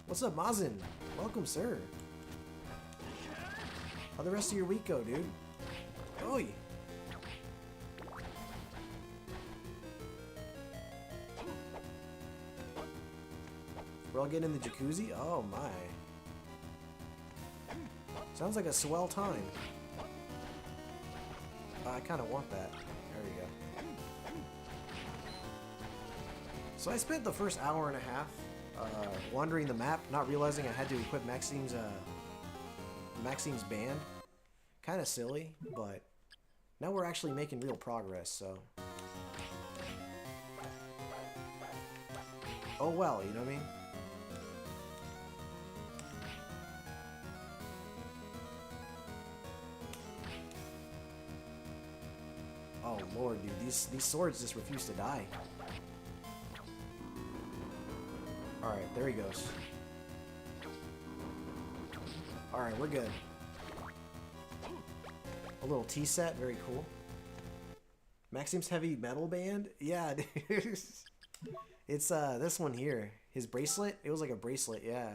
[SPEAKER 2] What's up, Mazin? Welcome, sir. How'd the rest of your week go, dude? Oi! We're all getting in the jacuzzi? Oh my. Sounds like a swell time. I kind of want that. There we go. So I spent the first hour and a half wandering the map, not realizing I had to equip Maxime's band. Kind of silly, but now we're actually making real progress, so. Oh well, you know what I mean? Oh lord, dude, these swords just refuse to die. Alright, there he goes. Alright, we're good. A little tea set, very cool. Maxime's heavy metal band? Yeah, dude. It's this one here. His bracelet? It was like a bracelet, yeah.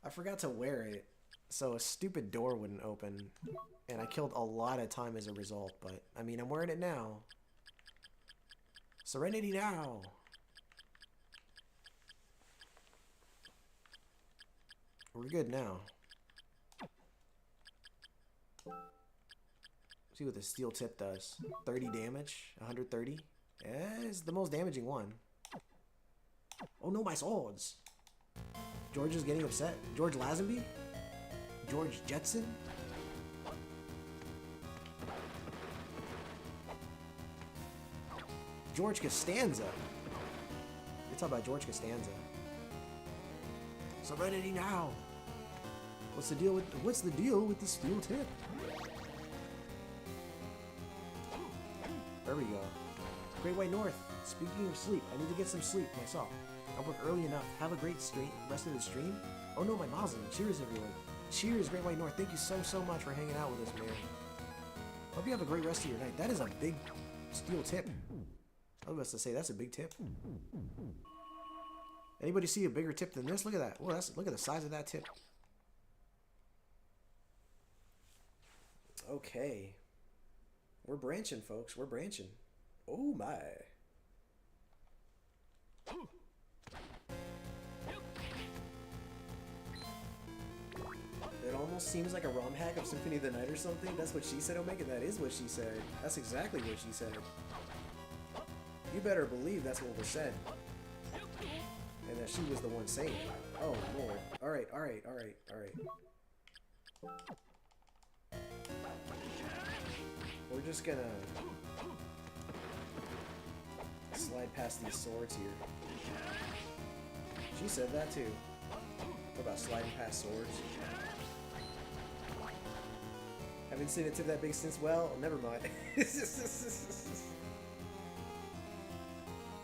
[SPEAKER 2] I forgot to wear it, so a stupid door wouldn't open. And I killed a lot of time as a result, but, I mean, I'm wearing it now. Serenity now! We're good now. See what the steel tip does. 30 damage, 130. Yeah, it's the most damaging one. Oh no, my swords! George is getting upset. George Lazenby? George Jetson? George Costanza. You're talking about George Costanza. Serenity now. What's the deal with the steel tip? There we go. Great White North. Speaking of sleep, I need to get some sleep myself. I work early enough. Have a great rest of the stream. Oh no, my Moslin. Cheers, everyone. Cheers, Great White North. Thank you so much for hanging out with us, man. Hope you have a great rest of your night. That is a big steel tip. I was about to say, that's a big tip. Anybody see a bigger tip than this? Look at that. Well, look at the size of that tip. Okay. We're branching, folks. We're branching. Oh, my. It almost seems like a ROM hack of Symphony of the Night or something. That's what she said, Omega. That is what she said. That's exactly what she said. You better believe that's what was said. And that she was the one saying it. Oh, Lord. Alright. We're just gonna slide past these swords here. She said that too. What about sliding past swords? Haven't seen a tip that big since, well, never mind.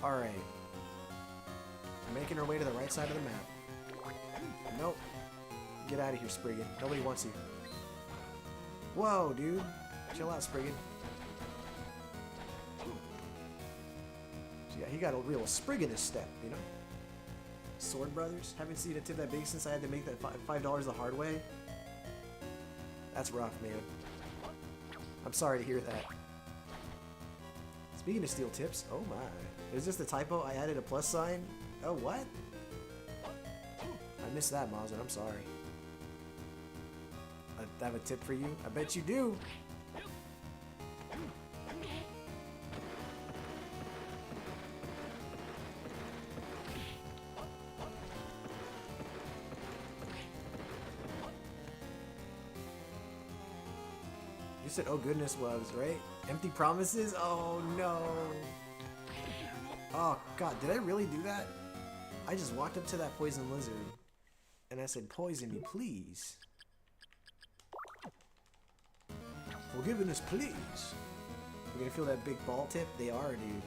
[SPEAKER 2] Alright. We're making our way to the right side of the map. Nope. Get out of here, Spriggan. Nobody wants you. Whoa, dude. Chill out, Spriggan. Yeah, he got a real Spriggan step, you know? Sword Brothers. Haven't seen a tip that big since I had to make that $5 the hard way. That's rough, man. I'm sorry to hear that. Speaking of steel tips, oh my. Is this the typo? I added a plus sign? Oh, what? I missed that, Mazin. I'm sorry. I have a tip for you. I bet you do. You said, oh goodness, Wubs, right? Empty promises? Oh no. Oh god, did I really do that? I just walked up to that poison lizard and I said, poison me, please. Forgiveness, please. You're gonna feel that big ball tip? They are, dude.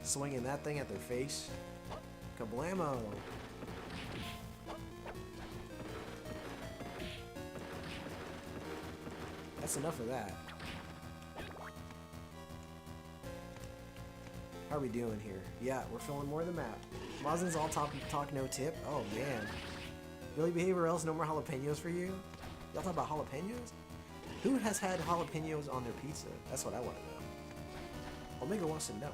[SPEAKER 2] Swinging that thing at their face. Kablamo. That's enough of that. How are we doing here? Yeah, we're filling more of the map. Mazin's all talk no tip. Oh man. Really behave or else no more jalapenos for you? Y'all talk about jalapenos? Who has had jalapenos on their pizza? That's what I want to know. Omega wants to know.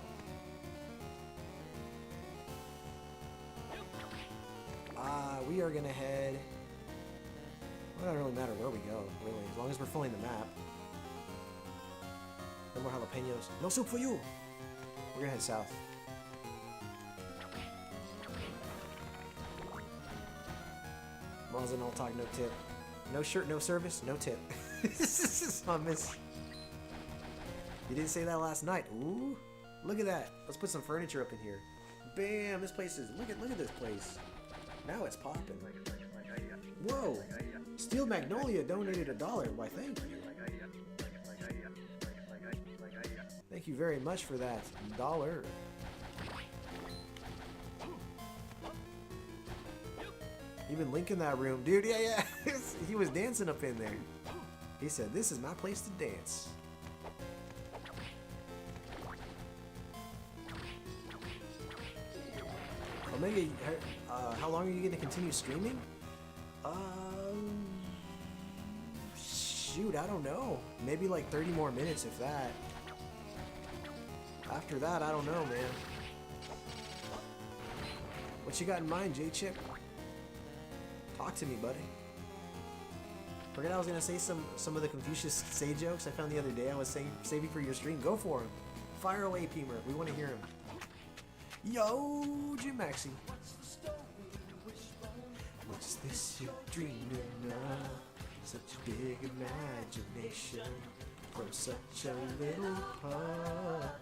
[SPEAKER 2] We are gonna head. It doesn't really matter where we go, really, as long as we're filling the map. No more jalapenos. No soup for you! We're gonna head south. Mazin all talk, no tip. No shirt, no service, no tip. I miss. You didn't say that last night. Ooh, look at that. Let's put some furniture up in here. Bam! This place is. Look at this place. Now it's popping. Whoa! Steel Magnolia donated $1. Why, thank you. Thank you very much for that $1. Even Link in that room, dude. Yeah. He was dancing up in there. He said, "This is my place to dance." Omega, how long are you going to continue streaming? Shoot, I don't know. Maybe like 30 more minutes, if that. After that, I don't know, man. What you got in mind, J-Chip? Talk to me, buddy. Forget I was gonna say some of the Confucius say jokes I found the other day. I was saving for your stream. Go for him. Fire away, Peemer. We want to hear him. Yo, Jim Maxi. What's this you're dreaming of? Such a big imagination from such a little heart.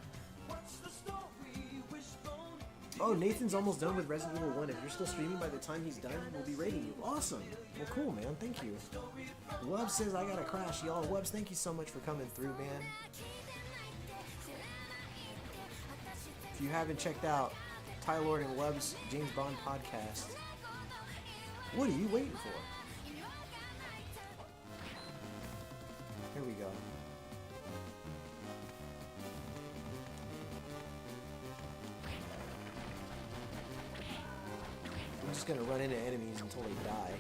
[SPEAKER 2] Oh, Nathan's almost done with Resident Evil 1. If you're still streaming by the time he's done, we'll be rating you. Awesome. Well, cool, man. Thank you. Wubs says I gotta crash, y'all. Wubs, thank you so much for coming through, man. If you haven't checked out Ty Lord and Wubs' James Bond podcast, what are you waiting for? Here we go. I'm just gonna run into enemies until they die.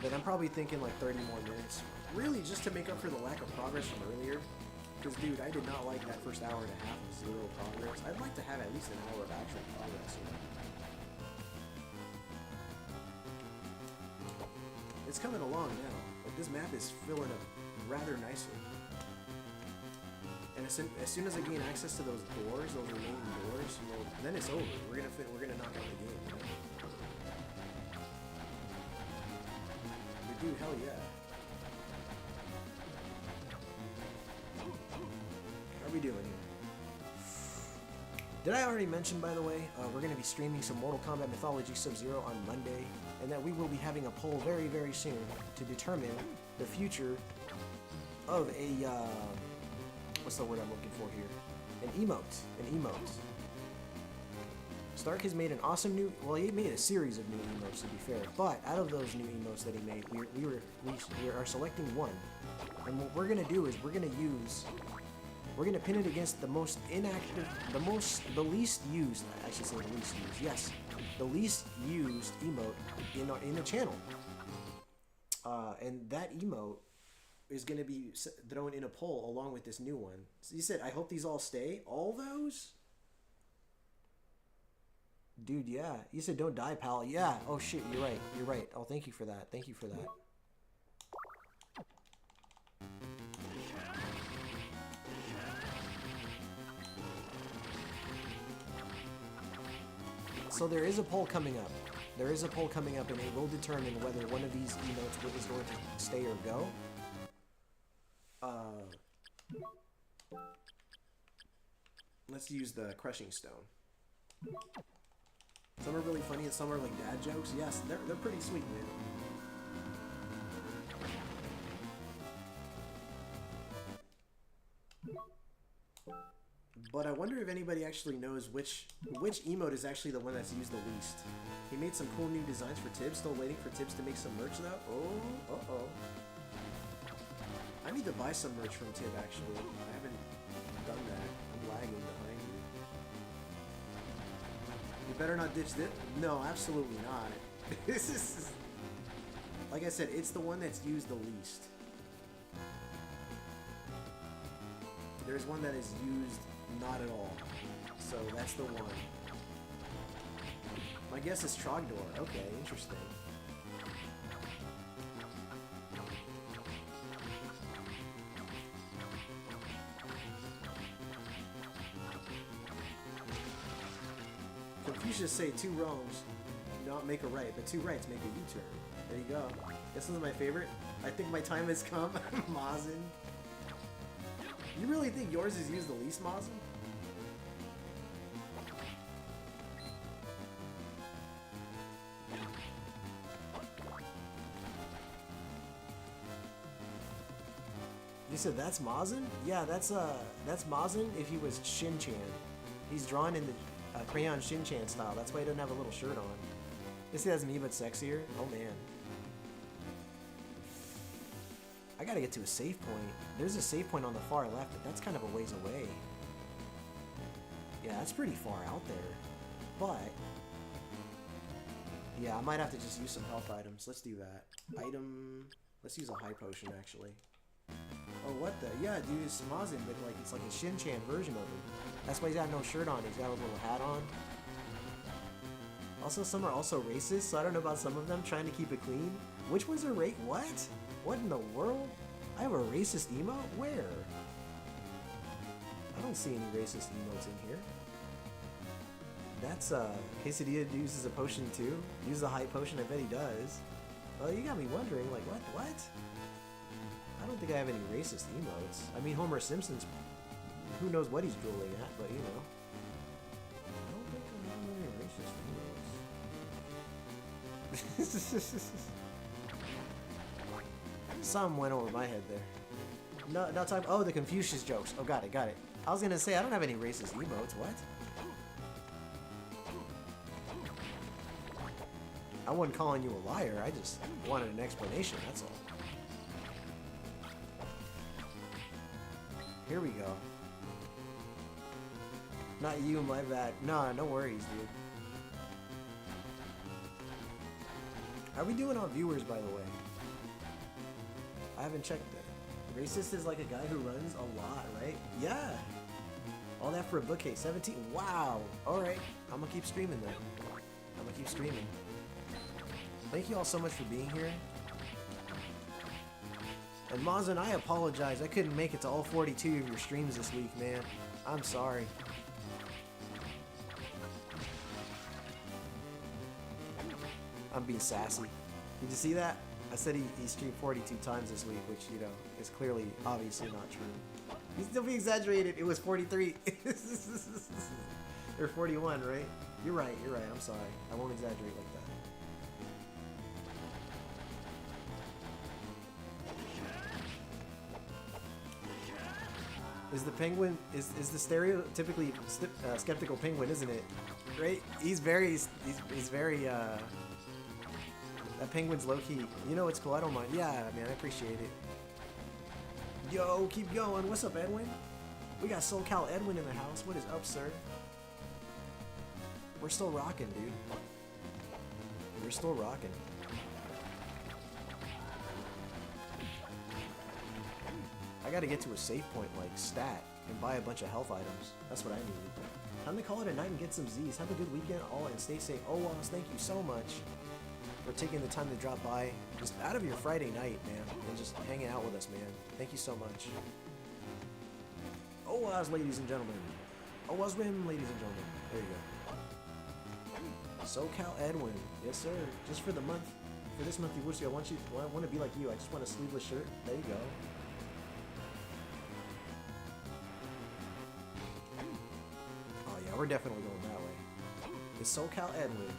[SPEAKER 2] But I'm probably thinking like 30 more minutes. Really, just to make up for the lack of progress from earlier. Because, dude, I did not like that first hour and a half of zero progress. I'd like to have at least an hour of actual progress. It's coming along now. Like, this map is filling up rather nicely. And as soon as I gain access to those doors, those remaining doors, well, then it's over. We're gonna knock out the game. You know? But dude, hell yeah. How are we doing here? Did I already mention, by the way, we're gonna be streaming some Mortal Kombat Mythology Sub-Zero on Monday, and that we will be having a poll very, very soon to determine the future of a what's the word I'm looking for here? An emote. Stark has made an awesome new, well, he made a series of new emotes to be fair, but out of those new emotes that he made, we are selecting one. And what we're gonna do is we're gonna pin it against the most inactive, the least used, I should say the least used, yes, the least used emote in the channel. And that emote is going to be thrown in a poll along with this new one. So you said, I hope these all stay? All those? Dude, yeah. You said, don't die, pal. Yeah. Oh, shit. You're right. You're right. Oh, thank you for that. Thank you for that. So there is a poll coming up. There is a poll coming up, and it will determine whether one of these emotes is going to stay or go. Let's use the crushing stone. Some are really funny and some are like dad jokes. Yes, they're pretty sweet, man. But I wonder if anybody actually knows which emote is actually the one that's used the least. He made some cool new designs for Tibbs. Still waiting for Tibbs to make some merch though. Oh, uh-oh. I need to buy some merch from Tib actually. I haven't done that. I'm lagging behind you. You better not ditch this. No, absolutely not. This is, like I said, it's the one that's used the least. There's one that is used not at all. So that's the one. My guess is Trogdor. Okay, interesting. Confucius say 2 wrongs do not make a right, but 2 rights make a U-turn. There you go. This is my favorite. I think my time has come. Mazin. You really think yours is used the least, Mazin? You said that's Mazin? Yeah, that's Mazin if he was Shin-chan. He's drawn in the crayon Shin-chan style. That's why he doesn't have a little shirt on. You see, that's me but sexier. Oh man. I gotta get to a save point. There's a save point on the far left, but that's kind of a ways away. Yeah, that's pretty far out there. But yeah, I might have to just use some health items. Let's do that. Let's use a high potion actually. Oh, what the? Yeah, dude, it's Mazin, but like it's like a Shin-chan version of him. That's why he's got no shirt on. He's got a little hat on. Also, some are also racist, so I don't know about some of them trying to keep it clean. Which ones are what? What in the world? I have a racist emote? Where? I don't see any racist emotes in here. That's, Quesadilla uses a potion too? Uses a high potion? I bet he does. Well, you got me wondering, like, what? I don't think I have any racist emotes. I mean, Homer Simpson's, who knows what he's drooling at, but you know. I don't think I have any racist emotes. Some went over my head there. No, not talking. Oh, the Confucius jokes. Oh, got it, got it. I was gonna say I don't have any racist emotes. What? I wasn't calling you a liar. I just wanted an explanation. That's all. Here we go. Not you, my bad. Nah, no worries, dude. How are we doing on viewers, by the way? I haven't checked it. Racist is like a guy who runs a lot, right? Yeah. All that for a bookcase. 17. Wow. All right. I'm gonna keep streaming then. I'm gonna keep streaming. Thank you all so much for being here. And Mazin, I apologize. I couldn't make it to all 42 of your streams this week, man. I'm sorry. I'm being sassy. Did you see that? I said he streamed 42 times this week, which, you know, is clearly, obviously not true. He's still being exaggerated. It was 43. Or 41, right? You're right, you're right. I'm sorry. I won't exaggerate like that. Is the penguin, is the stereotypically skeptical penguin, isn't it? Right? He's very, that penguin's low-key. You know what's cool? I don't mind. Yeah, man, I appreciate it. Yo, keep going. What's up, Edwin? We got SoCal Edwin in the house. What is up, sir? We're still rocking, dude. We're still rocking. I gotta get to a safe point like stat and buy a bunch of health items. That's what I need. Time to call it a night and get some Z's. Have a good weekend all and stay safe. Oh, thank you so much for taking the time to drop by just out of your Friday night, man, and just hanging out with us, man. Thank you so much. Oh, ladies and gentlemen. Oh, rim, ladies and gentlemen. There you go. SoCal Edwin. Yes, sir. Just for the month, for this month, I want to be like you. I just want a sleeveless shirt. There you go. We're definitely going that way. It's SoCal Edwin.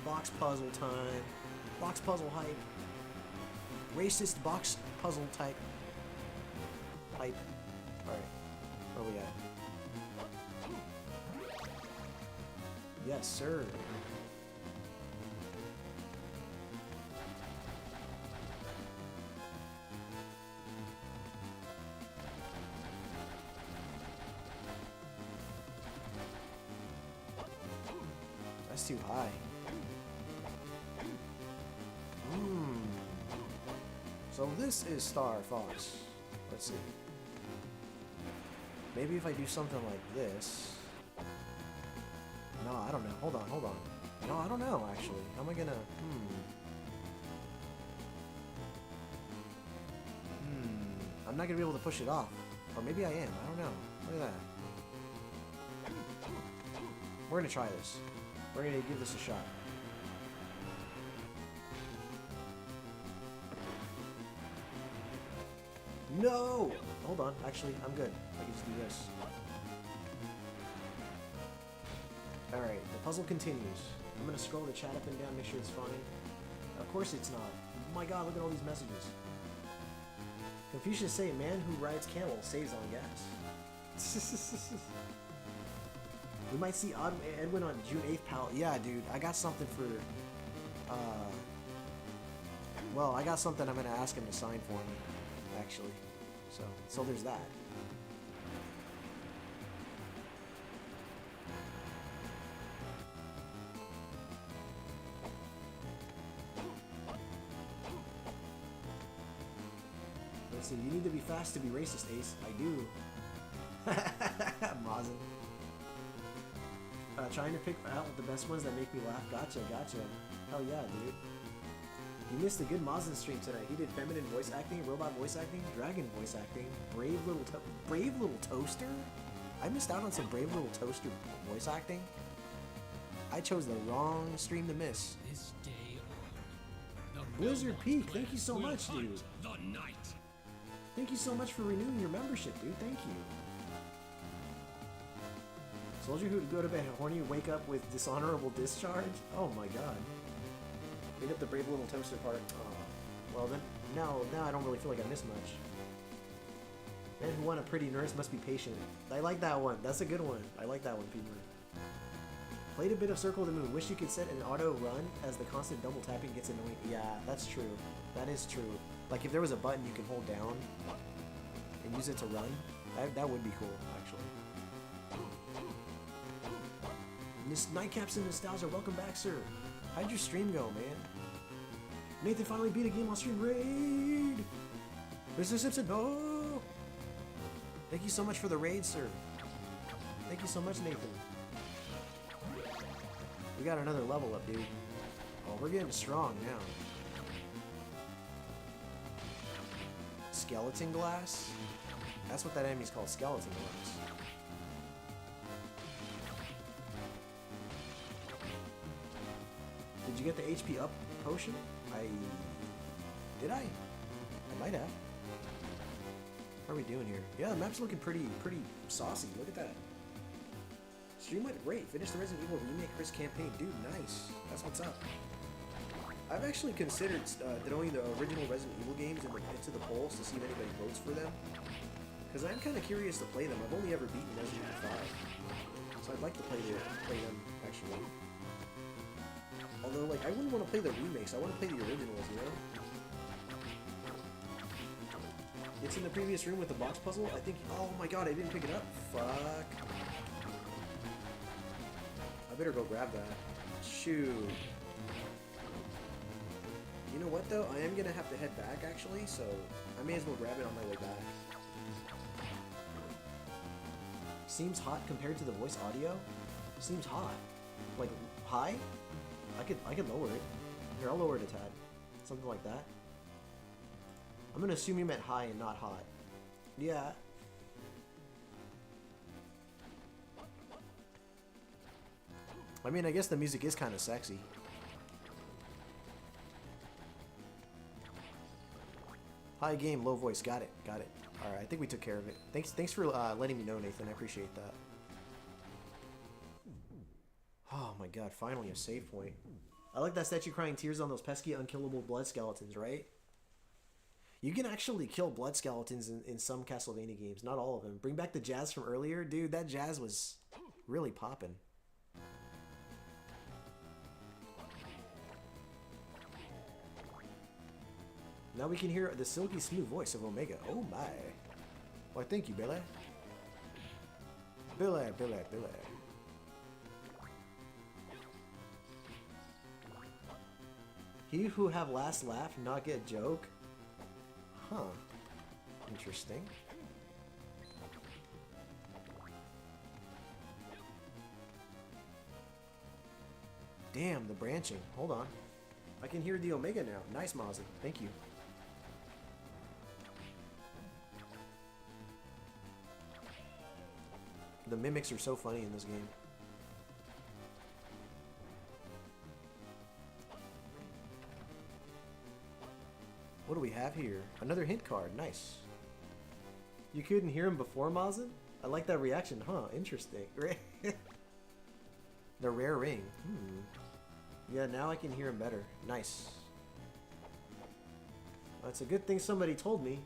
[SPEAKER 2] Box puzzle time. Box puzzle hype. Racist box puzzle type. Hype. Alright. Where we at? Yes, sir. That's too high. So this is Star Fox. Let's see. Maybe if I do something like this. No, I don't know. Hold on. No, I don't know, actually. How am I gonna... I'm not gonna be able to push it off. Or maybe I am. I don't know. Look at that. We're gonna try this. We're gonna give this a shot. No! Hold on. Actually, I'm good. I can just do this. Alright, the puzzle continues. I'm gonna scroll the chat up and down, make sure it's fine. Of course it's not. Oh my god, look at all these messages. Confucius say, man who rides camel saves on gas. We might see Edwin on June 8th, pal. Yeah, dude, I got something for, well, I got something I'm gonna ask him to sign for me, actually. So there's that. Let's see, you need to be fast to be racist, Ace. I do. Mazin. Trying to pick out the best ones that make me laugh. Gotcha. Hell yeah, dude. You missed a good Mazin stream tonight. He did feminine voice acting, robot voice acting, dragon voice acting, brave little toaster. I missed out on some brave little toaster voice acting. I chose the wrong stream to miss.
[SPEAKER 7] This day on,
[SPEAKER 2] Blizzard Peak, thank you so much, dude.
[SPEAKER 7] The night.
[SPEAKER 2] Thank you so much for renewing your membership, dude. Thank you. Soldier who would go to bed horny, wake up with dishonorable discharge? Oh my god. Pick up the brave little toaster part. Oh. Well then, now I don't really feel like I missed much. Man who want a pretty nurse must be patient. I like that one. That's a good one. I like that one, Peter. Played a bit of Circle of the Moon. Wish you could set an auto run as the constant double tapping gets annoying. Yeah, that's true. That is true. Like if there was a button you can hold down and use it to run, that would be cool, actually. Miss Nightcaps and Nostalgia, welcome back, sir. How'd your stream go, man? Nathan finally beat a game on stream raid! Mr. Simpson, no! Thank you so much for the raid, sir. Thank you so much, Nathan. We got another level up, dude. Oh, we're getting strong now. Skeleton glass? That's what that enemy's called, skeleton glass. Did you get the HP up potion? Did I? I might have. What are we doing here? Yeah, the map's looking pretty saucy. Look at that. Stream went great. Finished the Resident Evil Remake Chris campaign. Dude, nice. That's what's up. I've actually considered throwing the original Resident Evil games into the polls to see if anybody votes for them. Because I'm kind of curious to play them. I've only ever beaten Resident Evil 5. So I'd like to play them, actually. Although, like, I wouldn't want to play the remakes. I want to play the originals, you know? It's in the previous room with the box puzzle. I think... Oh my god, I didn't pick it up. Fuck. I better go grab that. Shoot. You know what, though? I am going to have to head back, actually, so I may as well grab it on my way back. Seems hot compared to the voice audio? Seems hot. Like, high? I could lower it. Here, I'll lower it a tad. Something like that. I'm gonna assume you meant high and not hot. Yeah. I mean, I guess the music is kind of sexy. High game, low voice. Got it. Got it. Alright, I think we took care of it. Thanks for letting me know, Nathan. I appreciate that. Oh my god, finally a save point. I like that statue crying tears on those pesky unkillable blood skeletons, right? You can actually kill blood skeletons in some Castlevania games, not all of them. Bring back the jazz from earlier. Dude, that jazz was really poppin'. Now we can hear the silky smooth voice of Omega. Oh my. Why, thank you, Billy. Billy. He who have last laugh, not get joke? Huh. Interesting. Damn, the branching. Hold on. I can hear the Omega now. Nice, Mozzie. Thank you. The mimics are so funny in this game. What do we have here? Another hint card. Nice. You couldn't hear him before, Mazin? I like that reaction, huh? Interesting. The rare ring. Yeah, now I can hear him better. Nice. Well, it's a good thing somebody told me.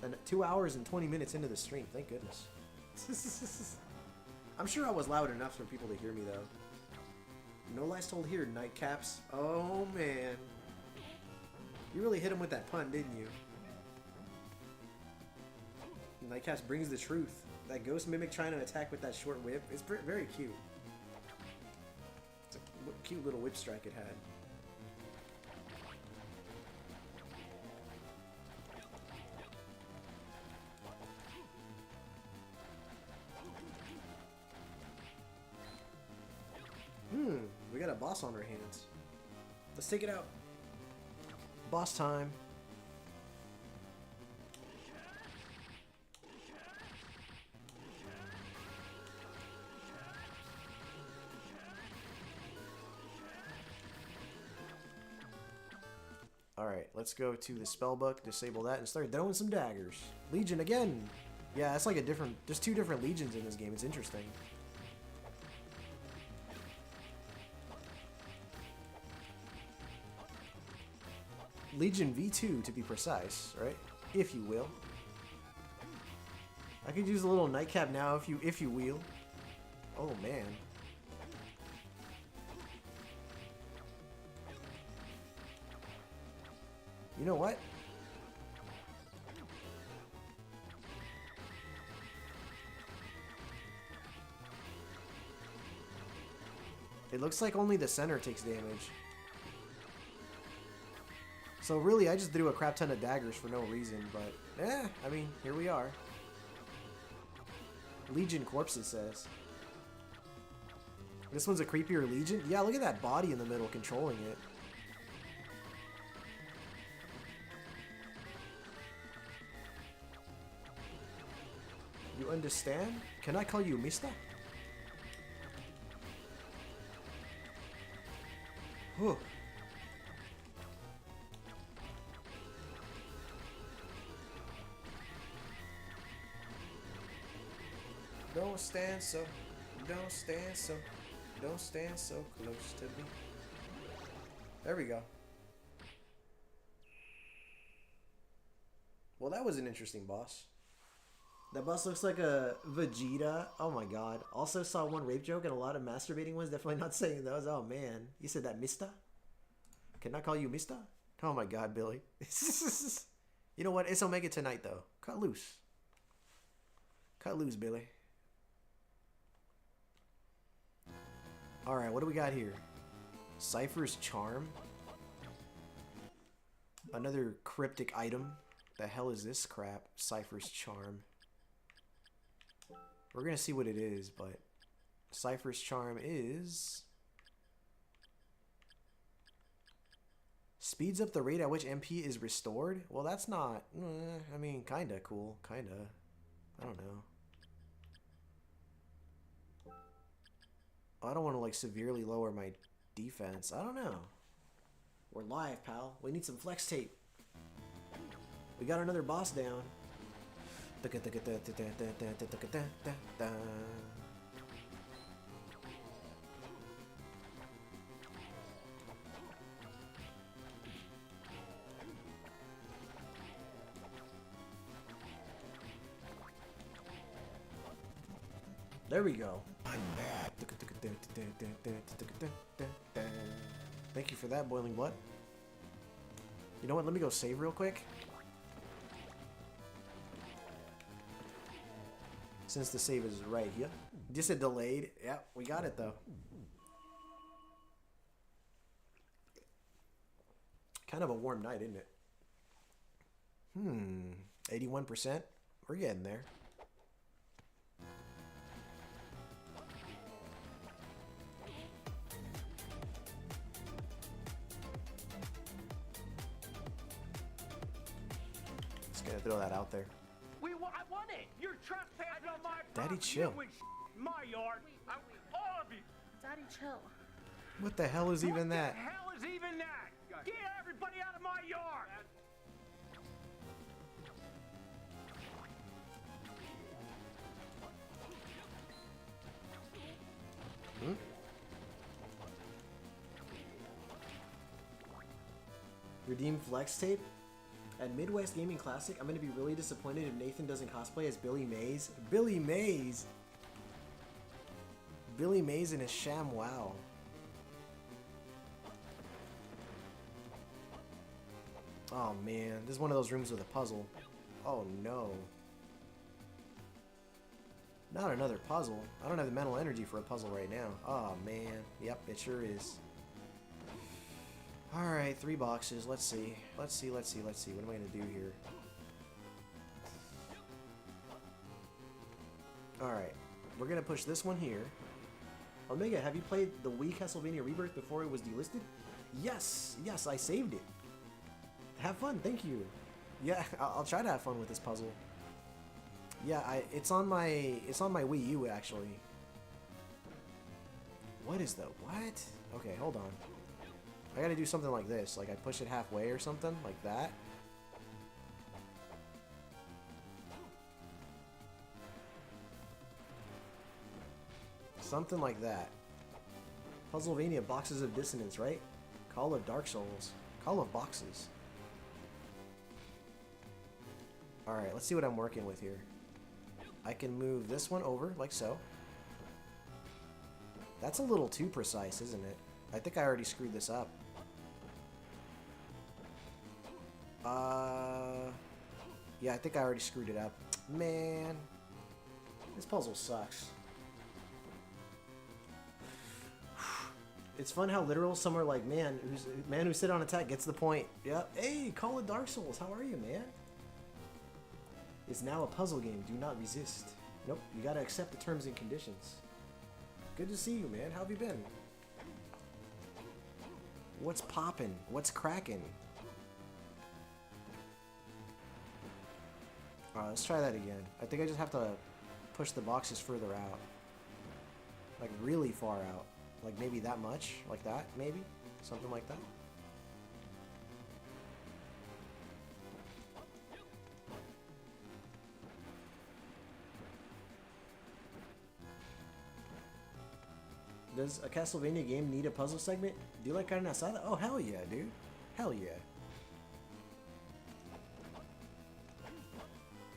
[SPEAKER 2] And 2 hours and 20 minutes into the stream. Thank goodness. I'm sure I was loud enough for people to hear me, though. No lies told here, Nightcaps. Oh, man. You really hit him with that pun, didn't you? Nightcaps brings the truth. That ghost mimic trying to attack with that short whip is very cute. It's a cute little whip strike it had. We got a boss on our hands. Let's take it out. Boss time. Alright, let's go to the spell book, disable that, and start throwing some daggers. Legion again! Yeah, it's like a different... There's 2 different legions in this game. It's interesting. Legion V2 to be precise, right? If you will. I could use a little nightcap now if you will. Oh man. You know what? It looks like only the center takes damage. So really, I just threw a crap ton of daggers for no reason, but I mean, here we are. Legion Corpse, it says. This one's a creepier Legion? Yeah, look at that body in the middle controlling it. You understand? Can I call you mister? Whew. Don't stand so close to me. There we go. Well, that was an interesting boss. That boss looks like a Vegeta. Oh my god. Also saw one rape joke and a lot of masturbating ones. Definitely not saying those. Oh man. You said that, mister? Can I call you mister? Oh my god, Billy. You know what? It's Omega tonight though. Cut loose. Cut loose, Billy. Alright, what do we got here? Cypher's Charm. Another cryptic item. The hell is this crap? Cypher's Charm. We're gonna see what it is, but Cypher's Charm is... Speeds up the rate at which MP is restored? Well, that's not... I mean, kinda cool. Kinda. I don't know. I don't want to, like, severely lower my defense. I don't know. We're live, pal. We need some flex tape. We got another boss down. There we go. I'm back. Thank you for that, Boiling Blood. You know what? Let me go save real quick. Since the save is right here. Just a delayed. Yeah, we got it though. Kind of a warm night, isn't it? 81%. We're getting there. Just gonna throw that out there.
[SPEAKER 5] I want it. You're trespassing on my
[SPEAKER 2] Daddy,
[SPEAKER 5] property.
[SPEAKER 2] chill.
[SPEAKER 5] My yard. All of you.
[SPEAKER 7] Daddy, chill.
[SPEAKER 2] What the hell is even that?
[SPEAKER 5] What the hell is even that? Get everybody out of my yard.
[SPEAKER 2] Redeem flex tape? At Midwest Gaming Classic, I'm going to be really disappointed if Nathan doesn't cosplay as Billy Mays. Billy Mays! Billy Mays in his sham wow. Oh man, this is one of those rooms with a puzzle. Oh no. Not another puzzle. I don't have the mental energy for a puzzle right now. Oh man. Yep, it sure is. Alright, 3 boxes. Let's see. Let's see. What am I going to do here? Alright. We're going to push this one here. Omega, have you played the Wii Castlevania Rebirth before it was delisted? Yes! Yes, I saved it. Have fun, thank you. Yeah, I'll try to have fun with this puzzle. Yeah, it's on my Wii U, actually. What is the... What? Okay, hold on. I gotta do something like this. Like I push it halfway or something like that. Something like that. Puzzlevania, boxes of dissonance, right? Call of Dark Souls. Call of boxes. Alright, let's see what I'm working with here. I can move this one over, like so. That's a little too precise, isn't it? I think I already screwed this up. Yeah, I think I already screwed it up. Man. This puzzle sucks. It's fun how literal some are like, man who sit on attack gets the point. Yep. Hey, Call of Dark Souls, how are you, man? It's now a puzzle game. Do not resist. Nope, you gotta accept the terms and conditions. Good to see you, man. How have you been? What's poppin'? What's crackin'? Alright, let's try that again. I think I just have to push the boxes further out. Like really far out. Like maybe that much? Like that, maybe? Something like that. Does a Castlevania game need a puzzle segment? Do you like carne asada? Oh, hell yeah, dude. Hell yeah.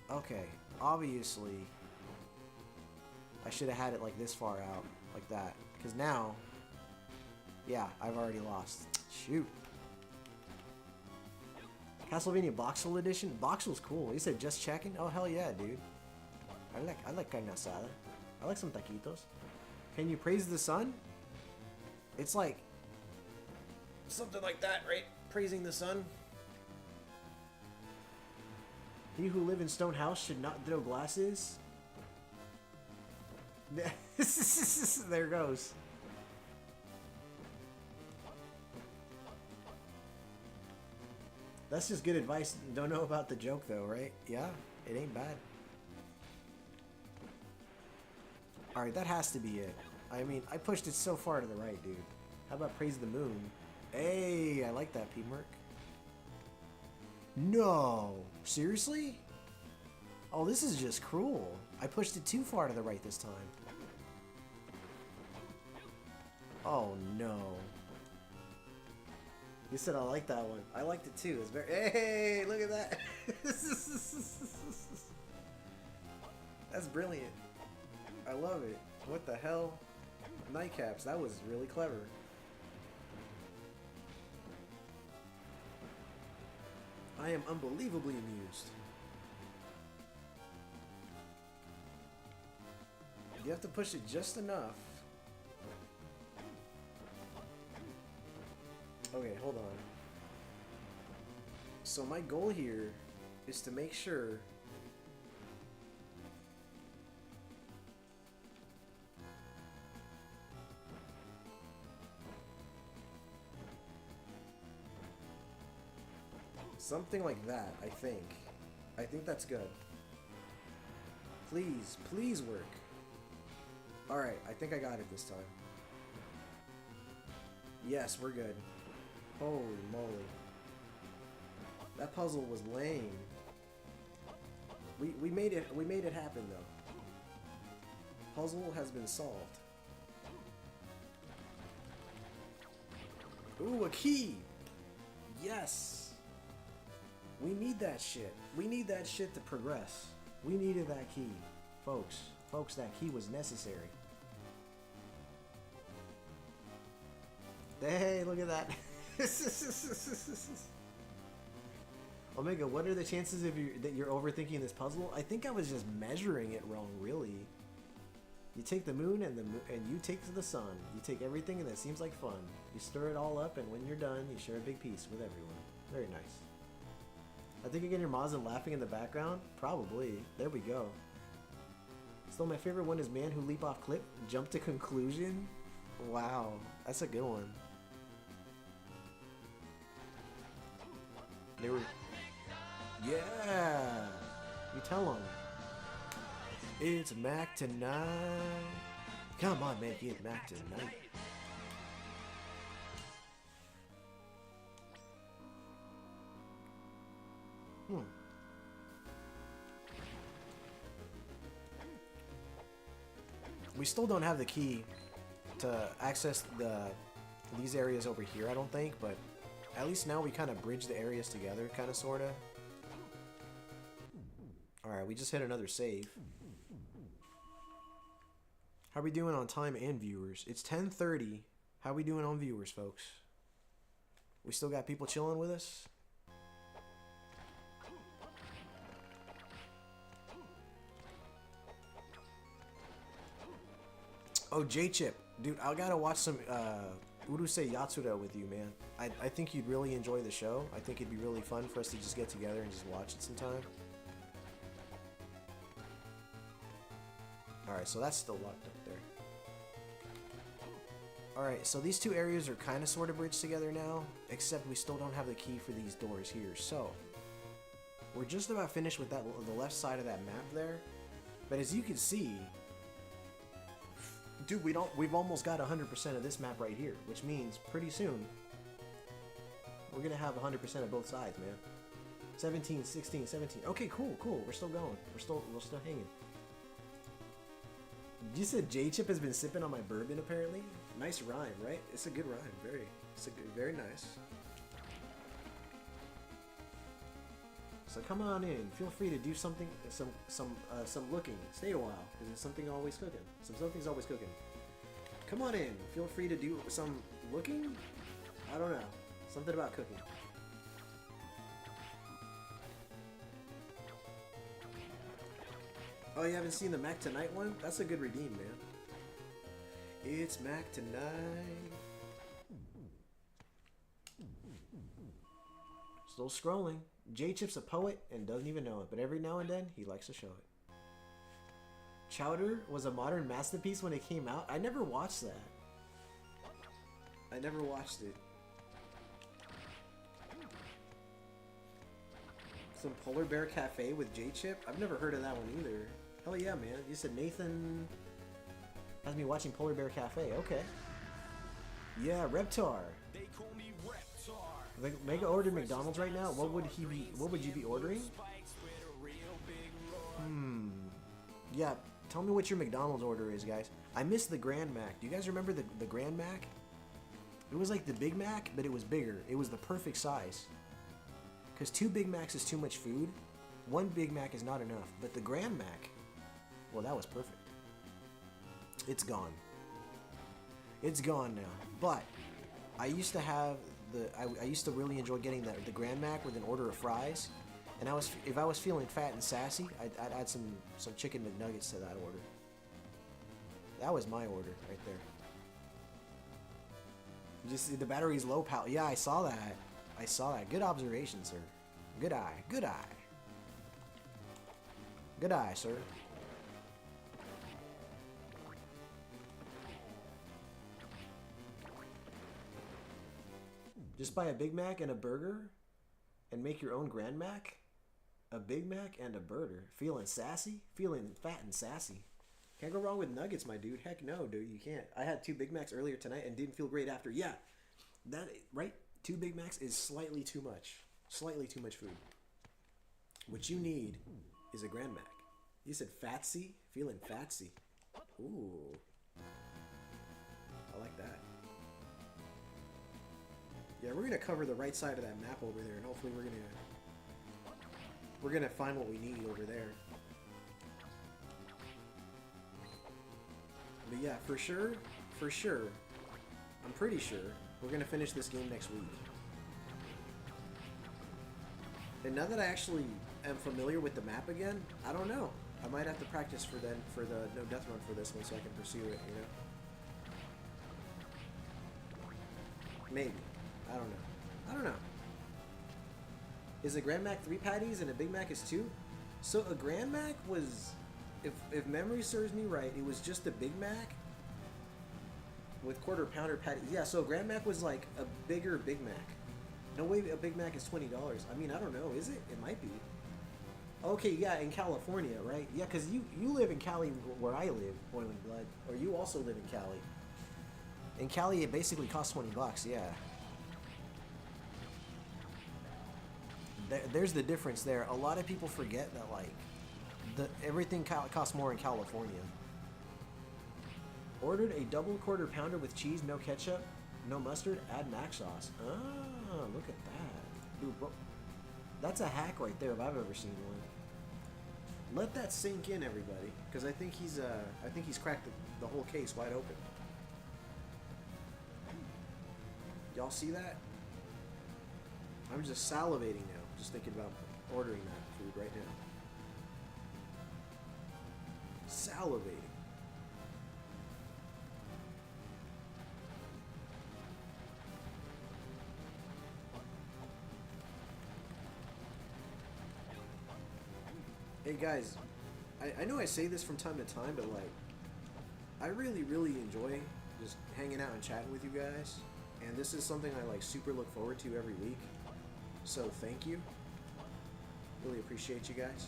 [SPEAKER 2] Okay, obviously, I should have had it like this far out, like that. Because now, yeah, I've already lost. Shoot. Castlevania Boxel Edition? Boxel's cool. He said just checking? Oh, hell yeah, dude. I like carne asada. I like some taquitos. Can you praise the sun? It's like something like that, right? Praising the sun. He who live in stone house should not throw glasses. There goes. That's just good advice. Don't know about the joke though, right? Yeah, it ain't bad. Alright, that has to be it. I mean, I pushed it so far to the right, dude. How about praise the moon? Hey, I like that, P-Merc. No! Seriously? Oh, this is just cruel. I pushed it too far to the right this time. Oh, no. You said I like that one. I liked it too. It's very... Hey, look at that. That's brilliant. I love it. What the hell? Nightcaps. That was really clever. I am unbelievably amused. You have to push it just enough. Okay, hold on. So my goal here is to make sure something like that, I think. I think that's good. Please, please work. Alright, I think I got it this time. Yes, we're good. Holy moly. That puzzle was lame. We made it happen though. Puzzle has been solved. Ooh, a key! Yes! We need that shit. We need that shit to progress. We needed that key. Folks, that key was necessary. Hey, look at that. Omega, what are the chances of that you're overthinking this puzzle? I think I was just measuring it wrong, really. You take the moon and you take the sun. You take everything and that seems like fun. You stir it all up, and when you're done, you share a big piece with everyone. Very nice. I think again, your Mazin laughing in the background? Probably. There we go. Still, my favorite one is man who leap off cliff, jump to conclusion. Wow, that's a good one. They were... Yeah! You tell them. It's Mac tonight. Come on, man, get Mac tonight. We still don't have the key to access these areas over here, I don't think, but at least now we kind of bridge the areas together, kind of, sort of. Alright, we just hit another save. How we doing on time and viewers? It's 10:30. How we doing on viewers, folks? We still got people chilling with us? Oh, J-Chip. Dude, I gotta watch some Urusei Yatsura with you, man. I think you'd really enjoy the show. I think it'd be really fun for us to just get together and just watch it sometime. Alright, so that's still locked up there. Alright, so these two areas are kind of sort of bridged together now, except we still don't have the key for these doors here. So, we're just about finished with the left side of that map there. But as you can see, dude, we've almost got 100% of this map right here, which means pretty soon we're gonna have 100% of both sides, man. 17, 16, 17. Okay, cool. We're still going. We're still hanging. You said J-Chip has been sipping on my bourbon, apparently. Nice rhyme, right? It's a good rhyme. Very nice. So come on in. Feel free to do something, some looking. Stay a while, because there's something always cooking. Something's always cooking. Come on in. Feel free to do some looking. I don't know. Something about cooking. Oh, you haven't seen the Mac Tonight one? That's a good redeem, man. It's Mac Tonight. Still scrolling. J-Chip's a poet and doesn't even know it, but every now and then he likes to show it. Chowder was a modern masterpiece when it came out. I never watched that. I never watched it. Some Polar Bear Cafe with J-Chip? I've never heard of that one either. Hell yeah, man. You said Nathan has me watching Polar Bear Cafe. Okay. Yeah, Reptar.
[SPEAKER 6] They call me Reptar.
[SPEAKER 2] Like, Mega ordered McDonald's right now. What would you be ordering? Yeah, tell me what your McDonald's order is, guys. I missed the Grand Mac. Do you guys remember the Grand Mac? It was like the Big Mac, but it was bigger. It was the perfect size. Because 2 Big Macs is too much food. 1 Big Mac is not enough. But the Grand Mac, well, that was perfect. It's gone. It's gone now. But I used to have I used to really enjoy getting the Grand Mac with an order of fries. And if I was feeling fat and sassy, I'd add some chicken McNuggets to that order. That was my order right there. You just see the battery's low, pal. Yeah, I saw that. Good observation, sir. Good eye. Good eye. Good eye, sir. Just buy a Big Mac and a burger and make your own Grand Mac? A Big Mac and a burger. Feeling sassy? Feeling fat and sassy. Can't go wrong with nuggets, my dude. Heck no, dude. You can't. I had 2 Big Macs earlier tonight and didn't feel great after. Yeah. That, right? 2 Big Macs is slightly too much. Slightly too much food. What you need is a Grand Mac. You said fatsy? Feeling fatsy. Ooh. I like that. Yeah, we're gonna cover the right side of that map over there, and hopefully we're gonna find what we need over there. But yeah, for sure, I'm pretty sure we're gonna finish this game next week. And now that I actually am familiar with the map again, I don't know. I might have to practice for the no death run for this one so I can pursue it, you know? Maybe. I don't know. Is a Grand Mac 3 patties and a Big Mac is 2? So a Grand Mac was, if memory serves me right, it was just a Big Mac with quarter pounder patties. Yeah, so a Grand Mac was like a bigger Big Mac. No way a Big Mac is $20. I mean, I don't know. Is it? It might be. Okay, yeah, in California, right? Yeah, because you live in Cali where I live, Boiling Blood. Or you also live in Cali. In Cali, it basically costs $20, yeah. there's the difference there. A lot of people forget that like everything costs more in California. Ordered a double quarter pounder with cheese, no ketchup, no mustard, add mac sauce. Ah, look at that. Dude, bro, that's a hack right there if I've ever seen one. Let that sink in, everybody, because I think he's cracked the whole case wide open. Y'all see that? I'm just salivating now, just thinking about ordering that food right now. Salivating. Hey guys, I know I say this from time to time, but like, I really enjoy just hanging out and chatting with you guys, and this is something I like super look forward to every week. So thank you. Really appreciate you guys.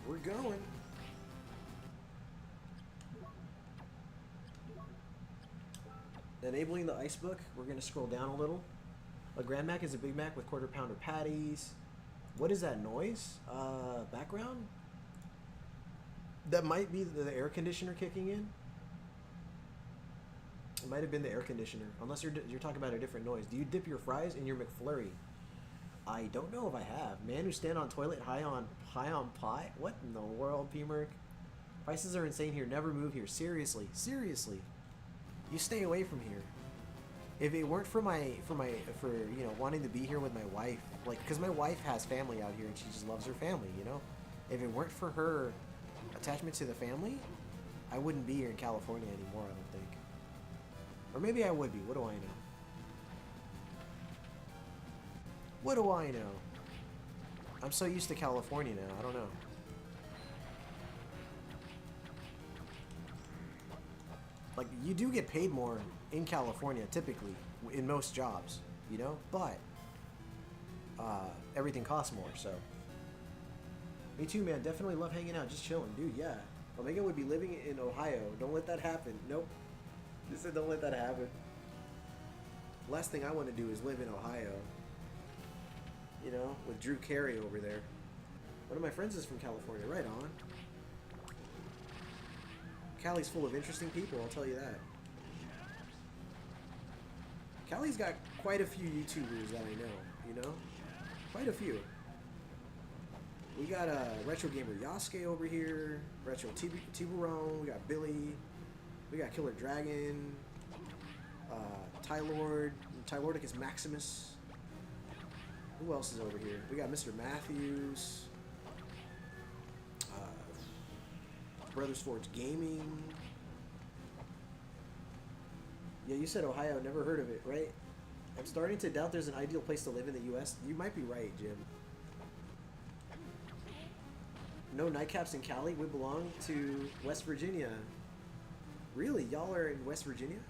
[SPEAKER 2] We're going. Enabling the ice book, we're going to scroll down a little. A Grand Mac is a Big Mac with quarter pounder patties. What is that noise? Background? That might be the air conditioner kicking in. It might have been the air conditioner, unless you're talking about a different noise. Do you dip your fries in your McFlurry? I don't know if I have. Man who stand on toilet high on pie? What in the world, P-Merc? Prices are insane here. Never move here. Seriously. You stay away from here. If it weren't for you know, wanting to be here with my wife, like, because my wife has family out here and she just loves her family, you know. If it weren't for her attachment to the family, I wouldn't be here in California anymore, I don't think. Or maybe I would be. What do I know? What do I know? I'm so used to California now. I don't know. Like, you do get paid more in California, typically, in most jobs, you know? But, everything costs more, so. Me too, man. Definitely love hanging out, just chilling. Dude, yeah. Omega would be living in Ohio. Don't let that happen. Nope. Just said don't let that happen. Last thing I want to do is live in Ohio. You know, with Drew Carey over there. One of my friends is from California. Right on. Cali's full of interesting people, I'll tell you that. Cali's got quite a few YouTubers that I know, you know? Quite a few. We got Retro Gamer Yasuke over here, Retro Tiburon, we got Billy, we got Killer Dragon, Tylordicus Maximus. Who else is over here? We got Mr. Matthews, Brothers Forge Gaming. Yeah, you said Ohio, never heard of it, right? I'm starting to doubt there's an ideal place to live in the US. You might be right, Jim. No nightcaps in Cali? We belong to West Virginia. Really? Y'all are in West Virginia?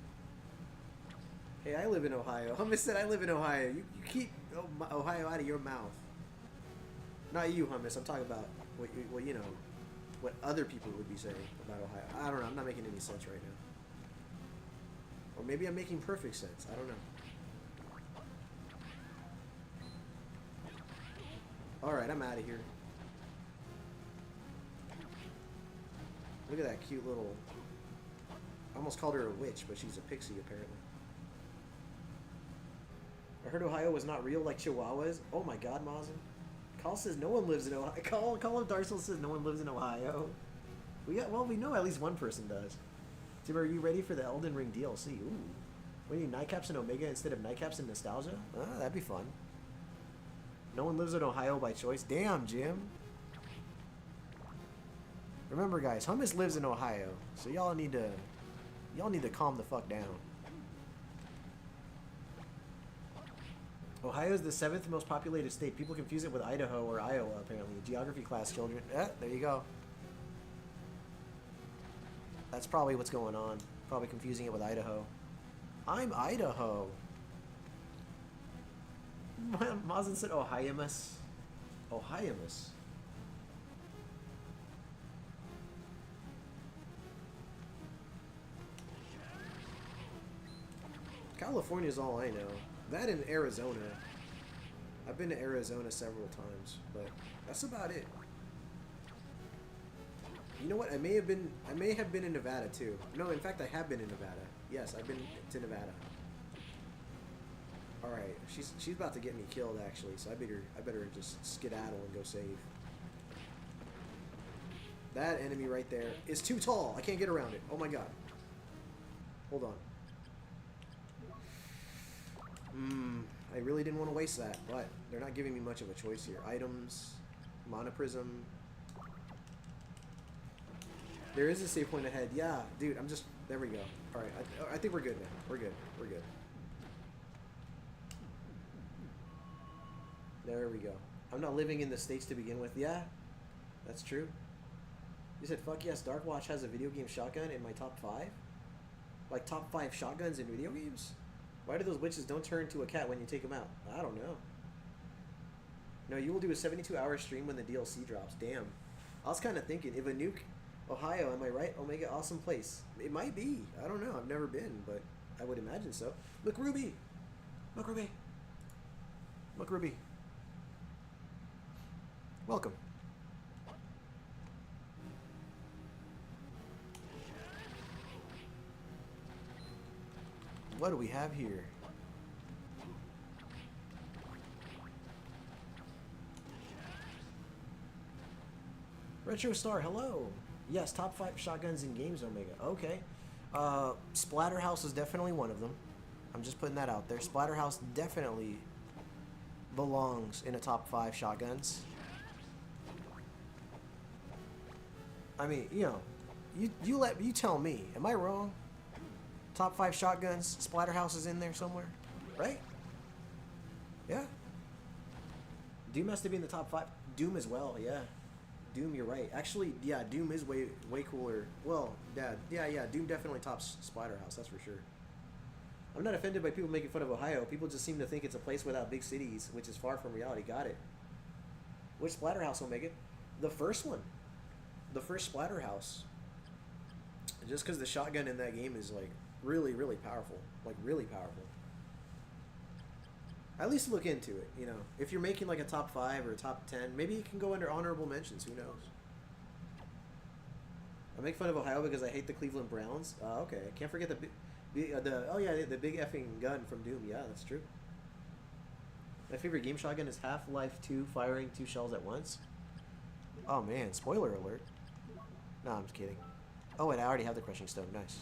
[SPEAKER 2] Hey, I live in Ohio. Hummus said I live in Ohio. You keep Ohio out of your mouth. Not you, Hummus. I'm talking about what you know, what other people would be saying about Ohio. I don't know. I'm not making any sense right now. Or maybe I'm making perfect sense. I don't know. Alright, I'm out of here. Look at that cute little... I almost called her a witch, but she's a pixie, apparently. I heard Ohio was not real like Chihuahuas. Oh my god, Mazin. Call says no one lives in Ohio. Call of Darcel says no one lives in Ohio. Well, we know at least one person does. Tim, are you ready for the Elden Ring DLC? Ooh. We need nightcaps in Omega instead of nightcaps in Nostalgia? Ah, that'd be fun. No one lives in Ohio by choice. Damn, Jim. Remember, guys, Hummus lives in Ohio, so y'all need to calm the fuck down. Ohio is the 7th most populated state. People confuse it with Idaho or Iowa, apparently. Geography class, children. There you go. That's probably what's going on. Probably confusing it with Idaho. I'm Idaho. Mazin said Ohiomus. Ohiomus. California is all I know. That in Arizona. I've been to Arizona several times, but that's about it. You know what? I may have been in Nevada too. No, in fact, I have been in Nevada. Yes, I've been to Nevada. All right, she's about to get me killed actually, so I better just skedaddle and go save. That enemy right there is too tall. I can't get around it. Oh my god. Hold on. I really didn't want to waste that, but they're not giving me much of a choice here. Items, monoprism. There is a save point ahead. Yeah, dude, I'm just... There we go. Alright, I think we're good now. We're good. We're good. There we go. I'm not living in the States to begin with. Yeah, that's true. You said, fuck yes, Darkwatch has a video game shotgun in my top 5? Like, top 5 shotguns in video games? Why do those witches don't turn into a cat when you take them out? I don't know. No, you will do a 72-hour stream when the DLC drops. Damn. I was kind of thinking, if a nuke... Ohio, am I right? Omega, awesome place. It might be. I don't know. I've never been, but I would imagine so. Look, Ruby! Look, Ruby! Look, Ruby. Welcome. What do we have here? Retro Star, hello. Yes, top 5 shotguns in games, Omega. Okay. Splatterhouse is definitely one of them. I'm just putting that out there. Splatterhouse definitely belongs in a top 5 shotguns. I mean, you know, you tell me. Am I wrong? Top 5 shotguns, Splatterhouse is in there somewhere, right? Yeah. Doom has to be in the top 5. Doom as well, yeah. Doom, you're right. Actually, yeah, Doom is way cooler. Well, yeah, Doom definitely tops Splatterhouse, that's for sure. I'm not offended by people making fun of Ohio. People just seem to think it's a place without big cities, which is far from reality. Got it. Which Splatterhouse, Omega? The first one. The first Splatterhouse. Just because the shotgun in that game is, like, really, really powerful. Like, really powerful. At least look into it, you know. If you're making, like, a top 5 or a top 10, maybe you can go under honorable mentions. Who knows? I make fun of Ohio because I hate the Cleveland Browns. Okay. I can't forget the big effing gun from Doom. Yeah, that's true. My favorite game shotgun is Half-Life 2, firing 2 shells at once. Oh, man. Spoiler alert. No, I'm just kidding. Oh, wait, I already have the crushing stone. Nice.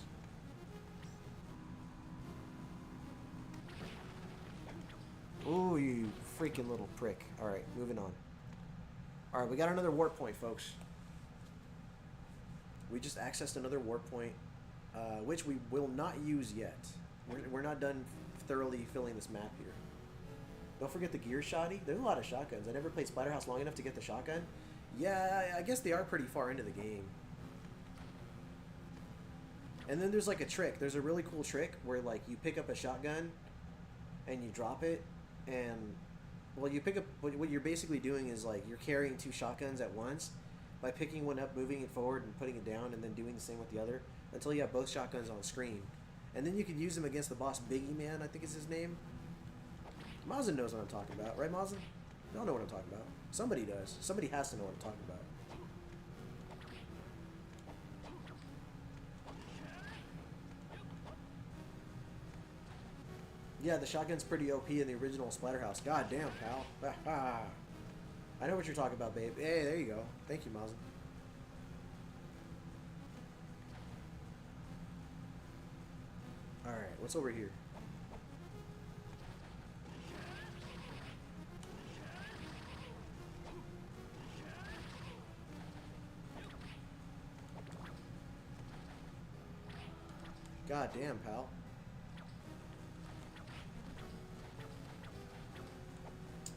[SPEAKER 2] Ooh, you freaking little prick. Alright, moving on. Alright, we got another warp point, folks. We just accessed another warp point, which we will not use yet. We're not done thoroughly filling this map here. Don't forget the gear shoddy. There's a lot of shotguns. I never played Splatterhouse long enough to get the shotgun. Yeah, I guess they are pretty far into the game. And then there's like a trick. There's a really cool trick where like you pick up a shotgun and you drop it, and well, you pick up what you're basically doing is like you're carrying 2 shotguns at once by picking one up, moving it forward, and putting it down, and then doing the same with the other until you have both shotguns on screen. And then you can use them against the boss Biggie Man, I think is his name. Mazen knows what I'm talking about, right, Mazen? Y'all know what I'm talking about. Somebody does. Somebody has to know what I'm talking about. Yeah, the shotgun's pretty OP in the original Splatterhouse. God damn, pal. I know what you're talking about, babe. Hey, there you go. Thank you, Mazen. Alright, what's over here? God damn, pal.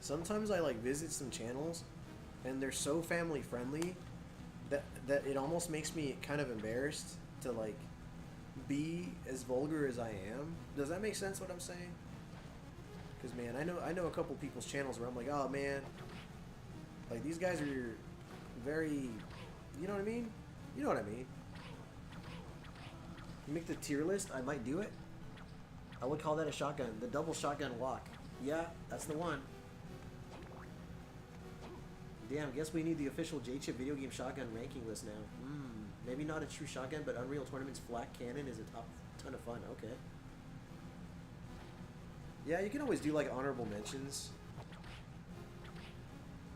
[SPEAKER 2] Sometimes I like visit some channels and they're so family friendly that it almost makes me kind of embarrassed to like be as vulgar as I am. Does that make sense what I'm saying? Because man, I know a couple people's channels where I'm like, oh man, like these guys are very, you know what I mean? You know what I mean? You make the tier list, I might do it. I would call that a shotgun. The double shotgun walk. Yeah, that's the one. Damn, guess we need the official J-Chip video game shotgun ranking list now. Maybe not a true shotgun, but Unreal Tournament's flat cannon is a ton of fun. Okay. Yeah, you can always do like honorable mentions.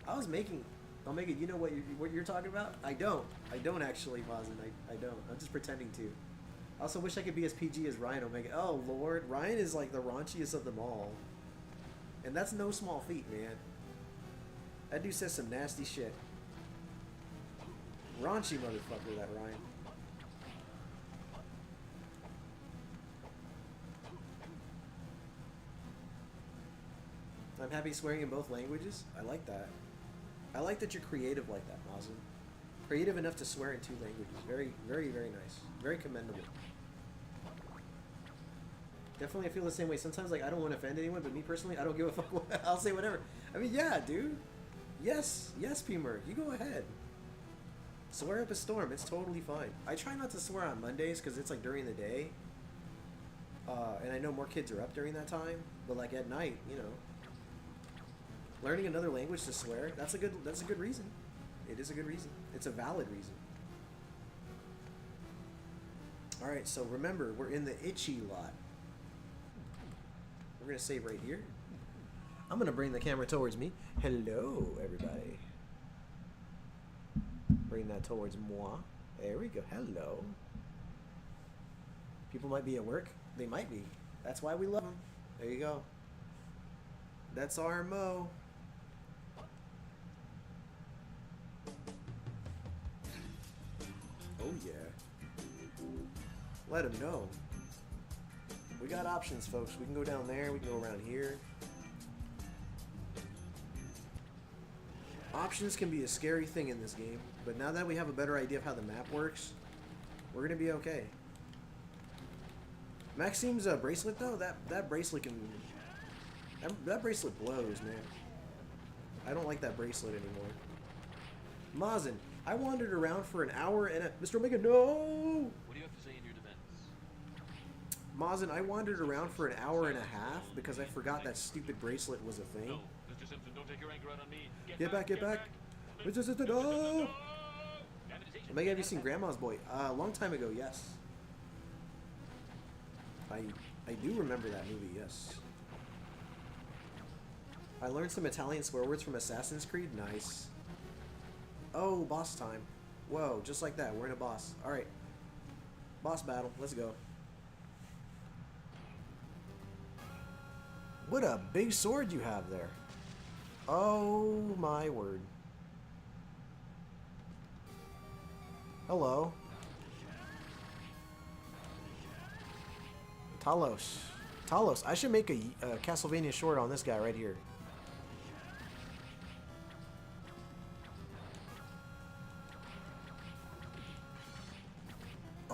[SPEAKER 2] I was making... Omega, you know what you're talking about? I don't actually, Mazin. I don't. I'm just pretending to. I also wish I could be as PG as Ryan, Omega. Oh, Lord. Ryan is like the raunchiest of them all. And that's no small feat, man. That dude says some nasty shit. Raunchy motherfucker, that Ryan. I'm happy swearing in both languages. I like that. I like that you're creative like that, Mazin. Creative enough to swear in 2 languages. Very, very, very nice. Very commendable. Definitely, I feel the same way. Sometimes, like, I don't want to offend anyone, but me personally, I don't give a fuck. I'll say whatever. I mean, yeah, dude. Yes, P-Merc. You go ahead. Swear up a storm. It's totally fine. I try not to swear on Mondays because it's, like, during the day. And I know more kids are up during that time. But, like, at night, you know. Learning another language to swear, that's a good reason. It is a good reason. It's a valid reason. Alright, so remember, we're in the itchy lot. We're going to save right here. I'm going to bring the camera towards me. Hello, everybody. Bring that towards moi. There we go. Hello. People might be at work. They might be. That's why we love them. There you go. That's our Mo. Oh yeah. Let him know. We got options, folks. We can go down there. We can go around here. Options can be a scary thing in this game, but now that we have a better idea of how the map works, we're gonna be okay. Maxime's bracelet though, that bracelet can... That bracelet blows, man. I don't like that bracelet anymore. Mazin, I wandered around for an hour and a... Mr. Omega, no!
[SPEAKER 7] What do you have to say in your defense?
[SPEAKER 2] Mazin, I wandered around for an hour and a half because I forgot that stupid bracelet was a thing.
[SPEAKER 7] No, Mr. Simpson, don't take your anger out on me.
[SPEAKER 2] Get back, get back! Mr. Simpson, no! Omega, have you seen Grandma's Boy? A long time ago, yes. I do remember that movie, yes. I learned some Italian swear words from Assassin's Creed. Nice. Oh, boss time. Whoa, just like that. We're in a boss. Alright. Boss battle. Let's go. What a big sword you have there. Oh, my word. Hello. Talos. Talos. I should make a Castlevania short on this guy right here.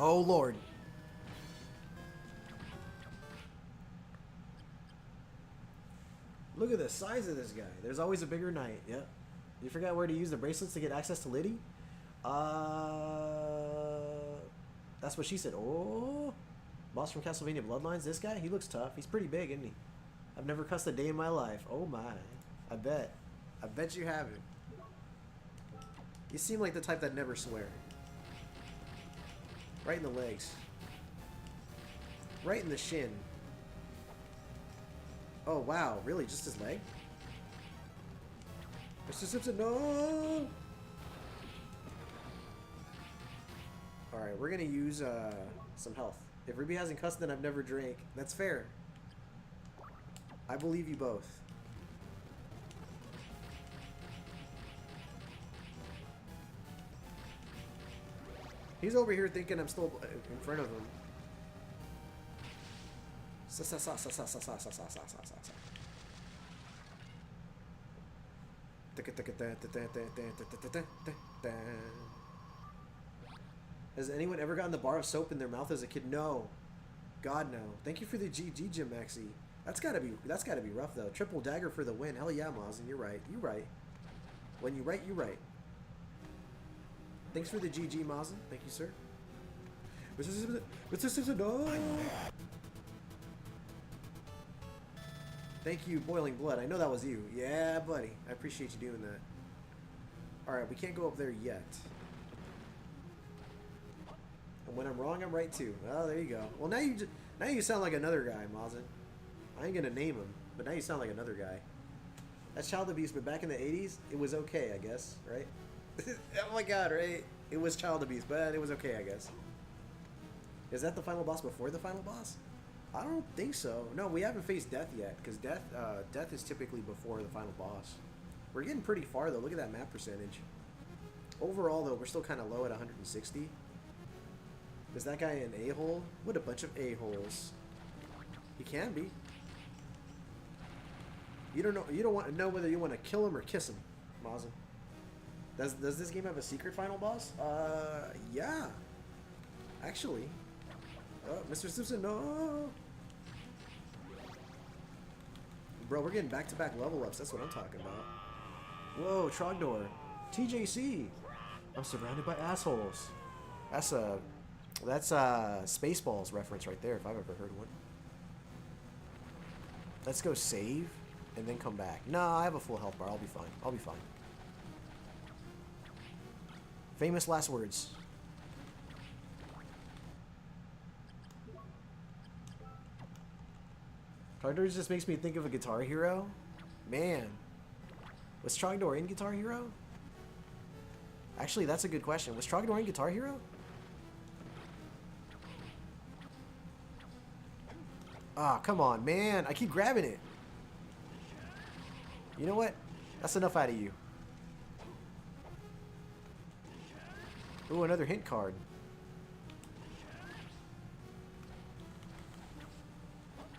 [SPEAKER 2] Oh, Lord. Look at the size of this guy. There's always a bigger knight. Yep. You forgot where to use the bracelets to get access to Liddy? That's what she said. Oh. Boss from Castlevania Bloodlines. This guy? He looks tough. He's pretty big, isn't he? I've never cussed a day in my life. Oh, my. I bet. I bet you haven't. You seem like the type that never swear. Right in the legs. Right in the shin. Oh, wow. Really? Just his leg? Mr. Simpson, no! Alright, we're gonna use some health. If Ruby hasn't cussed, then I've never drank. That's fair. I believe you both. He's over here thinking I'm still in front of him. Has anyone ever gotten the bar of soap in their mouth as a kid? No. God, no. Thank you for the GG, Jim Maxey. That's gotta be rough though. Triple dagger for the win. Hell yeah, Mazin. You're right. You're right. When you right, you right. Thanks for the GG, Mazin. Thank you, sir. Mr. Simpson, no! Thank you, Boiling Blood. I know that was you. Yeah, buddy. I appreciate you doing that. Alright, we can't go up there yet. And when I'm wrong, I'm right too. Oh, there you go. Well, now you sound like another guy, Mazin. I ain't gonna name him, but now you sound like another guy. That's child abuse, but back in the 80s, it was okay, I guess, right? Oh my god, right? It was child abuse, but it was okay, I guess. Is that the final boss before the final boss? I don't think so. No, we haven't faced death yet, because death is typically before the final boss. We're getting pretty far, though. Look at that map percentage. Overall, though, we're still kind of low at 160. Is that guy an a-hole? What a bunch of a-holes. He can be. You don't want to know whether you want to kill him or kiss him, Mazin. Does this game have a secret final boss? Yeah. Actually. Oh, Mr. Simpson, no! Bro, we're getting back-to-back level ups. That's what I'm talking about. Whoa, Trogdor. TJC. I'm surrounded by assholes. That's Spaceballs reference right there, if I've ever heard one. Let's go save and then come back. No, I have a full health bar. I'll be fine. I'll be fine. Famous last words. Trogdor just makes me think of a Guitar Hero. Man. Was Trogdor in Guitar Hero? Actually, that's a good question. Was Trogdor in Guitar Hero? Ah, come on, man. I keep grabbing it. You know what? That's enough out of you. Ooh, another hint card.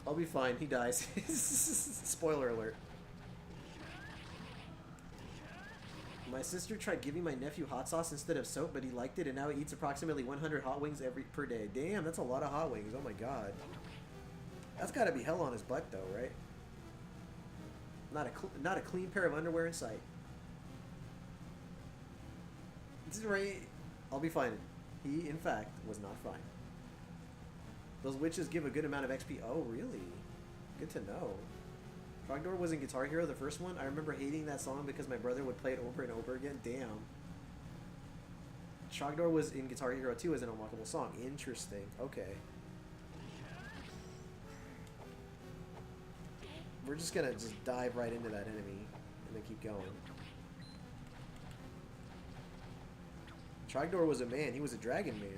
[SPEAKER 2] I'll be fine. He dies. Spoiler alert. My sister tried giving my nephew hot sauce instead of soap, but he liked it, and now he eats approximately 100 hot wings per day. Damn, that's a lot of hot wings. Oh my god. That's got to be hell on his butt, though, right? Not a clean pair of underwear in sight. This is right. I'll be fine. He, in fact, was not fine. Those witches give a good amount of XP. Oh, really? Good to know. Trogdor was in Guitar Hero, the first one. I remember hating that song because my brother would play it over and over again. Damn. Trogdor was in Guitar Hero 2 as an unlockable song. Interesting. Okay. We're just gonna dive right into that enemy and then keep going. Trogdor was a man. He was a dragon man.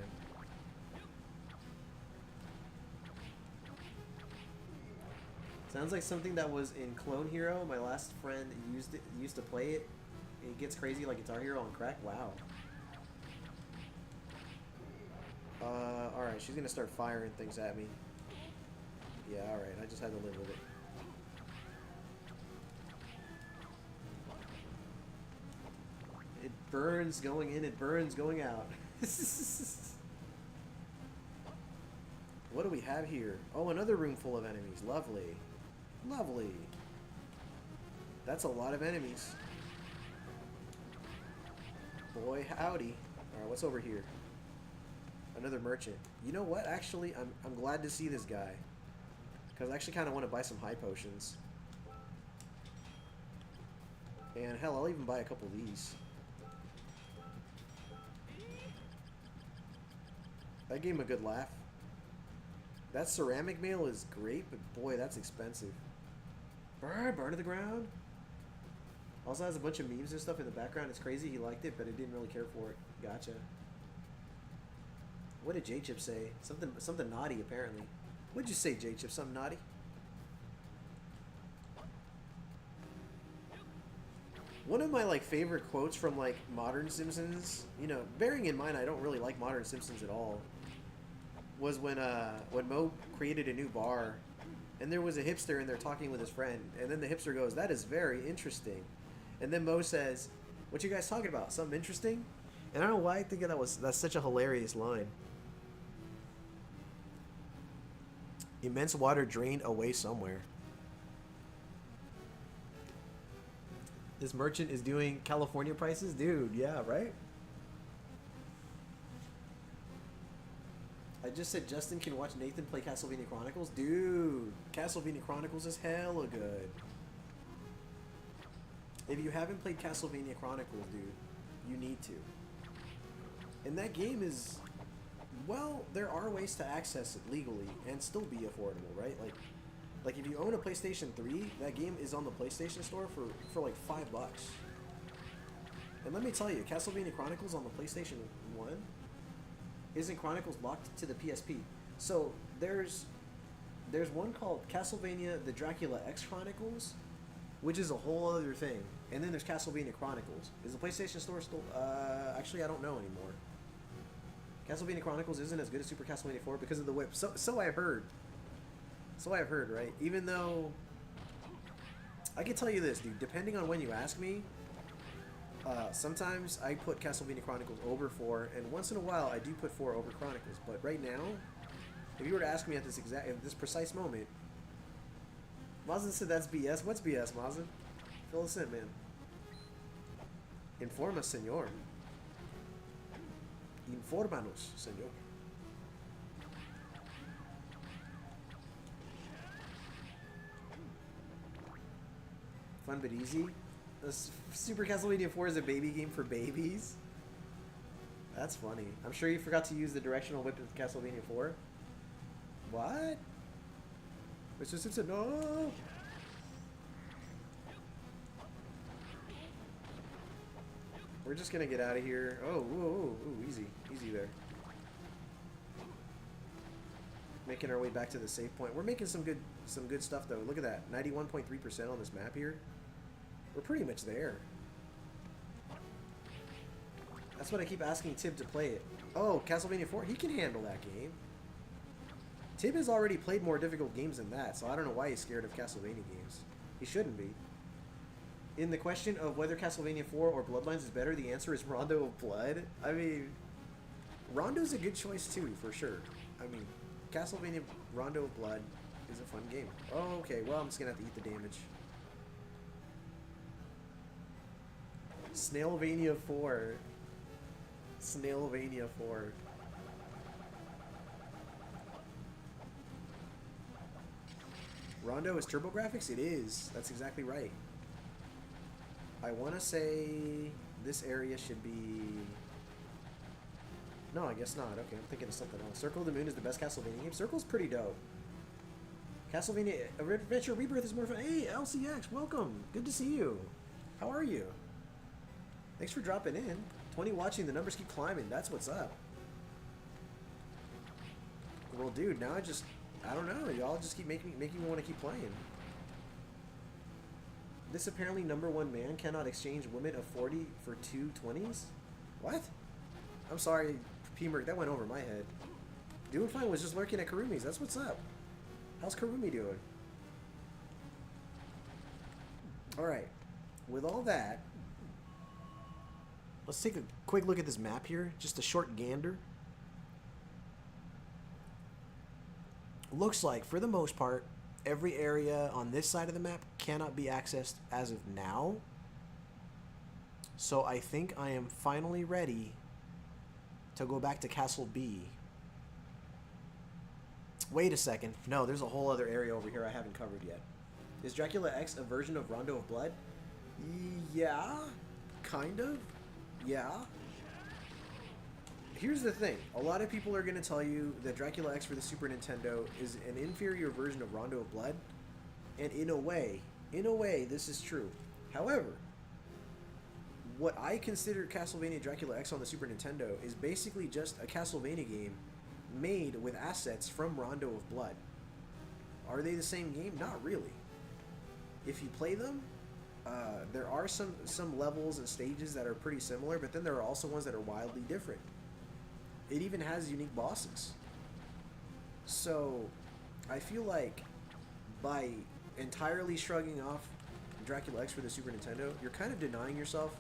[SPEAKER 2] Sounds like something that was in Clone Hero. My last friend used to play it. It gets crazy like Guitar Hero on crack. Wow. Alright, she's gonna start firing things at me. Yeah, alright, I just had to live with it. It burns going in, it burns going out. What do we have here? Oh, another room full of enemies. Lovely. Lovely. That's a lot of enemies. Boy, howdy. Alright, what's over here? Another merchant. You know what? Actually, I'm glad to see this guy. Because I actually kind of want to buy some high potions. And hell, I'll even buy a couple of these. That gave him a good laugh. That ceramic mail is great, but boy, that's expensive. Burn to the ground. Also has a bunch of memes and stuff in the background. It's crazy. He liked it, but he didn't really care for it. Gotcha. What did J-Chip say? Something naughty, apparently. What'd you say, J-Chip? Something naughty? One of my favorite quotes from modern Simpsons, you know, bearing in mind I don't really like modern Simpsons at all, was when Mo created a new bar, and there was a hipster in there talking with his friend, and then the hipster goes, "That is very interesting," and then Mo says, "What you guys talking about? Something interesting?" And I don't know why I think that's such a hilarious line. Immense water drained away somewhere. This merchant is doing California prices? Dude, yeah, right? I just said Justin can watch Nathan play Castlevania Chronicles. Dude, Castlevania Chronicles is hella good. If you haven't played Castlevania Chronicles, dude, you need to. And that game is, well, there are ways to access it legally and still be affordable, right? Like if you own a PlayStation 3, that game is on the PlayStation Store for like $5. And let me tell you, Castlevania Chronicles on the PlayStation 1 isn't Chronicles locked to the PSP. So there's one called Castlevania the Dracula X Chronicles, which is a whole other thing. And then there's Castlevania Chronicles. Is the PlayStation Store still... actually, I don't know anymore. Castlevania Chronicles isn't as good as Super Castlevania 4 because of the whip. So I've heard. So I've heard, right? Even though... I can tell you this, dude. Depending on when you ask me, sometimes I put Castlevania Chronicles over 4, and once in a while I do put 4 over Chronicles. But right now, if you were to ask me at this precise moment, Mazin said that's BS. What's BS, Mazin? Fill us in, man. Informa, señor. Informanos, señor. Fun but easy. Super Castlevania 4 is a baby game for babies. That's funny. I'm sure you forgot to use the directional whip in Castlevania 4. What? Mr. Simpson, no! We're just gonna get out of here. Oh, whoa, ooh, easy. Easy there. Making our way back to the save point. We're making some good stuff though. Look at that. 91.3% on this map here. We're pretty much there. That's what I keep asking Tib to play it. Oh, Castlevania 4? He can handle that game. Tib has already played more difficult games than that, so I don't know why he's scared of Castlevania games. He shouldn't be. In the question of whether Castlevania 4 or Bloodlines is better, the answer is Rondo of Blood. I mean, Rondo's a good choice too, for sure. I mean, Castlevania Rondo of Blood is a fun game. Oh, okay, well, I'm just gonna have to eat the damage. Snailvania 4. Snailvania 4. Rondo is TurboGrafx? It is. That's exactly right. I want to say this area should be... No, I guess not. Okay, I'm thinking of something else. Circle of the Moon is the best Castlevania game. Circle's pretty dope. Castlevania Adventure Rebirth is more fun. Hey, LCX, welcome. Good to see you. How are you? Thanks for dropping in. 20 watching. The numbers keep climbing. That's what's up. Well, dude, now I don't know. Y'all just keep making me want to keep playing. This apparently #1 man cannot exchange women of 40 for 2 20s? What? I'm sorry, P-Merc, that went over my head. Doing fine, was just lurking at Karumi's. That's what's up. How's Karumi doing? Alright. With all that, let's take a quick look at this map here. Just a short gander. Looks like, for the most part, every area on this side of the map cannot be accessed as of now. So I think I am finally ready to go back to Castle B. Wait a second. No, there's a whole other area over here I haven't covered yet. Is Dracula X a version of Rondo of Blood? Yeah, kind of. Yeah. Here's the thing. A lot of people are going to tell you that Dracula X for the Super Nintendo is an inferior version of Rondo of Blood. And in a way, this is true. However, what I consider Castlevania Dracula X on the Super Nintendo is basically just a Castlevania game made with assets from Rondo of Blood. Are they the same game? Not really. If you play them, there are some levels and stages that are pretty similar, but then there are also ones that are wildly different. It even has unique bosses. So, I feel like by entirely shrugging off Dracula X for the Super Nintendo, you're kind of denying yourself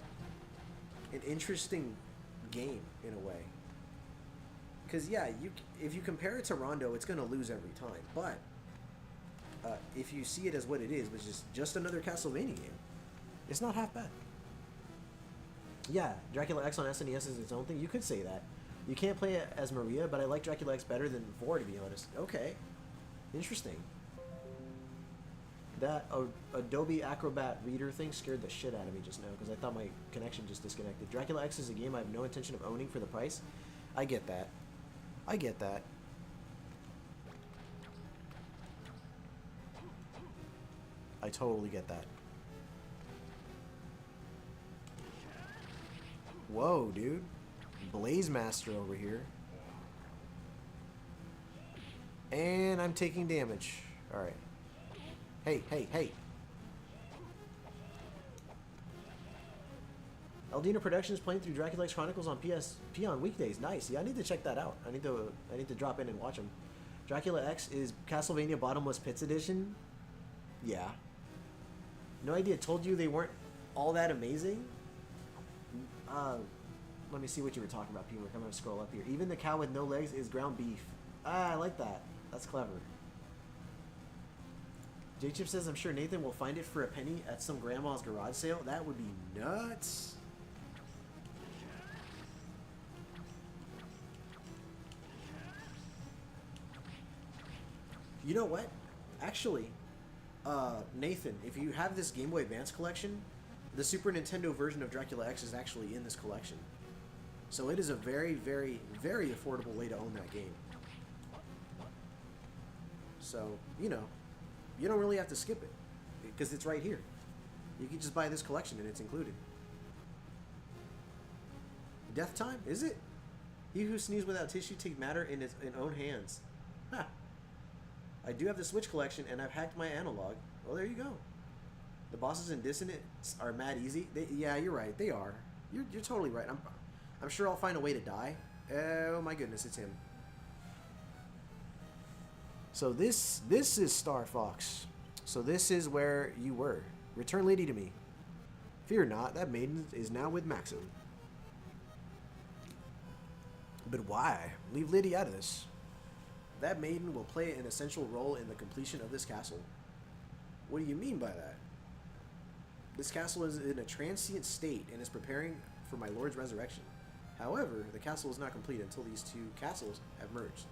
[SPEAKER 2] an interesting game in a way. Because yeah, if you compare it to Rondo, it's going to lose every time. But if you see it as what it is, which is just another Castlevania game, it's not half bad. Yeah, Dracula X on SNES is its own thing. You could say that. You can't play it as Maria, but I like Dracula X better than Vor, to be honest. Okay. Interesting. That Adobe Acrobat Reader thing scared the shit out of me just now because I thought my connection just disconnected. Dracula X is a game I have no intention of owning for the price. I get that. I get that. I totally get that. Whoa, dude. Blaze Master over here. And I'm taking damage. Alright. Hey, hey, hey. Aldina Productions playing through Dracula X Chronicles on PSP on weekdays. Nice. Yeah, I need to check that out. I need to drop in and watch them. Dracula X is Castlevania Bottomless Pits Edition. Yeah. No idea. Told you they weren't all that amazing. Let me see what you were talking about, P-Work. I'm going to scroll up here. Even the cow with no legs is ground beef. Ah, I like that. That's clever. J-Chip says, I'm sure Nathan will find it for a penny at some grandma's garage sale. That would be nuts. You know what? Actually, Nathan, if you have this Game Boy Advance collection, the Super Nintendo version of Dracula X is actually in this collection. So it is a very, very, very affordable way to own that game. So, you know, you don't really have to skip it because it's right here. You can just buy this collection and it's included. Death time? Is it? He who sneezes without tissue takes matter in his own hands. Ha! I do have the Switch collection and I've hacked my analog. Well, there you go. The bosses in Dissonance are mad easy. Yeah, you're right. They are. You're totally right. I'm sure I'll find a way to die. Oh my goodness, it's him. So this is Star Fox. So this is where you were. Return lady to me. Fear not, that maiden is now with Maxim. But why? Leave Liddy out of this. That maiden will play an essential role in the completion of this castle. What do you mean by that? This castle is in a transient state and is preparing for my lord's resurrection. However, the castle is not complete until these two castles have merged.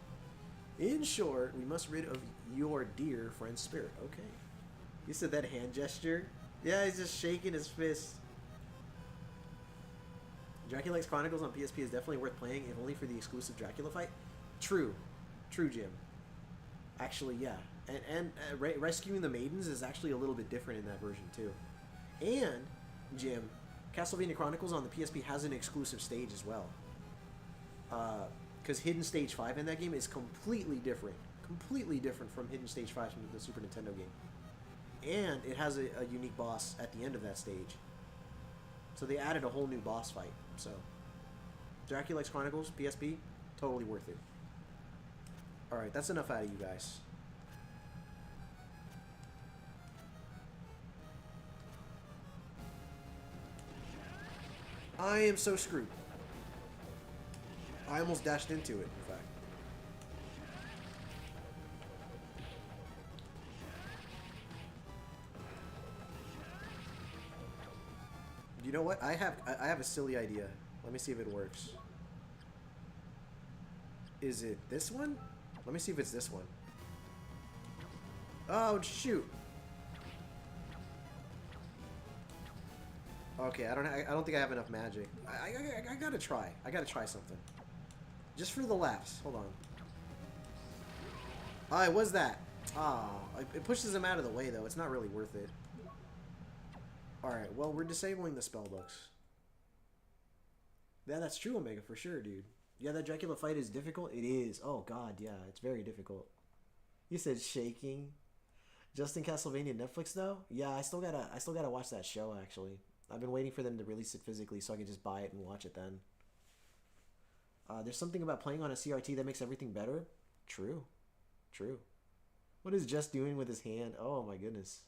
[SPEAKER 2] In short, we must rid of your dear friend's spirit. Okay. You said that hand gesture? Yeah, he's just shaking his fist. Dracula X Chronicles on PSP is definitely worth playing, if only for the exclusive Dracula fight. True. True, Jim. Actually, yeah. And rescuing the maidens is actually a little bit different in that version, too. And, Jim, Castlevania Chronicles on the PSP has an exclusive stage as well. Because Hidden Stage 5 in that game is completely different. Completely different from Hidden Stage 5 from the Super Nintendo game. And it has a unique boss at the end of that stage. So they added a whole new boss fight. So, Dracula X Chronicles, PSP, totally worth it. Alright, that's enough out of you guys. I am so screwed. I almost dashed into it, in fact. You know what? I have a silly idea. Let me see if it works. Is it this one? Let me see if it's this one. Oh shoot! Okay, I don't think I have enough magic. I gotta try. I gotta try something. Just for the laughs. Hold on. Ah, it was that. Ah, it pushes him out of the way though. It's not really worth it. Alright, well, we're disabling the spellbooks. Yeah, that's true, Omega, for sure, dude. Yeah, that Dracula fight is difficult? It is. Oh, God, yeah, it's very difficult. You said shaking. Just in Castlevania Netflix, though? Yeah, I still gotta watch that show, actually. I've been waiting for them to release it physically so I can just buy it and watch it then. There's something about playing on a CRT that makes everything better? True. True. What is Just doing with his hand? Oh, my goodness.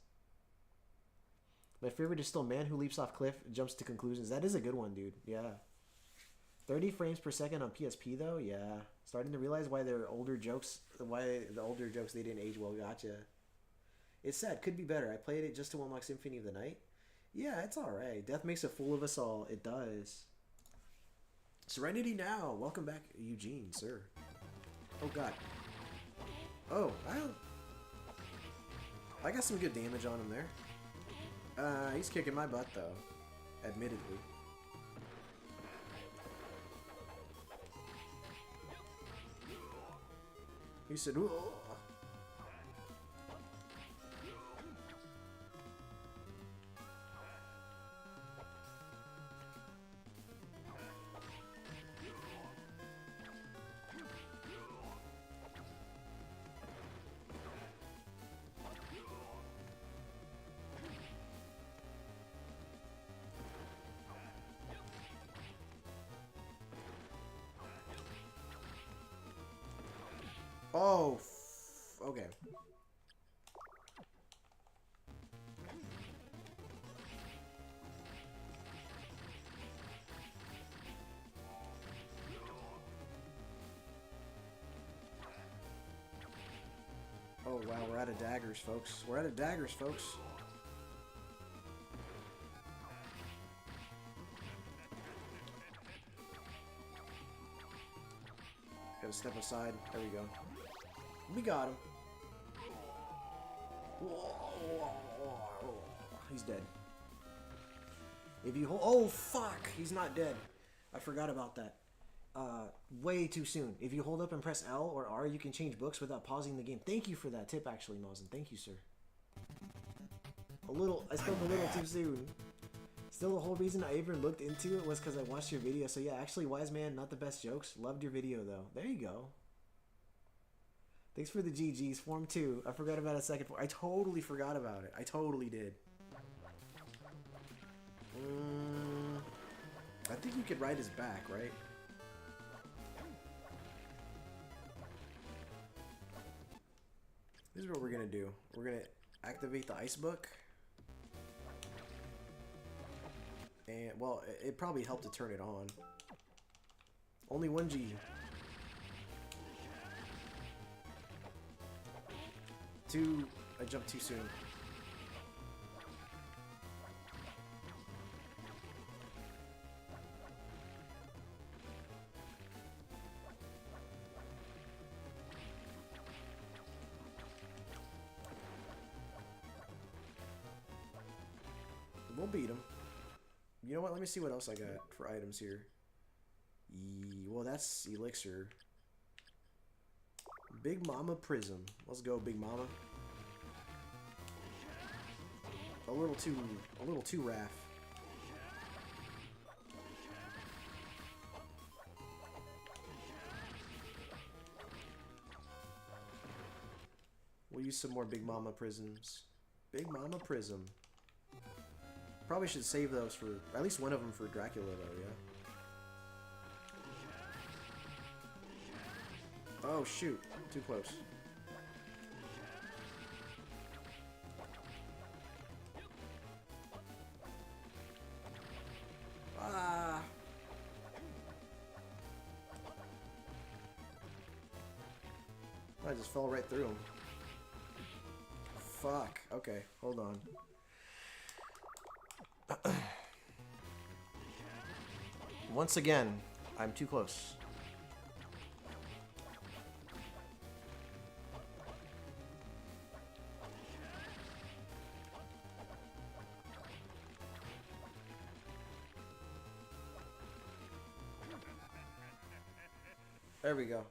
[SPEAKER 2] My favorite is still Man Who Leaps Off Cliff Jumps to Conclusions. That is a good one, dude. Yeah. 30 frames per second on PSP, though? Yeah. Starting to realize why the older jokes they didn't age well. Gotcha. It's sad. Could be better. I played it just to unlock Symphony of the Night. Yeah, it's alright. Death makes a fool of us all. It does. Serenity now. Welcome back, Eugene, sir. Oh god. Oh, I got some good damage on him there. He's kicking my butt though, admittedly. He said, "Whoa." Oh, okay. Oh wow, we're out of daggers, folks. We're out of daggers, folks. Gotta step aside. There we go. We got him. He's dead. If you hold... Oh, fuck! He's not dead. I forgot about that. Way too soon. If you hold up and press L or R, you can change books without pausing the game. Thank you for that tip, actually, Mosin. Thank you, sir. I spoke a little too soon. Still, the whole reason I even looked into it was because I watched your video. So yeah, actually, Wise Man, not the best jokes. Loved your video, though. There you go. Thanks for the GGs. Form 2. I forgot about a second form. I totally forgot about it. I totally did. I think you could ride his back, right? This is what we're gonna do. We're gonna activate the ice book. And, well, it probably helped to turn it on. Only 1G. I jumped too soon. We'll beat him. You know what? Let me see what else I got for items here. Well, that's elixir. Big Mama Prism. Let's go, Big Mama. A little too raff. We'll use some more Big Mama Prisms. Big Mama Prism. Probably should save those for, at least one of them for Dracula though, yeah? Oh shoot, too close. Ah! I just fell right through him. Fuck. Okay, hold on. Once again, I'm too close. There we go.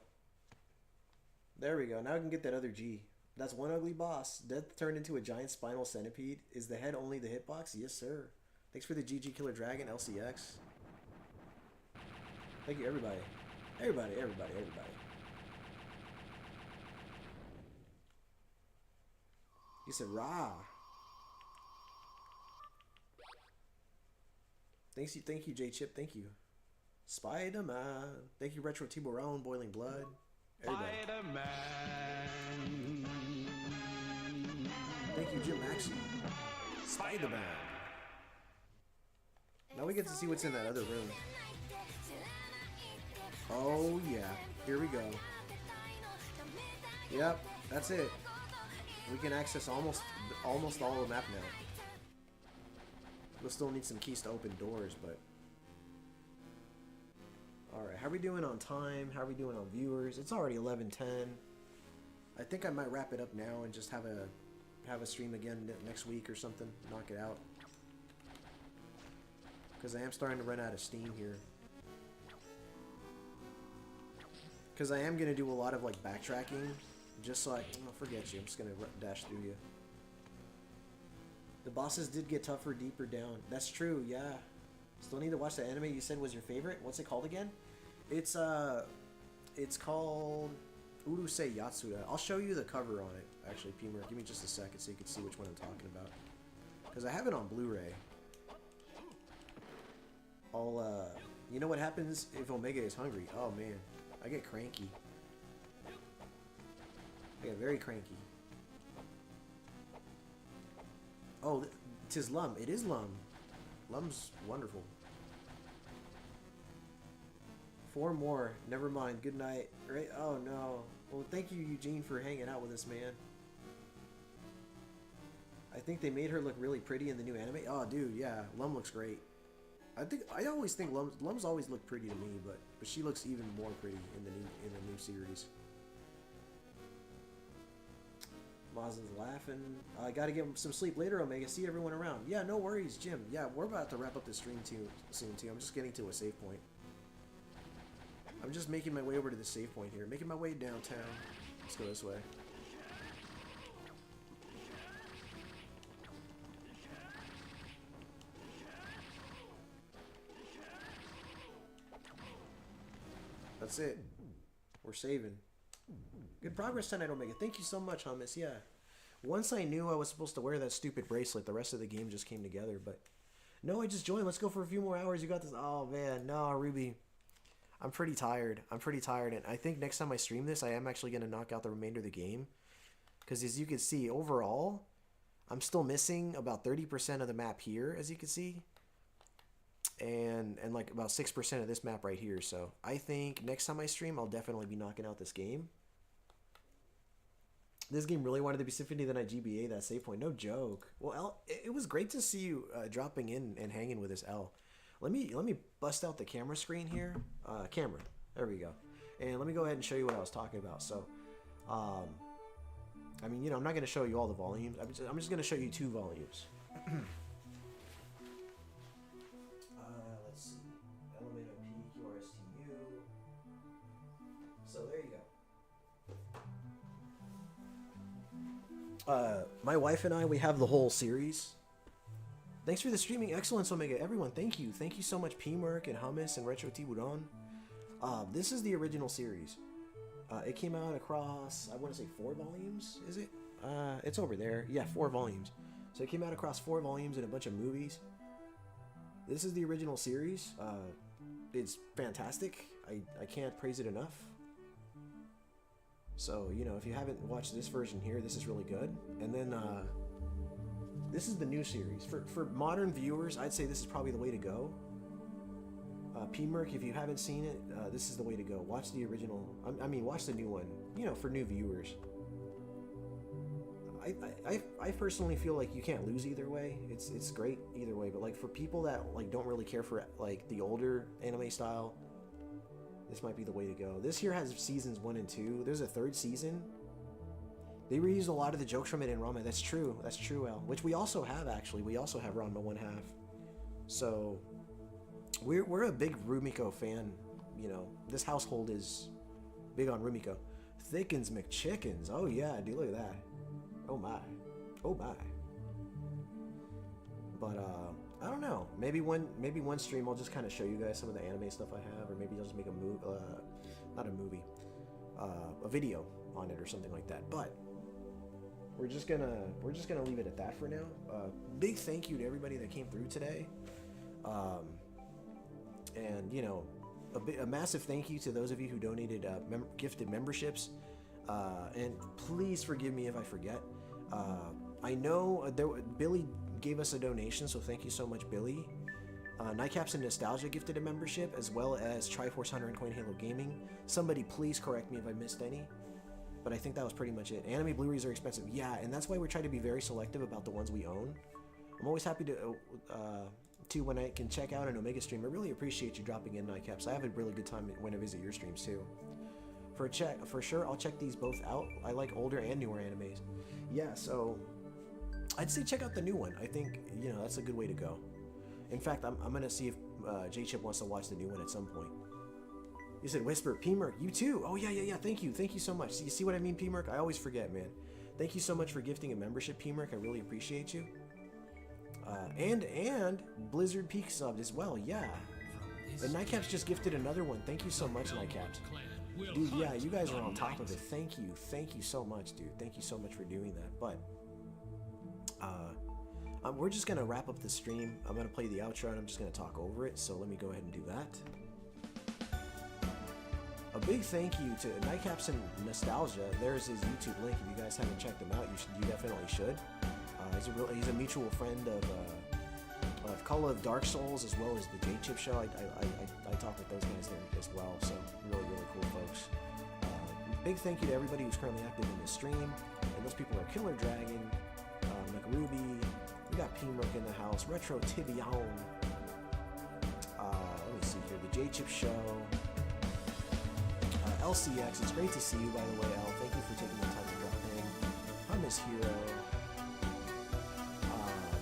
[SPEAKER 2] There we go. Now I can get that other G. That's one ugly boss. Death turned into a giant spinal centipede. Is the head only the hitbox? Yes, sir. Thanks for the GG Killer Dragon, LCX. Thank you, everybody. Everybody. He said, rah. Thank you, J-Chip. Thank you. Spider-Man. Thank you, Retro Tiburon, Boiling Blood. Everybody.
[SPEAKER 6] Spider-Man.
[SPEAKER 2] Thank you, Jim Maxey. Spider-Man. Now we get to see what's in that other room. Oh yeah, here we go. Yep, that's it. We can access almost all the map now. We'll still need some keys to open doors, but Alright, how are we doing on time? How are we doing on viewers? It's already 11:10. I think I might wrap it up now and just have a stream again next week or something. Knock it out. Because I am starting to run out of steam here. Because I am going to do a lot of like backtracking. Just so I... Oh, forget you. I'm just going to dash through you. The bosses did get tougher deeper down. That's true, yeah. Still need to watch the anime you said was your favorite. What's it called again? It's called Urusei Yatsuda. I'll show you the cover on it. Actually, P-Merc, give me just a second so you can see which one I'm talking about. Because I have it on Blu-ray. You know what happens if Omega is hungry? Oh man, I get cranky. I get very cranky. Oh, 'tis Lum. It is Lum. Lum's wonderful. 4 more. Never mind. Good night. Right? Oh no. Well, thank you, Eugene, for hanging out with us, man. I think they made her look really pretty in the new anime. Oh, dude, yeah. Lum looks great. I always think Lum's always looked pretty to me, but she looks even more pretty in the new series. Maz is laughing. I gotta get some sleep later, Omega. See everyone around. Yeah, no worries, Jim. Yeah, we're about to wrap up the stream soon too. I'm just getting to a save point. I'm just making my way over to the save point here. Making my way downtown. Let's go this way. That's it. We're saving. Good progress tonight, Omega. Thank you so much, Hummus. Yeah. Once I knew I was supposed to wear that stupid bracelet, the rest of the game just came together. But no, I just joined. Let's go for a few more hours. You got this. Oh, man. No, Ruby. I'm pretty tired. And I think next time I stream this, I am actually going to knock out the remainder of the game. Because as you can see, overall, I'm still missing about 30% of the map here, as you can see. And like about 6% of this map right here. So I think next time I stream, I'll definitely be knocking out this game. This game really wanted to be Symphony of the Night GBA, that save point. No joke. Well, L, it was great to see you dropping in and hanging with us, L. Let me bust out the camera screen here. Camera. There we go. And let me go ahead and show you what I was talking about. So, I mean, you know, I'm not going to show you all the volumes. I'm just going to show you 2 volumes. Let's see. Elemental P, QRSTU. So there you go. My wife and I, we have the whole series. Thanks for the streaming excellence, Omega. Everyone, thank you. Thank you so much, P-Merc and Hummus and Retro Tiburon. This is the original series. It came out across, I want to say 4 volumes, is it? It's over there. Yeah, 4 volumes. So it came out across 4 volumes and a bunch of movies. This is the original series. It's fantastic. I can't praise it enough. So, you know, if you haven't watched this version here, this is really good. And then, this is the new series. For modern viewers, I'd say this is probably the way to go. P-Merc, if you haven't seen it, this is the way to go. Watch the original. I mean, watch the new one. You know, for new viewers. I personally feel like you can't lose either way. It's great either way. But, like, for people that, like, don't really care for, like, the older anime style, this might be the way to go. This here has seasons 1 and 2. There's a 3rd season. They reused a lot of the jokes from it in Ranma. That's true. That's true, Al. Which we also have, actually. We also have Ranma 1/2. So, we're a big Rumiko fan. You know, this household is big on Rumiko. Thickens McChickens. Oh, yeah, dude, look at that. Oh, my. Oh, my. But, I don't know. Maybe one stream I'll just kind of show you guys some of the anime stuff I have, or maybe I'll just make a movie, not a movie, a video on it or something like that. But we're just gonna leave it at that for now. Big thank you to everybody that came through today, and you know, a massive thank you to those of you who donated gifted memberships. And please forgive me if I forget. I know Billy gave us a donation, so thank you so much, Billy. Nightcaps and Nostalgia gifted a membership, as well as Triforce Hunter and Coin Halo Gaming. Somebody please correct me if I missed any, but I think that was pretty much it. Anime Blu-rays are expensive, yeah, and that's why we're trying to be very selective about the ones we own. I'm always happy to when I can check out an Omega stream. I really appreciate you dropping in, Nightcaps. I have a really good time when I visit your streams too. For sure, I'll check these both out. I like older and newer animes. Yeah, so I'd say check out the new one. I think, you know, that's a good way to go. In fact, I'm gonna see if J-Chip wants to watch the new one at some point. You said Whisper, P-Merc, you too. Oh yeah. Thank you so much. You see what I mean, P-Merc? I always forget, man. Thank you so much for gifting a membership, P-Merc. I really appreciate you. And Blizzard Peak subbed as well. Yeah. And Nightcaps just gifted another one. Thank you so much, Nightcaps. Dude, yeah, you guys are on top of it. Thank you so much, dude. Thank you so much for doing that. But we're just gonna wrap up the stream. I'm gonna play the outro and I'm just gonna talk over it. So let me go ahead and do that. A big thank you to Nightcaps and Nostalgia. There's his YouTube link. If you guys haven't checked him out, you definitely should. He's a mutual friend of Call of Dark Souls as well as the J-Chip show. I talk with those guys there as well. So really cool folks. Big thank you to everybody who's currently active in the stream. And those people are Killer Dragon, McRuby. We got P-Merc in the house. Retro Tibion. Let me see here. The J-Chip show. LCX, it's great to see you, by the way, L. Thank you for taking the time to drop in. Hummus Hero.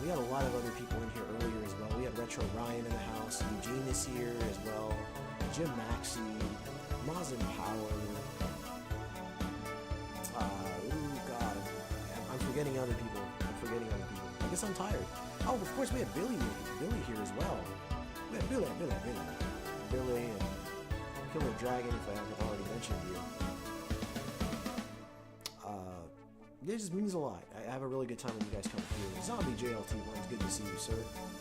[SPEAKER 2] We had a lot of other people in here earlier as well. We had Retro Ryan in the house. Eugene is here as well. Jim Maxey. Mazin Power. Ooh, God. I'm forgetting other people. I guess I'm tired. Oh, of course, we had Billy here as well. We had Billy and Killer Dragon, if I haven't already mentioned you. It just means a lot. I have a really good time when you guys come through. Zombie JLT1, it's good to see you, sir.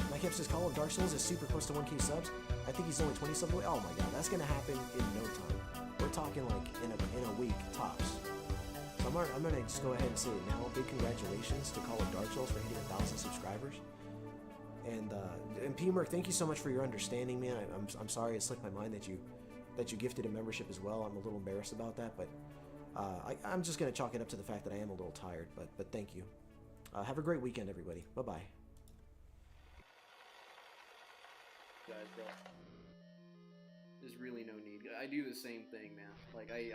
[SPEAKER 2] Nightcap says Call of Dark Souls is super close to 1K subs. I think he's only 20 subs away. Oh my god, that's gonna happen in no time. We're talking like in a week, tops. So I'm gonna just go ahead and say it now. Big congratulations to Call of Dark Souls for hitting 1,000 subscribers. And P-Merc, thank you so much for your understanding, man. I'm sorry it slipped my mind that you gifted a membership as well. I'm a little embarrassed about that, but I'm just gonna chalk it up to the fact that I am a little tired. But thank you. Have a great weekend, everybody. Bye bye.
[SPEAKER 8] Guys, bro. There's really no need. I do the same thing, man. Like I